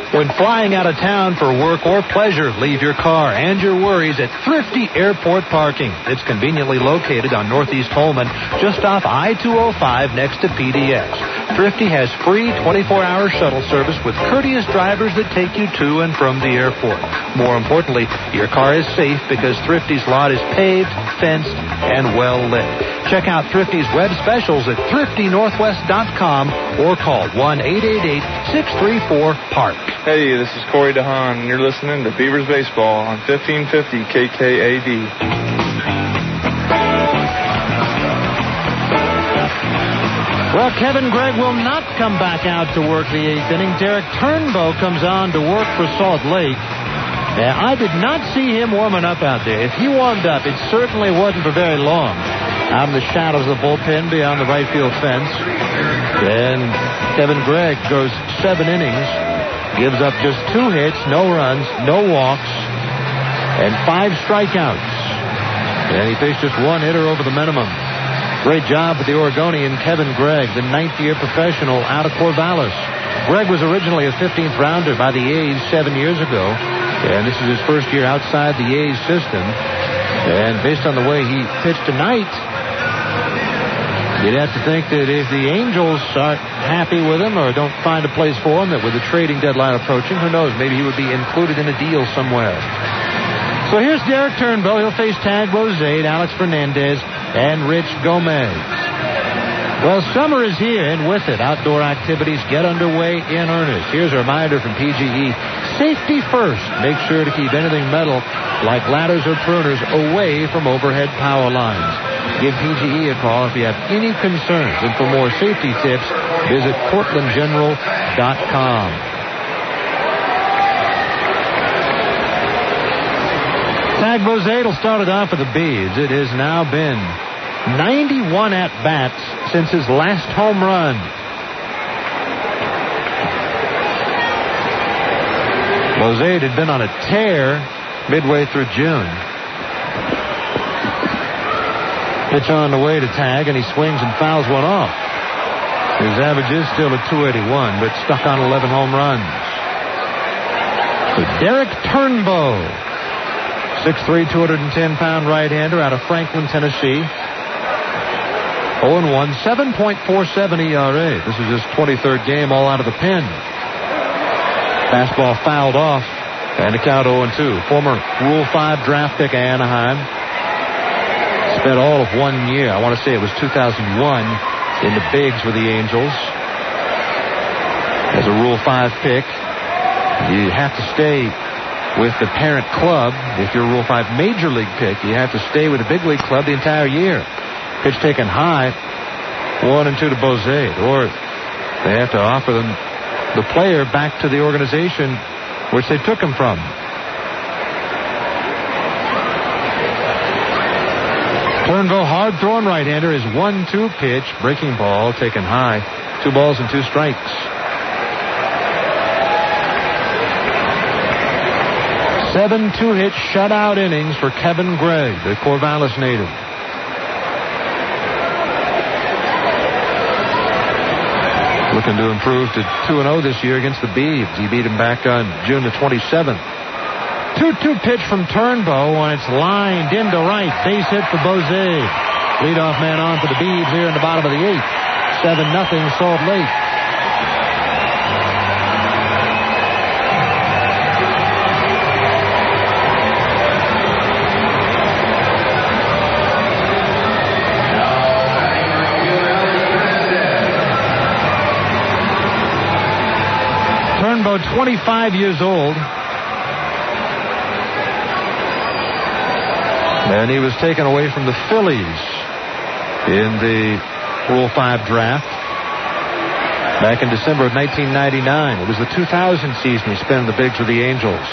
When flying out of town for work or pleasure, leave your car and your worries at Thrifty Airport Parking. It's conveniently located on Northeast Holman, just off I-205 next to PDX. Thrifty has free 24-hour shuttle service with courteous drivers that take you to and from the airport. More importantly, your car is safe because Thrifty's lot is paved, fenced, and well lit. Check out Thrifty's web specials at thriftynorthwest.com or call 1-888-634-PARK. Hey, this is Corey DeHaan, and you're listening to Beavers Baseball on 1550 KKAD. Well, Kevin Gregg will not come back out to work the 8th inning. Derek Turnbow comes on to work for Salt Lake. I did not see him warming up out there. If he warmed up, it certainly wasn't for very long. Out in the shadows of the bullpen beyond the right field fence. And Kevin Gregg goes 7 innings, gives up just 2 hits, no runs, no walks, and 5 strikeouts. And he faced just 1 hitter over the minimum. Great job for the Oregonian Kevin Gregg, the 9th-year professional out of Corvallis. Gregg was originally a 15th rounder by the A's 7 years ago, and this is his first year outside the A's system. And based on the way he pitched tonight, you'd have to think that if the Angels aren't happy with him or don't find a place for him, that with the trading deadline approaching, who knows, maybe he would be included in a deal somewhere. So here's Derek Turnbow. He'll face Tag Rosade, Alex Fernandez, and Rich Gomez. Well, summer is here, and with it, outdoor activities get underway in earnest. Here's a reminder from PGE. Safety first. Make sure to keep anything metal, like ladders or pruners, away from overhead power lines. Give PGE a call if you have any concerns. And for more safety tips, visit PortlandGeneral.com. Tag Rosade will start it off for the Beavs. It has now been 91 at-bats since his last home run. Rosade had been on a tear midway through June. Pitch on the way to Tag, and he swings and fouls one off. His average is still at .281, but stuck on 11 home runs. So Derek Turnbow, 6'3", 210-pound right-hander out of Franklin, Tennessee. 0-1, 7.47 ERA. This is his 23rd game all out of the pen. Fastball fouled off, and the count 0-2. Former Rule 5 draft pick of Anaheim. Spent all of 1 year, I want to say it was 2001, in the bigs with the Angels. As a Rule 5 pick, you have to stay with the parent club. If you're a Rule 5 major league pick, you have to stay with the big league club the entire year. Pitch taken high, 1-2 to Bozade, or they have to offer them the player back to the organization which they took him from. Turnbow, hard-throwing right-hander, is 1-2 pitch, breaking ball taken high, 2 balls and 2 strikes. 7 2-hit shutout innings for Kevin Gregg, the Corvallis native. Looking to improve to 2-0 this year against the Beavs. He beat him back on June the 27th. 2-2 pitch from Turnbow, and it's lined into right. Base hit for Bozade. Leadoff man on for the Beavs here in the bottom of the 8th. 7-0 Salt Lake. Turnbow, 25 years old. And he was taken away from the Phillies in the Rule 5 draft back in December of 1999. It was the 2000 season he spent in the bigs with the Angels.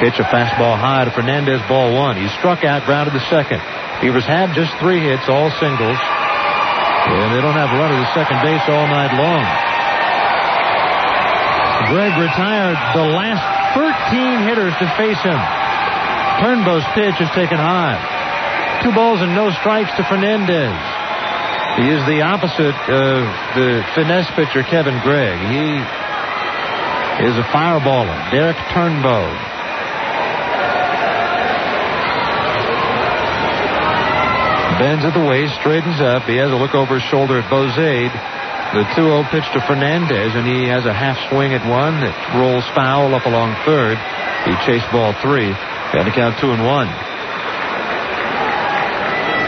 Pitch a fastball high to Fernandez, ball 1. He struck out, grounded to second. Beavers had just 3 hits, all singles. And they don't have a runner to second base all night long. Gregg retired the last 13 hitters to face him. Turnbow's pitch is taken high. 2 balls and no strikes to Fernandez. He is the opposite of the finesse pitcher Kevin Gregg. He is a fireballer. Derek Turnbow. Bends at the waist, straightens up. He has a look over his shoulder at Bozade. The 2-0 pitch to Fernandez, and he has a half swing at one that rolls foul up along third. He chased ball 3, and the count 2-1.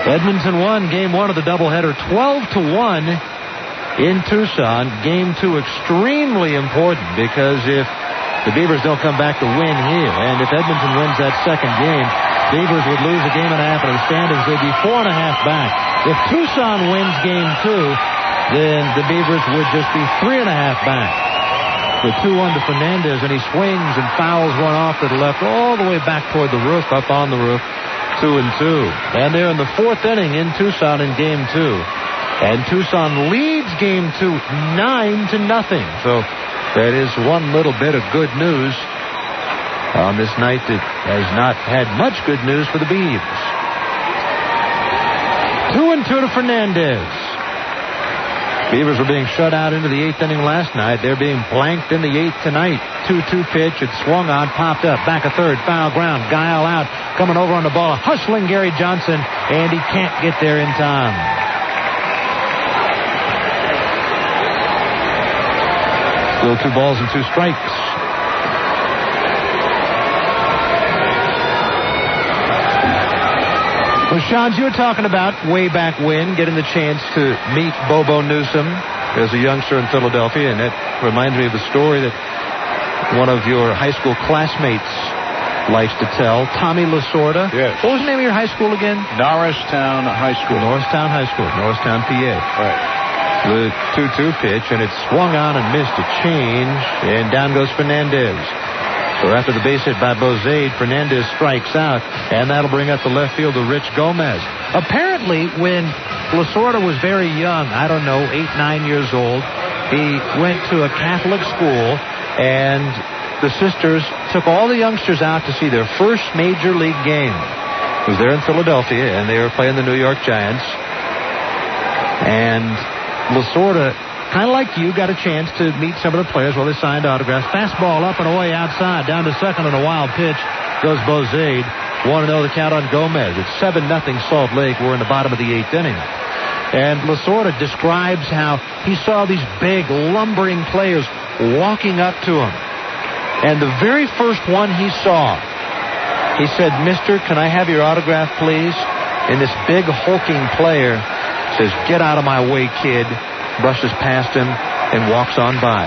Edmonton won Game 1 of the doubleheader 12-1 in Tucson. Game 2 extremely important because if the Beavers don't come back to win here, and if Edmonton wins that second game, Beavers would lose a game and a half in the standings. They'd be 4.5 back. If Tucson wins Game 2, then the Beavers would just be 3.5 back. The 2-1 to Fernandez, and he swings and fouls one off to the left all the way back toward the roof, up on the roof, 2-2. And they're in the fourth inning in Tucson in Game 2. And Tucson leads Game 2 9-0. So that is one little bit of good news on this night that has not had much good news for the Beavs. 2-2 to Fernandez. Beavers were being shut out into the 8th inning last night. They're being blanked in the 8th tonight. 2-2 pitch. It swung on, popped up, back a third, foul ground, Guile out, coming over on the ball, hustling Gary Johnson, and he can't get there in time. Still 2 balls and 2 strikes. Well, Sean, you were talking about way back when, getting the chance to meet Bobo Newsom as a youngster in Philadelphia, and that reminds me of the story that one of your high school classmates likes to tell, Tommy Lasorda. Yes. What was the name of your high school again? Norristown High School. Norristown High School, Norristown, PA. Right. The 2-2 pitch, and it swung on and missed a change, and down goes Fernandez. So after the base hit by Bozade, Fernandez strikes out, and that'll bring up the left fielder, Rich Gomez. Apparently, when Lasorda was very young, I don't know, 8, 9 years old, he went to a Catholic school, and the sisters took all the youngsters out to see their first major league game. It was there in Philadelphia, and they were playing the New York Giants. And Lasorda, kind of like you, got a chance to meet some of the players while they signed autographs. Fastball up and away outside, down to second on a wild pitch goes Bozade. 1-0 the count on Gomez. It's 7-0 Salt Lake. We're in the bottom of the 8th inning. And Lasorda describes how he saw these big, lumbering players walking up to him. And the very first one he saw, he said, "Mister, can I have your autograph, please?" And this big, hulking player says, "Get out of my way, kid." Brushes past him and walks on by.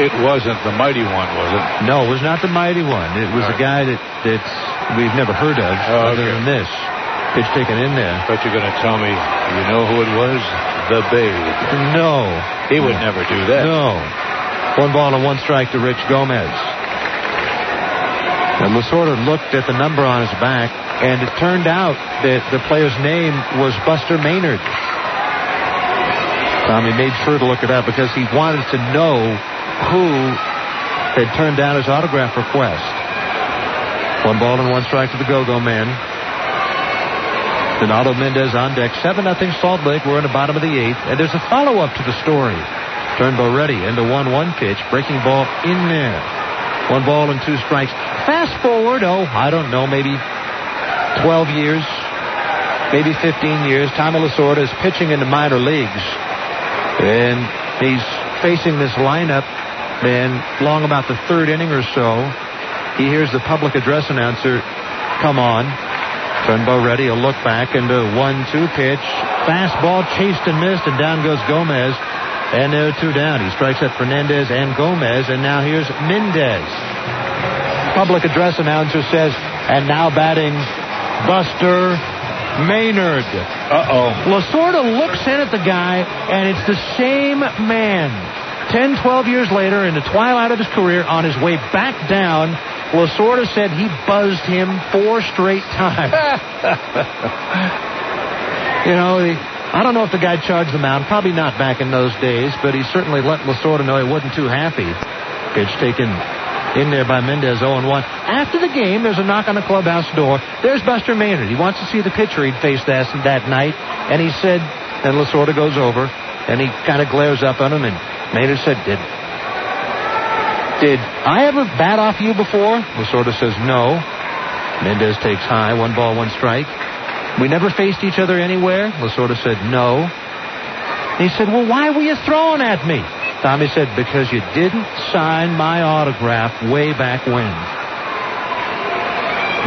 It wasn't the mighty one, was it? No, it was not the mighty one. It was a guy that's we've never heard of other than this. Pitch taken in there. But you're going to tell me you know who it was? The Babe. No. He would never do that. No. 1 ball and 1 strike to Rich Gomez. And Lasorda looked at the number on his back, and it turned out that the player's name was Buster Maynard. Tommy made sure to look it up because he wanted to know who had turned down his autograph request. 1 ball and 1 strike to the go-go man. Donato Mendez on deck. 7-0 Salt Lake. We're in the bottom of the 8th. And there's a follow-up to the story. Turnbow ready into 1-1 pitch. Breaking ball in there. 1 ball and 2 strikes. Fast forward, I don't know, maybe 12 years, maybe 15 years. Tommy Lasorda is pitching in the minor leagues. And he's facing this lineup, and long about the 3rd inning or so, he hears the public address announcer come on. Turnbow ready, a look back into 1-2 pitch. Fastball chased and missed, and down goes Gomez. And there are 2 down. He strikes at Fernandez and Gomez, and now here's Mendez. Public address announcer says, and now batting Buster Maynard. Lasorda looks in at the guy, and it's the same man. 10, 12 years later, in the twilight of his career, on his way back down, Lasorda said he buzzed him 4 straight times. I don't know if the guy charged the mound. Probably not back in those days, but he certainly let Lasorda know he wasn't too happy. Pitch taken in there by Mendez, 0-1. After the game, there's a knock on the clubhouse door. There's Buster Maynard. He wants to see the pitcher he'd faced that night. And he said, and Lasorda goes over, and he kind of glares up on him, and Maynard said, Did I ever bat off you before? Lasorda says, no. Mendez takes high, 1 ball, 1 strike. We never faced each other anywhere? Lasorda said, no. He said, well, why were you throwing at me? Tommy said, because you didn't sign my autograph way back when.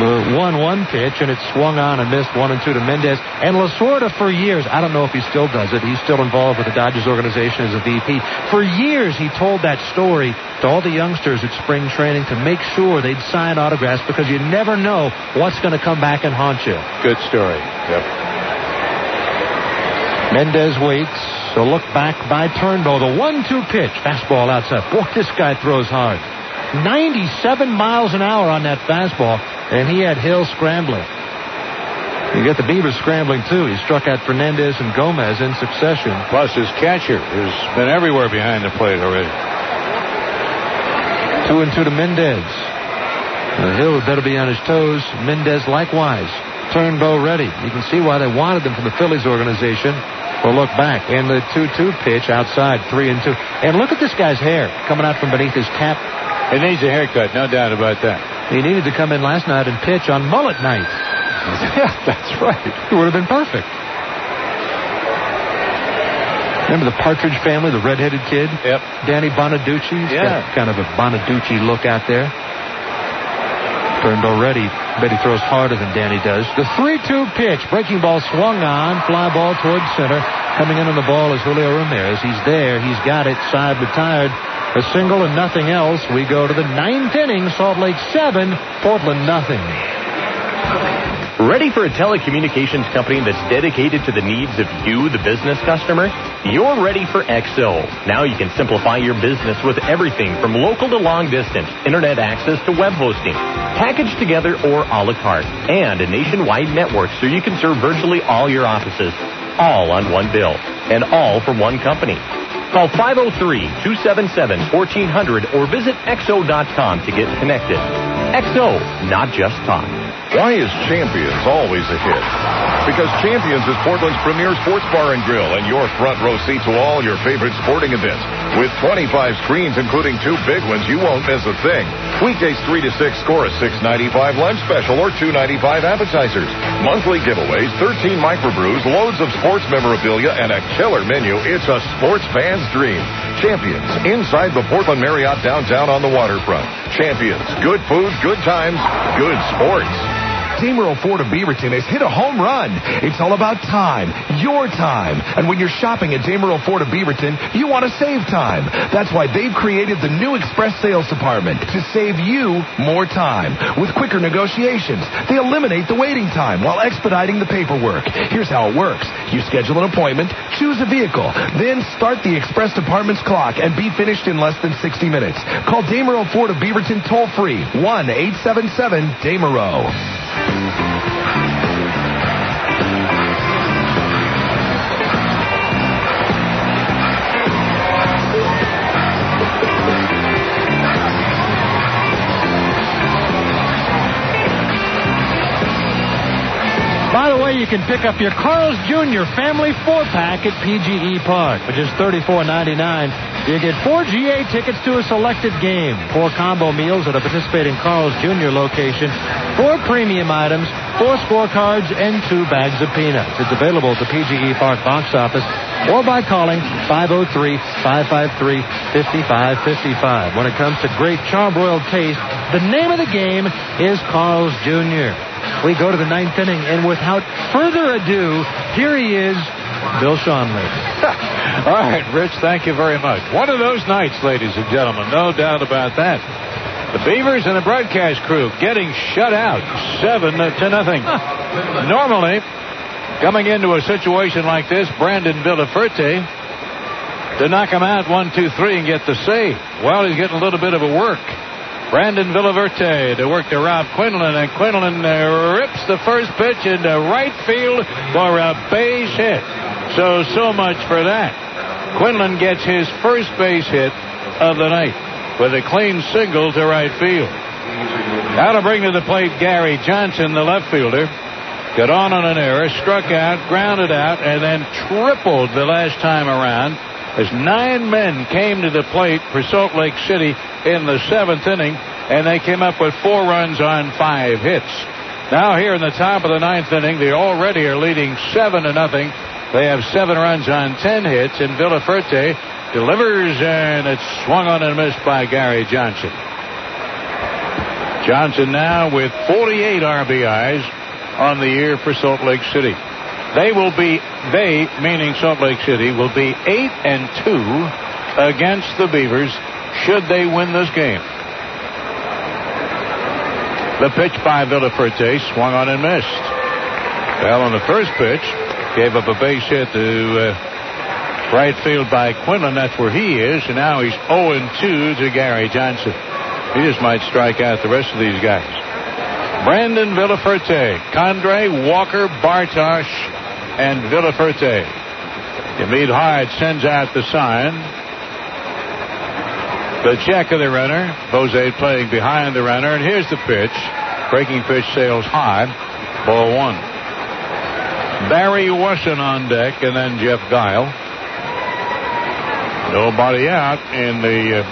The 1-1 pitch, and it swung on and missed 1-2 to Mendez. And Lasorda, for years, I don't know if he still does it. He's still involved with the Dodgers organization as a VP. For years, he told that story to all the youngsters at spring training to make sure they'd sign autographs because you never know what's going to come back and haunt you. Good story. Yep. Mendez waits. A look back by Turnbow. The 1-2 pitch. Fastball outside. Boy, this guy throws hard. 97 miles an hour on that fastball, and he had Hill scrambling. You get the Beavers scrambling, too. He struck out Fernandez and Gomez in succession. Plus, his catcher has been everywhere behind the plate already. 2-2 to Mendez. Hill had better be on his toes. Mendez likewise. Turnbow ready. You can see why they wanted them from the Phillies organization. We'll look back. And the 2-2 pitch outside, 3-2. And look at this guy's hair coming out from beneath his cap. It needs a haircut, no doubt about that. He needed to come in last night and pitch on mullet night. Yeah, that's right. It would have been perfect. Remember the Partridge Family, the redheaded kid? Yep. Danny Bonaducci. He's got kind of a Bonaducci look out there. Turnbow ready. Bet he throws harder than Danny does. The 3-2 pitch. Breaking ball swung on. Fly ball towards center. Coming in on the ball is Julio Ramirez. He's there. He's got it. Side retired. A single and nothing else. We go to the 9th inning. Salt Lake 7, Portland nothing. Ready for a telecommunications company that's dedicated to the needs of you, the business customer? You're ready for XO. Now you can simplify your business with everything from local to long distance, internet access to web hosting, packaged together or a la carte, and a nationwide network so you can serve virtually all your offices, all on one bill, and all from one company. Call 503-277-1400 or visit XO.com to get connected. XO, not just talk. Why is Champions always a hit? Because Champions is Portland's premier sports bar and grill and your front row seat to all your favorite sporting events. With 25 screens, including 2 big ones, you won't miss a thing. Weekdays 3 to 6 score a $6.95 lunch special or $2.95 appetizers. Monthly giveaways, 13 microbrews, loads of sports memorabilia, and a killer menu. It's a sports fan's dream. Champions, inside the Portland Marriott downtown on the waterfront. Champions, good food, good times, good sports. Dameril Ford of Beaverton has hit a home run. It's all about time, your time. And when you're shopping at Dameril Ford of Beaverton, you want to save time. That's why they've created the new Express Sales Department to save you more time. With quicker negotiations, they eliminate the waiting time while expediting the paperwork. Here's how it works. You schedule an appointment, choose a vehicle, then start the Express Department's clock and be finished in less than 60 minutes. Call Dameril Ford of Beaverton toll-free, 1-877-DAMERO. By the way, you can pick up your Carl's Jr. Family 4-pack at PGE Park for just $34.99. You get 4 GA tickets to a selected game, 4 combo meals at a participating Carl's Jr. location, 4 premium items, 4 scorecards, and 2 bags of peanuts. It's available at the PGE Park box office or by calling 503-553-5555. When it comes to great charbroiled taste, the name of the game is Carl's Jr. We go to the 9th inning, and without further ado, here he is, Bill Schonley. All right, Rich, thank you very much. One of those nights, ladies and gentlemen, no doubt about that. The Beavers and the broadcast crew getting shut out 7-0. Normally, coming into a situation like this, Brandon Villaferte to knock him out 1-2-3 and get the save. Well, he's getting a little bit of a work. Brandon Villaverde to work to Rob Quinlan, and Quinlan rips the first pitch into right field for a base hit. So much for that. Quinlan gets his first base hit of the night with a clean single to right field. Now to bring to the plate Gary Johnson, the left fielder. Got on an error, struck out, grounded out, and then tripled the last time around as 9 men came to the plate for Salt Lake City in the 7th inning, and they came up with 4 runs on 5 hits. Now here in the top of the 9th inning, they already are leading 7-0. They have 7 runs on 10 hits, and Villaferte delivers, and it's swung on and missed by Gary Johnson. Johnson now with 48 RBIs on the year for Salt Lake City. They, meaning Salt Lake City, will be 8-2 against the Beavers should they win this game. The pitch by Villaferte, swung on and missed. Well, on the first pitch, gave up a base hit to right field by Quinlan. That's where he is. And now he's 0-2 to Gary Johnson. He just might strike out the rest of these guys. Brandon Villaferte, Condrey, Walker, Bartosh, and Villaferte. Emil Hyde sends out the sign. The check of the runner. Bose playing behind the runner. And here's the pitch. Breaking pitch sails high. Ball one. Barry Wesson on deck, and then Jeff Guile. Nobody out in the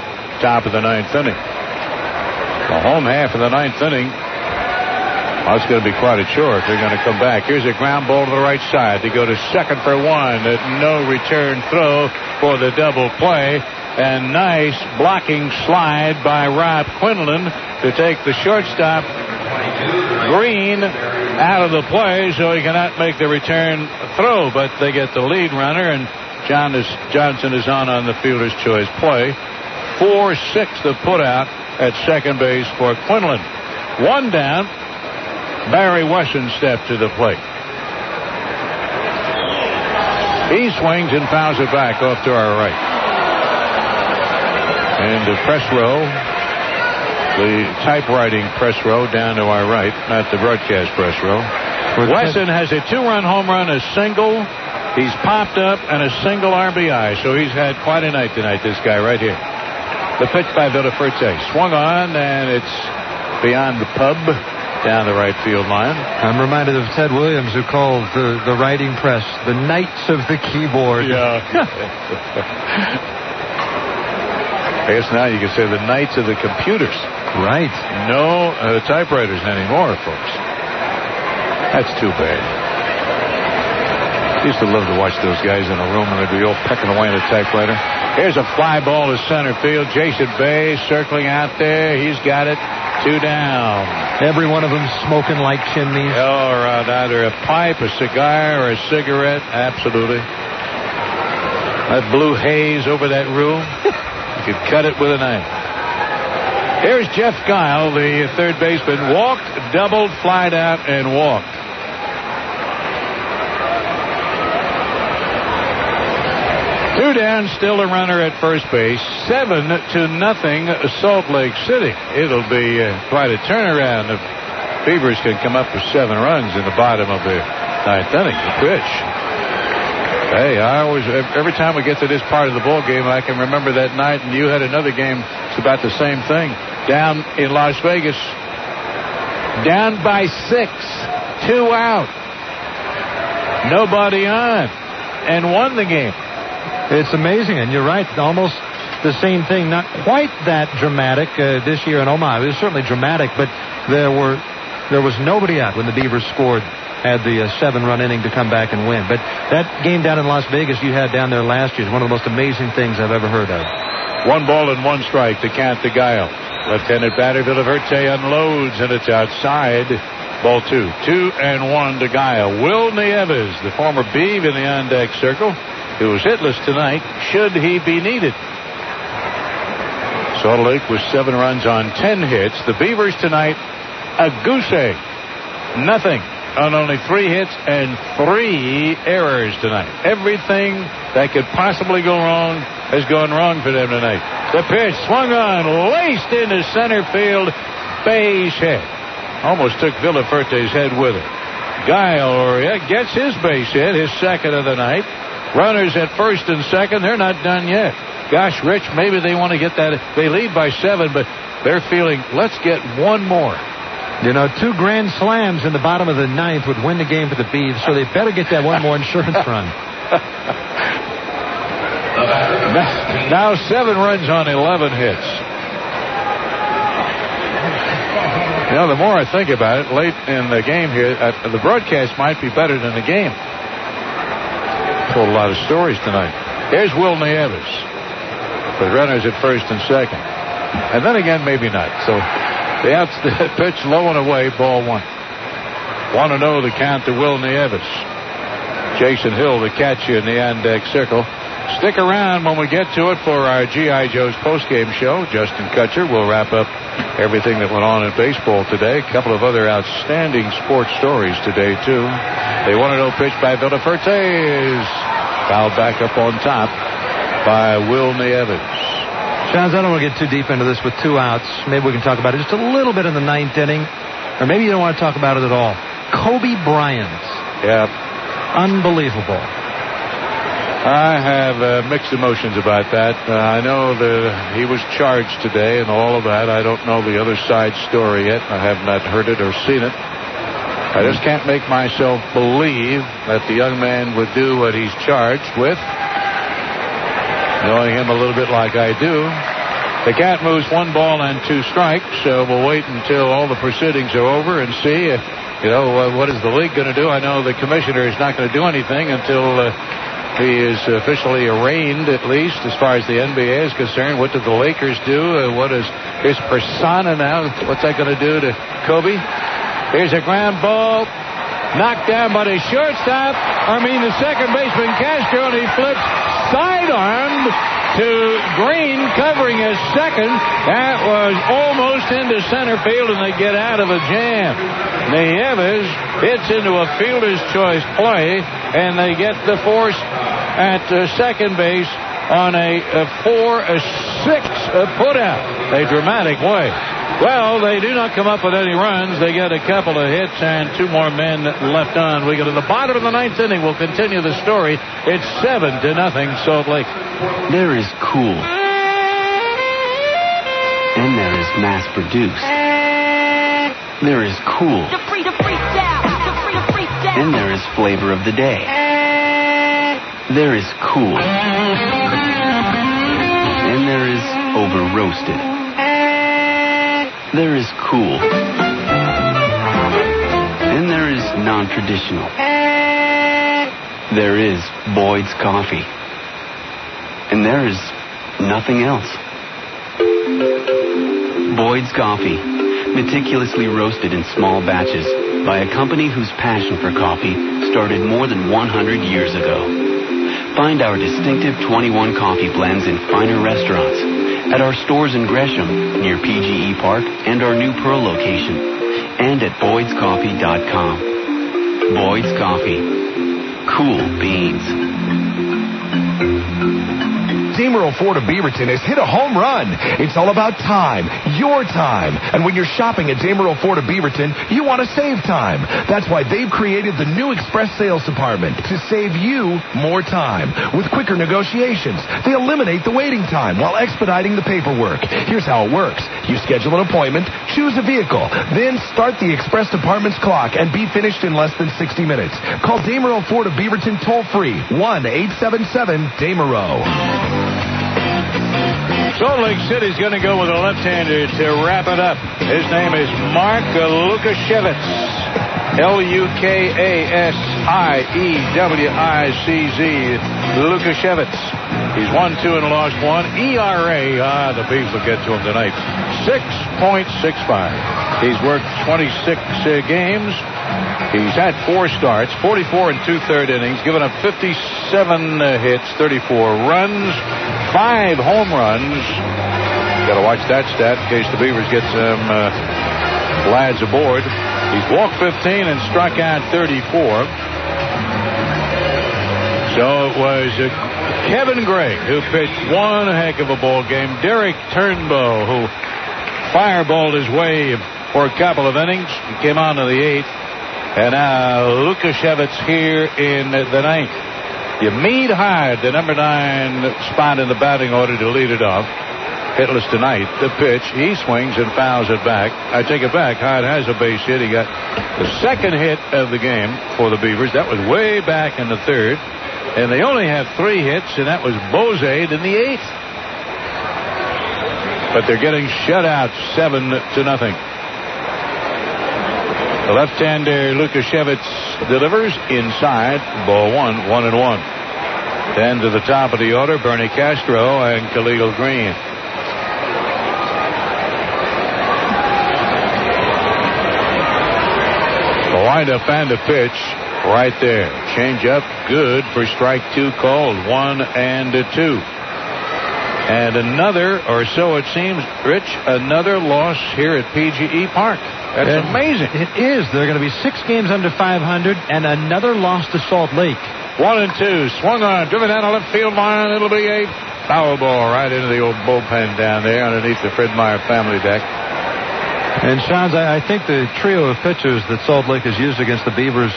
top of the ninth inning. The home half of the ninth inning. Well, it's going to be quite a chore if they're going to come back. Here's a ground ball to the right side. They go to second for one. No return throw for the double play. And nice blocking slide by Rob Quinlan to take the shortstop, Green, out of the play so he cannot make the return throw. But they get the lead runner, and Johnson is on the fielder's choice play. 4-6 the put out at second base for Quinlan. One down. Barry Wesson stepped to the plate. He swings and fouls it back off to our right. And the press row, the typewriting press row down to our right, not the broadcast press row. Wesson has a 2-run home run, a single. He's popped up and a single RBI. So he's had quite a night tonight, this guy right here. The pitch by Villaferte. Swung on, and it's beyond the pub down the right field line. I'm reminded of Ted Williams, who called the writing press the Knights of the Keyboard. Yeah. I guess now you can say the Knights of the Computers. Right. No typewriters anymore, folks. That's too bad. Used to love to watch those guys in a room and they'd be all pecking away at a typewriter. Here's a fly ball to center field. Jason Bay circling out there. He's got it. 2 down. Every one of them smoking like chimneys. Oh, around either a pipe, a cigar, or a cigarette. Absolutely. That blue haze over that room. You could cut it with a knife. Here's Jeff Guile, the third baseman. Walked, doubled, flied out, and walked. Two down, still a runner at first base. 7-0 Salt Lake City. It'll be quite a turnaround if Beavers can come up with 7 runs in the bottom of the ninth inning. The pitch. Hey, every time we get to this part of the ball game, I can remember that night, and you had another game. It's about the same thing. Down in Las Vegas, down by 6, 2 out, nobody on, and won the game. It's amazing, and you're right. Almost the same thing. Not quite that dramatic this year in Omaha. It was certainly dramatic, but there was nobody out when the Beavers scored. Had the 7-run inning to come back and win. But that game down in Las Vegas you had down there last year is one of the most amazing things I've ever heard of. 1 ball and 1 strike to count to Guile. Left-handed batter Villaferte unloads, and it's outside. Ball 2. 2-1 to Guile. Will Nieves, the former Beav in the on-deck circle, who was hitless tonight, should he be needed. Salt Lake with 7 runs on 10 hits. The Beavers tonight, a goose egg. Nothing on only 3 hits and 3 errors tonight. Everything that could possibly go wrong has gone wrong for them tonight. The pitch swung on, laced into center field, base hit. Almost took Villaferte's head with it. Guile gets his base hit, his second of the night. Runners at first and second, they're not done yet. Gosh, Rich, maybe they want to get that. They lead by 7, but they're feeling, let's get 1 more. You know, 2 grand slams in the bottom of the 9th would win the game for the Beavs, so they better get that 1 more insurance run. Now 7 runs on 11 hits. You know, the more I think about it, late in the game here, the broadcast might be better than the game. Told a lot of stories tonight. Here's Will Nieves with runners at first and second. And then again, maybe not. So The pitch low and away, ball 1. 1-0 the count to Will Nieves. Jason Hill, the catcher in the on-deck circle. Stick around when we get to it for our G.I. Joe's postgame show. Justin Kutcher will wrap up everything that went on in baseball today. A couple of other outstanding sports stories today, too. The 1-0 pitch by Villafuertes. Fouled back up on top by Will Nieves. Chaz, I don't want to get too deep into this with 2 outs. Maybe we can talk about it just a little bit in the 9th inning. Or maybe you don't want to talk about it at all. Kobe Bryant. Yeah. Unbelievable. I have mixed emotions about that. I know that he was charged today and all of that. I don't know the other side story yet. I have not heard it or seen it. I just can't make myself believe that the young man would do what he's charged with. Knowing him a little bit like I do. The cat moves 1 ball and 2 strikes, so we'll wait until all the proceedings are over and see if, what is the league going to do. I know the commissioner is not going to do anything until he is officially arraigned, at least, as far as the NBA is concerned. What did the Lakers do? What is his persona now? What's that going to do to Kobe? Here's a ground ball. Knocked down by the the second baseman Castro, and he flips sidearmed to Green, covering his second. That was almost into center field, and they get out of a jam. Nieves hits into a fielder's choice play, and they get the force at second base on a 4-6 putout. A dramatic way. Well, they do not come up with any runs. They get a couple of hits and 2 more men left on. We go to the bottom of the 9th inning. We'll continue the story. It's 7-0 Salt Lake. There is cool. And there is mass-produced. There is cool. And there is flavor of the day. There is cool. And there is over-roasted. There is cool. And there is non-traditional. There is Boyd's Coffee. And there is nothing else. Boyd's Coffee, meticulously roasted in small batches by a company whose passion for coffee started more than 100 years ago. Find our distinctive 21 coffee blends in finer restaurants, at our stores in Gresham, near PGE Park, and our new Pearl location, and at Boyd'sCoffee.com. Boyd's Coffee. Cool beans. Damer Ford of Beaverton has hit a home run. It's all about time, your time. And when you're shopping at Damer Ford of Beaverton, you want to save time. That's why they've created the new Express Sales Department to save you more time. With quicker negotiations, they eliminate the waiting time while expediting the paperwork. Here's how it works. You schedule an appointment, choose a vehicle, then start the Express Department's clock and be finished in less than 60 minutes. Call Damer Ford of Beaverton toll-free, 1-877-DAMERO. Salt Lake City's going to go with a left-hander to wrap it up. His name is Mark Lukashevitz. Lukasiewicz. Lukashevitz. He's 1-2 and lost 1. ERA, the Beavs will get to him tonight, 6.65. He's worked 26 games. He's had 4 starts, 44 and 2/3 innings, given up 57 hits, 34 runs, 5 home runs. Got to watch that stat in case the Beavers get some lads aboard. He's walked 15 and struck out 34. So it was Kevin Gray who pitched one heck of a ball game. Derek Turnbow, who fireballed his way for a couple of innings. He came on in the 8th. And now Lukashevitz here in the 9th. Yamid Hyde, the number 9 spot in the batting order to lead it off. Hitless tonight. The pitch. He swings and fouls it back. I take it back. Hyde has a base hit. He got the second hit of the game for the Beavers. That was way back in the 3rd. And they only have 3 hits, and that was Bozade in the 8th. But they're getting shut out 7-0. The left-hander Lukashevitz delivers inside. Ball 1, 1-1. Then to the top of the order, Bernie Castro and Khalil Green. Wind up and a pitch right there. Change up, good for strike 2 called. 1-2. And another, or so it seems, Rich, another loss here at PGE Park. That's amazing. It is. They're going to be 6 games under 500 and another loss to Salt Lake. 1-2. Swung on, driven down the left field line. It'll be a foul ball right into the old bullpen down there underneath the Fred Meyer family deck. And, Shans, I think the trio of pitchers that Salt Lake has used against the Beavers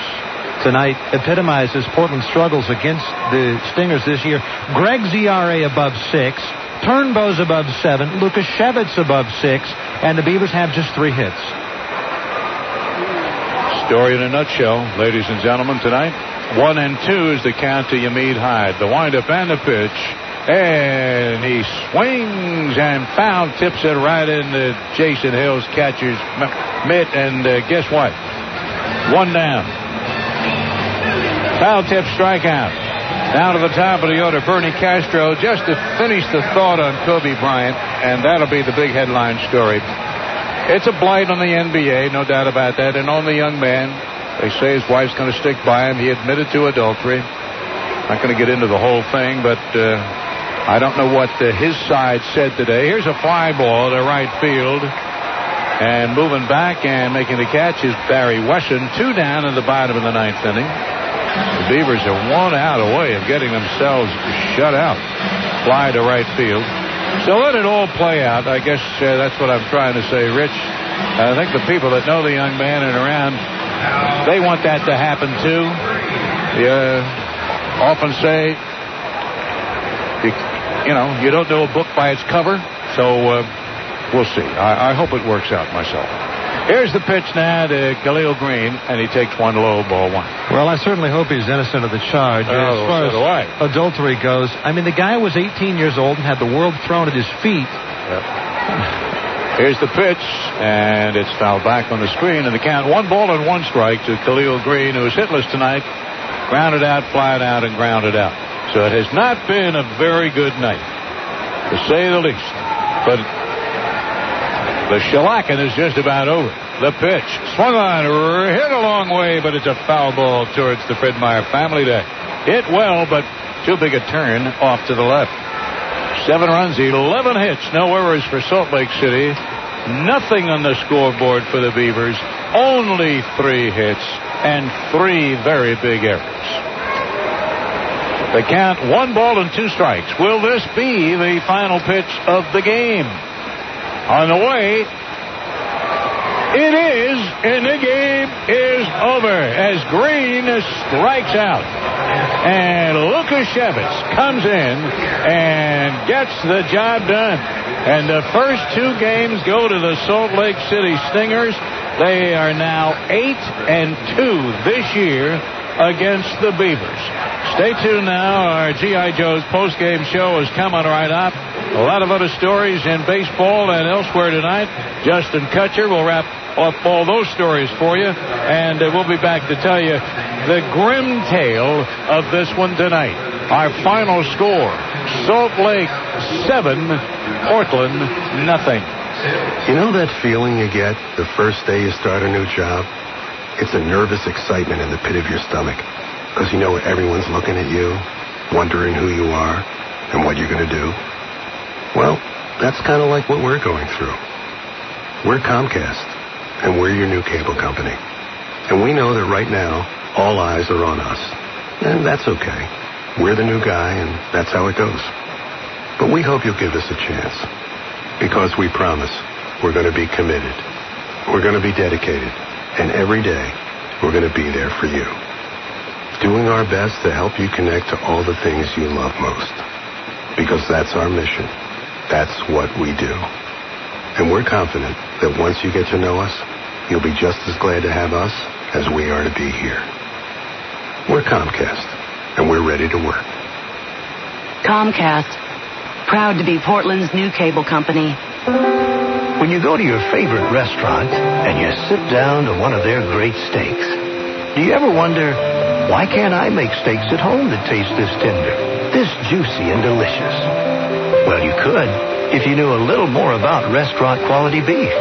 tonight epitomizes Portland's struggles against the Stingers this year. Greg's ERA above 6. Turnbow's above 7. Lucas Shevitz above 6. And the Beavers have just 3 hits. Story in a nutshell, ladies and gentlemen, tonight. 1-2 is the count to Yamid Hyde. The windup and the pitch. And he swings and foul tips it right into Jason Hill's catcher's mitt. And guess what? 1 down. Foul tip strikeout. Down to the top of the order, Bernie Castro, just to finish the thought on Kobe Bryant. And that'll be the big headline story. It's a blight on the NBA, no doubt about that. And on the young man, they say his wife's going to stick by him. He admitted to adultery. Not going to get into the whole thing, but I don't know what his side said today. Here's a fly ball to right field. And moving back and making the catch is Barry Wesson. 2 down in the bottom of the 9th inning. The Beavers are 1 out away of getting themselves shut out. Fly to right field. So let it all play out. I guess that's what I'm trying to say, Rich. I think the people that know the young man and around, they want that to happen too. You often say, you don't know a book by its cover. So we'll see. I hope it works out myself. Here's the pitch now to Khalil Green, and he takes 1 low, ball 1. Well, I certainly hope he's innocent of the charge. As far as adultery goes, I mean, the guy was 18 years old and had the world thrown at his feet. Yep. Here's the pitch, and it's fouled back on the screen, and the count 1 ball and 1 strike to Khalil Green, who is hitless tonight. Grounded out, flied out, and grounded out. So it has not been a very good night, to say the least. But the shellacking is just about over. The pitch swung on, hit a long way, but it's a foul ball towards the Fred Meyer family deck. Hit well, but too big a turn off to the left. 7 runs, 11 hits, no errors for Salt Lake City. Nothing on the scoreboard for the Beavers. Only 3 hits and 3 very big errors. The count 1 ball and 2 strikes. Will this be the final pitch of the game? On the way, it is, and the game is over as Green strikes out. And Lucas Shevitz comes in and gets the job done. And the first 2 games go to the Salt Lake City Stingers. They are now 8-2 this year against the Beavers. Stay tuned now. Our G.I. Joe's postgame show is coming right up. A lot of other stories in baseball and elsewhere tonight. Justin Kutcher will wrap up all those stories for you. And we'll be back to tell you the grim tale of this one tonight. Our final score, Salt Lake 7, Portland nothing. You know that feeling you get the first day you start a new job? It's a nervous excitement in the pit of your stomach. Because you know everyone's looking at you, wondering who you are and what you're going to do. Well, that's kind of like what we're going through. We're Comcast, and we're your new cable company. And we know that right now, all eyes are on us. And that's okay. We're the new guy, and that's how it goes. But we hope you'll give us a chance. Because we promise we're going to be committed. We're going to be dedicated. And every day, we're going to be there for you. Doing our best to help you connect to all the things you love most. Because that's our mission. That's what we do. And we're confident that once you get to know us, you'll be just as glad to have us as we are to be here. We're Comcast, and we're ready to work. Comcast, proud to be Portland's new cable company. When you go to your favorite restaurant and you sit down to one of their great steaks, do you ever wonder, why can't I make steaks at home that taste this tender, this juicy and delicious? Well, you could if you knew a little more about restaurant quality beef.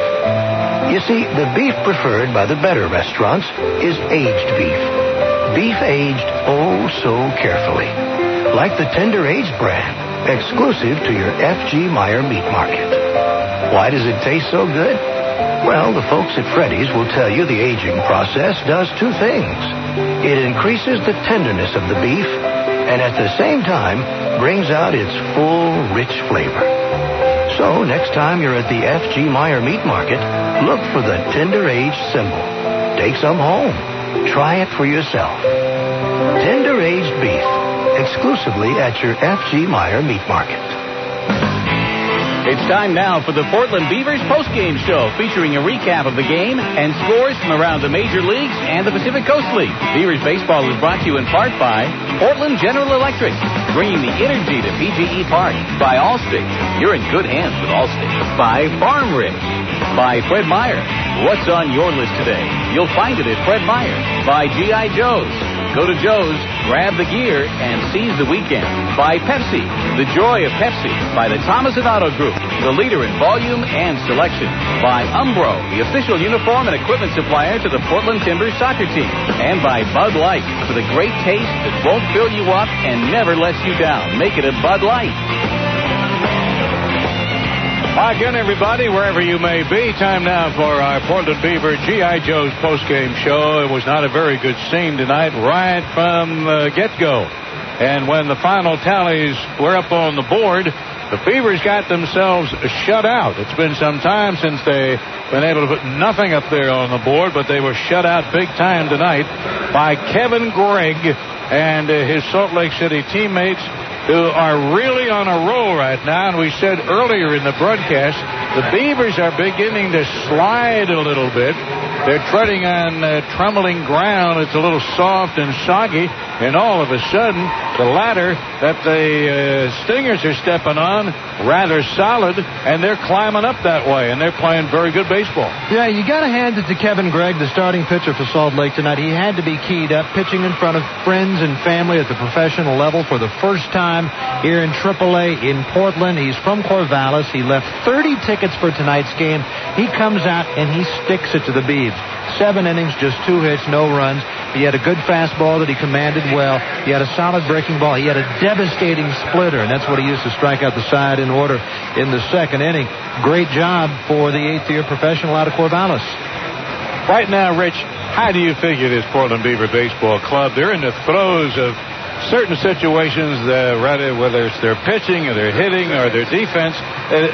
You see, the beef preferred by the better restaurants is aged beef. Beef aged oh so carefully. Like the Tender Aged brand, exclusive to your F.G. Meyer Meat Market. Why does it taste so good? Well, the folks at Freddy's will tell you the aging process does two things. It increases the tenderness of the beef and at the same time brings out its full, rich flavor. So next time you're at the F.G. Meyer Meat Market, look for the Tender Aged symbol. Take some home. Try it for yourself. Tender Aged beef, exclusively at your F.G. Meyer Meat Market. It's time now for the Portland Beavers postgame show, featuring a recap of the game and scores from around the major leagues and the Pacific Coast League. Beavers baseball is brought to you in part by Portland General Electric, bringing the energy to PGE Park. By Allstate, you're in good hands with Allstate. By Farm Ridge. By Fred Meyer. What's on your list today? You'll find it at Fred Meyer. By G.I. Joe's. Go to Joe's, grab the gear, and seize the weekend. By Pepsi, the joy of Pepsi. By the Thomas & Otto Group, the leader in volume and selection. By Umbro, the official uniform and equipment supplier to the Portland Timbers soccer team. And by Bud Light, for the great taste that won't fill you up and never lets you down. Make it a Bud Light. Again, everybody, wherever you may be, time now for our Portland Beaver G.I. Joe's postgame show. It was not a very good scene tonight right from the get-go. And when the final tallies were up on the board, the Beavers got themselves shut out. It's been some time since they've been able to put nothing up there on the board, but they were shut out big time tonight by Kevin Gregg and his Salt Lake City teammates, who are really on a roll right now. And we said earlier in the broadcast, the Beavers are beginning to slide a little bit. They're treading on trembling ground. It's a little soft and soggy. And all of a sudden, the ladder that the Stingers are stepping on, rather solid, and they're climbing up that way, and they're playing very good baseball. Yeah, you got to hand it to Kevin Gregg, the starting pitcher for Salt Lake tonight. He had to be keyed up, pitching in front of friends and family at the professional level for the first time here in AAA in Portland. He's from Corvallis. He left 30 tickets for tonight's game. He comes out and he sticks it to the Beavs. 7 innings, just 2 hits, no runs. He had a good fastball that he commanded well. He had a solid breaking ball. He had a devastating splitter, and that's what he used to strike out the side in order in the second inning. Great job for the 8th-year professional out of Corvallis. Right now, Rich, how do you figure this Portland Beaver baseball club? They're in the throes of certain situations, whether it's their pitching or their hitting or their defense,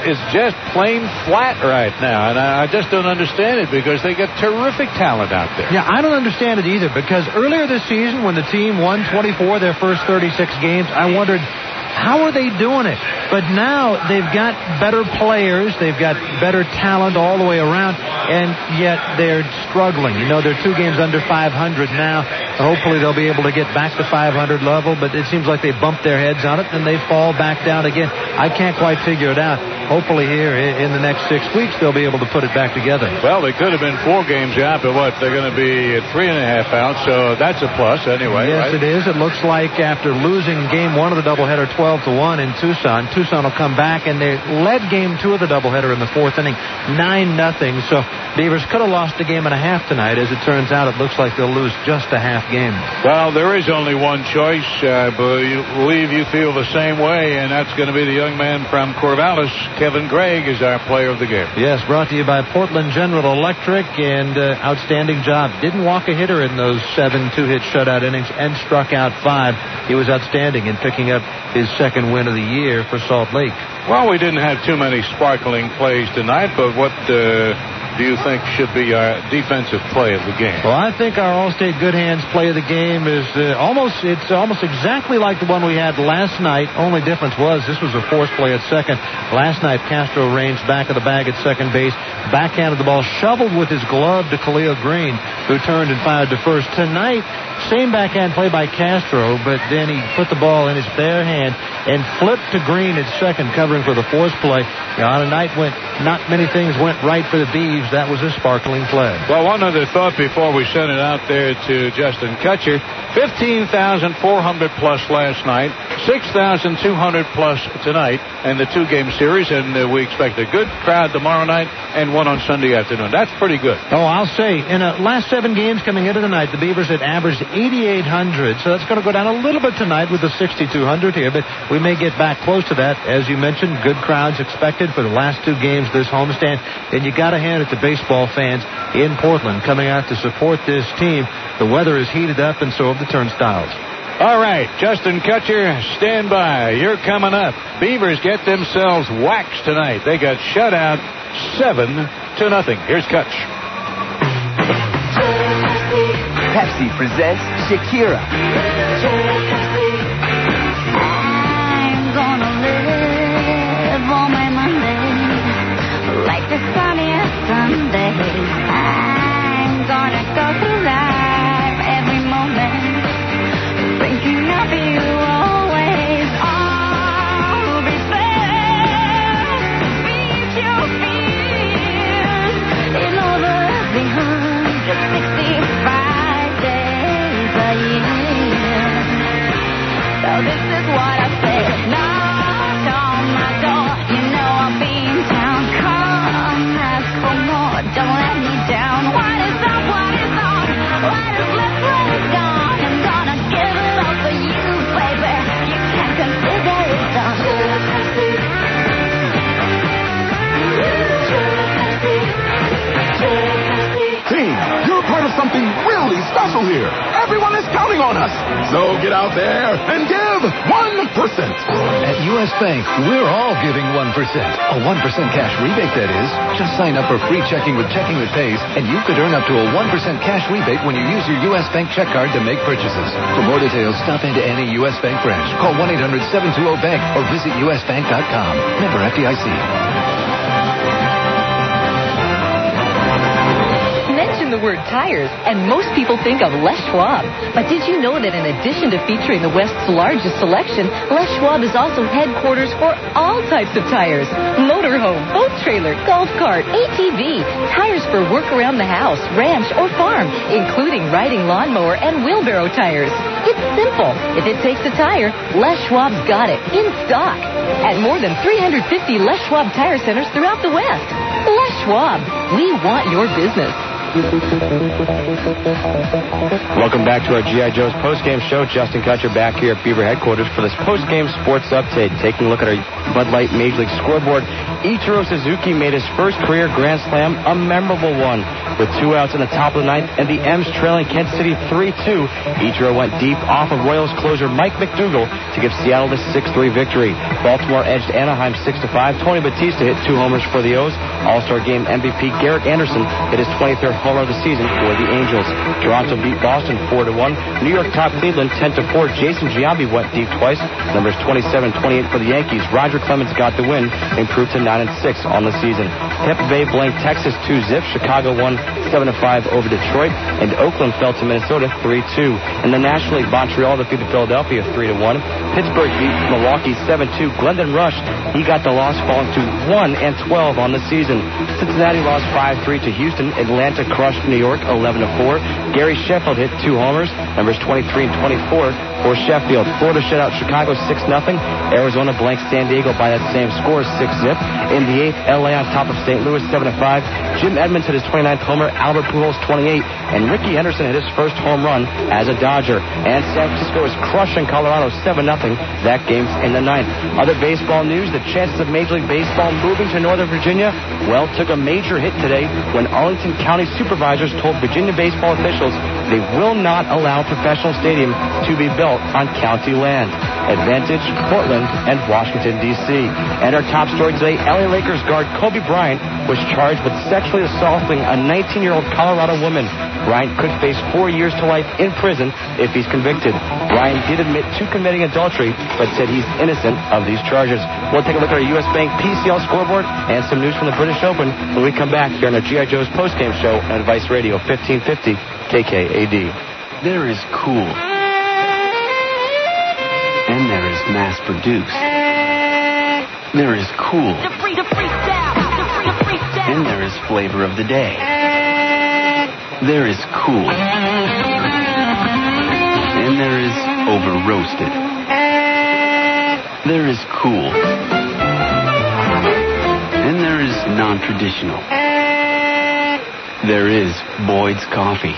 is just plain flat right now. And I just don't understand it, because they got terrific talent out there. Yeah, I don't understand it either, because earlier this season when the team won 24 their first 36 games, I wondered, how are they doing it? But now they've got better players, they've got better talent all the way around, and yet they're struggling. You know, they're 2 games under 500 now. Hopefully they'll be able to get back to 500 level, but it seems like they bump their heads on it and they fall back down again. I can't quite figure it out. Hopefully here in the next 6 weeks they'll be able to put it back together. Well, they could have been 4 games out, but what? They're going to be 3.5 out, so that's a plus anyway. Yes, right? It is. It looks like after losing game 1 of the doubleheader 12-1 in Tucson will come back, and they led game 2 of the doubleheader in the 4th inning 9-0. So Beavers could have lost a game and a half tonight. As it turns out, it looks like they'll lose just a half game. Well, there is only one choice. I believe you feel the same way, and that's going to be the young man from Corvallis. Kevin Gregg is our player of the game. Yes, brought to you by Portland General Electric, and outstanding job. Didn't walk a hitter in those 7 2-hit shutout innings and struck out 5. He was outstanding in picking up his second win of the year for Salt Lake. Well, we didn't have too many sparkling plays tonight, but what do you think should be our defensive play of the game? Well, I think our All-State Good Hands play of the game is almost exactly like the one we had last night. Only difference was this was a forced play at second. Last night, Castro ranged back of the bag at second base, backhanded the ball, shoveled with his glove to Khalil Green, who turned and fired to first. Tonight, same backhand play by Castro, but then he put the ball in his bare hand and flipped to Green at second, covering for the fourth play. On a night when not many things went right for the Beavs, that was a sparkling play. Well, one other thought before we send it out there to Justin Kutcher. 15,400 plus last night, 6,200 plus tonight in the two-game series, and we expect a good crowd tomorrow night and one on Sunday afternoon. That's pretty good. Oh, I'll say, in the last 7 games coming into the night, the Beavers had averaged 8,800, so that's going to go down a little bit tonight with the 6,200 here, but we may get back close to that. As you mentioned, good crowds expected for the last 2 games this homestand, and you got to hand it to baseball fans in Portland coming out to support this team. The weather is heated up, and so have the turnstiles. All right, Justin Kutcher, stand by. You're coming up. Beavers get themselves waxed tonight. They got shut out 7-0. Here's Kutch. Pepsi presents Shakira. I'm gonna live on my Monday like the sunniest Sunday. I'm gonna go through life every moment thinking of you always. I'll be there, beat your fears in all the 365 days a year. So this is what I say. Knock on my door, you know I'll be in town. Come ask for more, don't let me down. What is up, what is on? What is left, what is gone? I'm gonna give it all for you, baby. You can't consider it done. Team, you're part of something really special here. Everyone is counting on us. So get out there and give 1%. At U.S. Bank, we're all giving 1%. A 1% cash rebate, that is. Just sign up for free checking with Checking That Pays, and you could earn up to a 1% cash rebate when you use your U.S. Bank check card to make purchases. For more details, stop into any U.S. Bank branch. Call 1-800-720-BANK or visit usbank.com. Member FDIC. Mention the word tires, and most people think of Les Schwab. But did you know that in addition to featuring the West's largest selection, Les Schwab is also headquarters for all types of tires: motorhome, boat trailer, golf cart, ATV, tires for work around the house, ranch, or farm, including riding lawnmower and wheelbarrow tires. It's simple. If it takes a tire, Les Schwab's got it in stock at more than 350 Les Schwab tire centers throughout the West. Les Schwab, we want your business. Welcome back to our G.I. Joe's postgame show. Justin Kutcher back here at Beaver headquarters for this postgame sports update. Taking a look at our Bud Light Major League scoreboard, Ichiro Suzuki made his first career Grand Slam, a memorable one. With 2 outs in the top of the ninth and the M's trailing Kansas City 3-2, Ichiro went deep off of Royals closer Mike McDougall to give Seattle the 6-3 victory. Baltimore edged Anaheim 6-5. Tony Batista hit 2 homers for the O's. All-Star Game MVP Garrett Anderson hit his 23rd homer of the season for the Angels. Toronto beat Boston 4-1. New York topped Cleveland 10-4. Jason Giambi went deep twice. Numbers 27-28 for the Yankees. Roger Clemens got the win, improved to 9-6 on the season. Tampa Bay blanked Texas 2-0. Chicago won 7-5 over Detroit, and Oakland fell to Minnesota 3-2. In the National League, Montreal defeated Philadelphia 3-1. Pittsburgh beat Milwaukee 7-2. Glendon Rush, he got the loss, falling to 1-12 on the season. Cincinnati lost 5-3 to Houston. Atlanta crushed New York 11-4. Gary Sheffield hit 2 homers, numbers 23 and 24 for Sheffield. Florida shut out Chicago 6-0. Arizona blanked San Diego by that same score, 6-0. In the 8th, LA on top of St. Louis 7-5. Jim Edmonds hit his 29th homer, Albert Pujols 28, and Ricky Henderson hit his first home run as a Dodger. And San Francisco is crushing Colorado 7-0. That game's in the 9th. Other baseball news: the chances of Major League Baseball moving to Northern Virginia, well, took a major hit today when Arlington County supervisors told Virginia baseball officials they will not allow a professional stadium to be built on county land. Advantage, Portland, and Washington, D.C. And our top story today, LA Lakers guard Kobe Bryant was charged with sexually assaulting a 19-year-old Colorado woman. Bryant could face 4 years to life in prison if he's convicted. Bryant did admit to committing adultery, but said he's innocent of these charges. We'll take a look at our U.S. Bank PCL scoreboard and some news from the British Open when we come back here on our G.I. Joe's postgame show on Advice Radio 1550 KKAD. There is cool. And there is mass-produced. There is cool. And there is flavor of the day. There is cool. And there is over-roasted. There is cool. And there is non-traditional. There is Boyd's Coffee.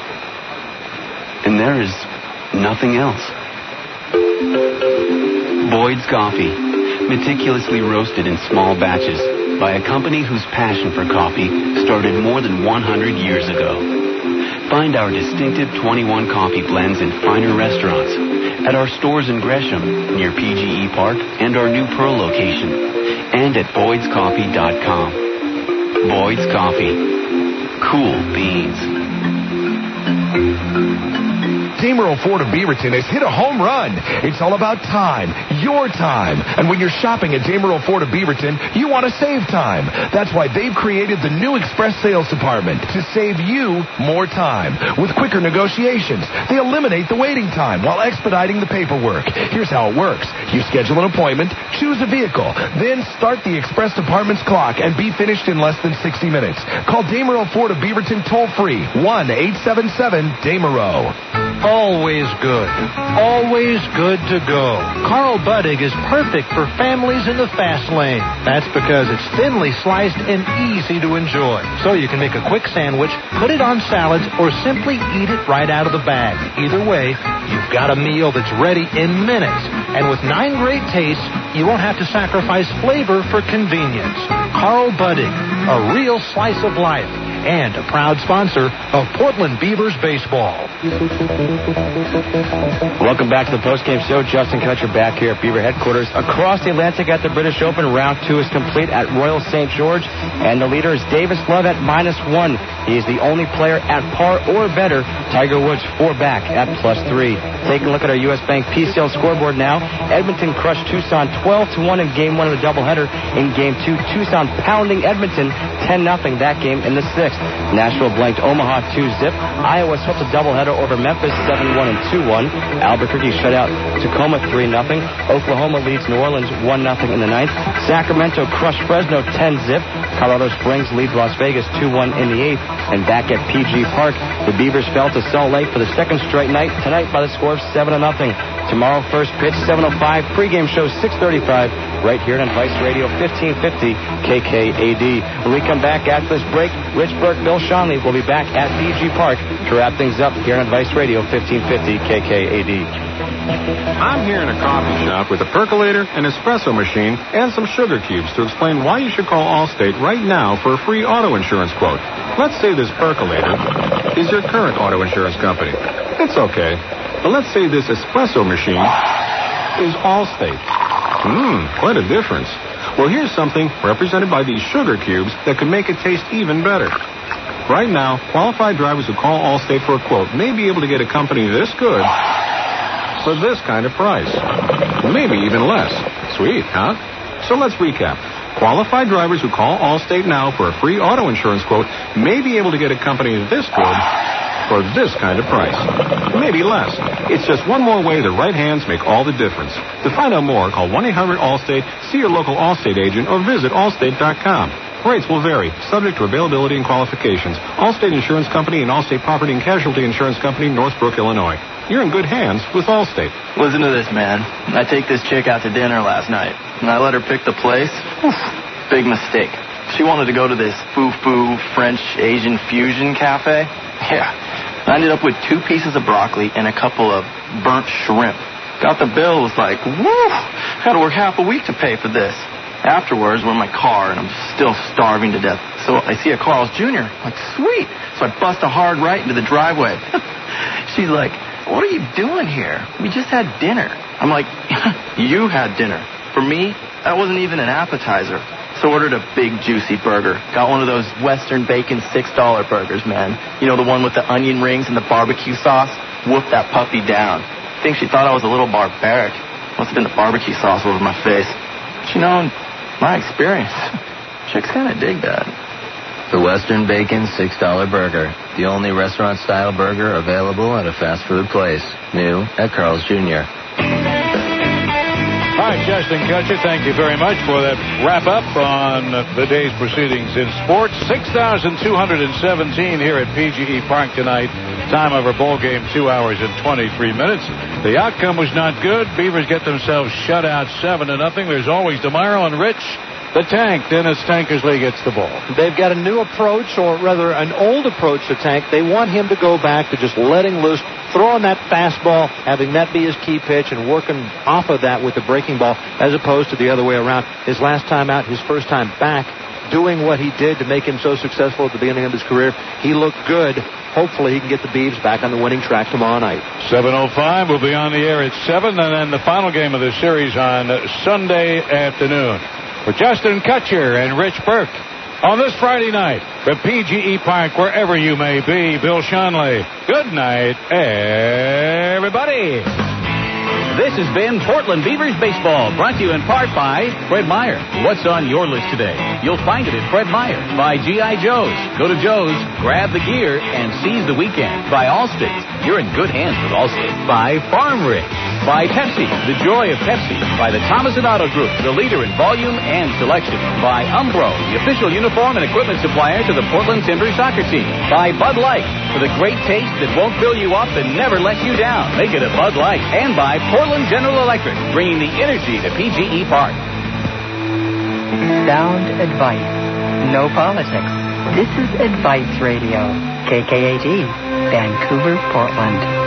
And there is nothing else. Boyd's Coffee, meticulously roasted in small batches by a company whose passion for coffee started more than 100 years ago. Find our distinctive 21 coffee blends in finer restaurants, at our stores in Gresham, near PGE Park, and our new Pearl location, and at boydscoffee.com. Boyd's Coffee. Cool beans. Damerl Ford of Beaverton has hit a home run. It's all about time, your time. And when you're shopping at Damerl Ford of Beaverton, you want to save time. That's why they've created the new Express Sales Department to save you more time. With quicker negotiations, they eliminate the waiting time while expediting the paperwork. Here's how it works. You schedule an appointment, choose a vehicle, then start the Express Department's clock and be finished in less than 60 minutes. Call Damerl Ford of Beaverton toll-free, 1-877-DAMERO. Always good. Always good to go. Carl Buddig is perfect for families in the fast lane. That's because it's thinly sliced and easy to enjoy. So you can make a quick sandwich, put it on salads, or simply eat it right out of the bag. Either way, you've got a meal that's ready in minutes. And with 9 great tastes, you won't have to sacrifice flavor for convenience. Carl Buddig, a real slice of life, and a proud sponsor of Portland Beavers baseball. Welcome back to the postgame show. Justin Kutcher back here at Beaver headquarters. Across the Atlantic at the British Open, round 2 is complete at Royal St. George, and the leader is Davis Love at -1. He is the only player at par or better. Tiger Woods 4 back at +3. Taking a look at our U.S. Bank PCL scoreboard now. Edmonton crushed Tucson 12-1 in Game 1 of the doubleheader. In Game 2, Tucson pounding Edmonton 10-0 that game in the 6th. Nashville blanked Omaha 2-0. Iowa swept a doubleheader over Memphis 7-1 and 2-1. Albuquerque shut out Tacoma 3-0. Oklahoma leads New Orleans 1-0 in the 9th. Sacramento crushed Fresno 10-0. Colorado Springs leads Las Vegas 2-1 in the 8th. And back at PG Park, the Beavers fell to Salt Lake for the second straight night tonight by the score of 7-0. Tomorrow, first pitch 7:05. Pregame show 6:35. Right here on Vice Radio 1550 KKAD. When we come back after this break, Rich Burke, Bill Schonley will be back at PG Park to wrap things up here on Vice Radio 1550 KKAD. I'm here in a coffee shop with a percolator, an espresso machine, and some sugar cubes to explain why you should call Allstate right now for a free auto insurance quote. Let's say this percolator is your current auto insurance company. It's okay. But let's say this espresso machine is Allstate. Quite a difference. Well, here's something represented by these sugar cubes that could make it taste even better. Right now, qualified drivers who call Allstate for a quote may be able to get a company this good for this kind of price. Maybe even less. Sweet, huh? So let's recap. Qualified drivers who call Allstate now for a free auto insurance quote may be able to get a company this good for this kind of price. Maybe less. It's just one more way the right hands make all the difference. To find out more, call 1-800-ALLSTATE, see your local Allstate agent, or visit allstate.com. Rates will vary, subject to availability and qualifications. Allstate Insurance Company and Allstate Property and Casualty Insurance Company, Northbrook, Illinois. You're in good hands with Allstate. Listen to this, man. I take this chick out to dinner last night, and I let her pick the place. Big mistake. She wanted to go to this foo-foo French Asian fusion cafe. Yeah. I ended up with 2 pieces of broccoli and a couple of burnt shrimp. Got the bill, was like, woo! Had to work half a week to pay for this. Afterwards, we're in my car, and I'm still starving to death. So I see a Carl's Jr. I'm like, sweet. So I bust a hard right into the driveway. She's like, what are you doing here? We just had dinner. I'm like, you had dinner. For me, that wasn't even an appetizer. So ordered a big, juicy burger. Got one of those Western bacon $6 burgers, man. You know, the one with the onion rings and the barbecue sauce? Whooped that puppy down. I think she thought I was a little barbaric. Must have been the barbecue sauce over my face. But you know, in my experience, chicks kind of dig that. The Western Bacon $6 burger. The only restaurant-style burger available at a fast food place. New at Carl's Jr. All right, Justin Kutcher, thank you very much for that wrap-up on the day's proceedings in sports. 6,217 here at PGE Park tonight. Time of our ball game, 2 hours and 23 minutes. The outcome was not good. Beavers get themselves shut out 7-0. There's always tomorrow, and Rich, the Tank, Dennis Tankersley gets the ball. They've got a new approach, or rather an old approach to Tank. They want him to go back to just letting loose, throwing that fastball, having that be his key pitch, and working off of that with the breaking ball, as opposed to the other way around. His last time out, his first time back, doing what he did to make him so successful at the beginning of his career, he looked good. Hopefully he can get the Beavs back on the winning track tomorrow night. 7:05 will be on the air at 7, and then the final game of the series on Sunday afternoon. For Justin Kutcher and Rich Burke, on this Friday night, the PGE Park, wherever you may be, Bill Schonley. Good night, everybody. This has been Portland Beavers Baseball, brought to you in part by Fred Meyer. What's on your list today? You'll find it at Fred Meyer. By G.I. Joe's. Go to Joe's, grab the gear, and seize the weekend. By Allstate. You're in good hands with Allstate. By Farm Rig. By Pepsi. The joy of Pepsi. By the Thomas & Otto Group, the leader in volume and selection. By Umbro, the official uniform and equipment supplier to the Portland Timbers soccer team. By Bud Light, for the great taste that won't fill you up and never lets you down. Make it a Bud Light. And by Portland General Electric, bringing the energy to PGE Park. Sound advice. No politics. This is Advice Radio. KKAG, Vancouver, Portland.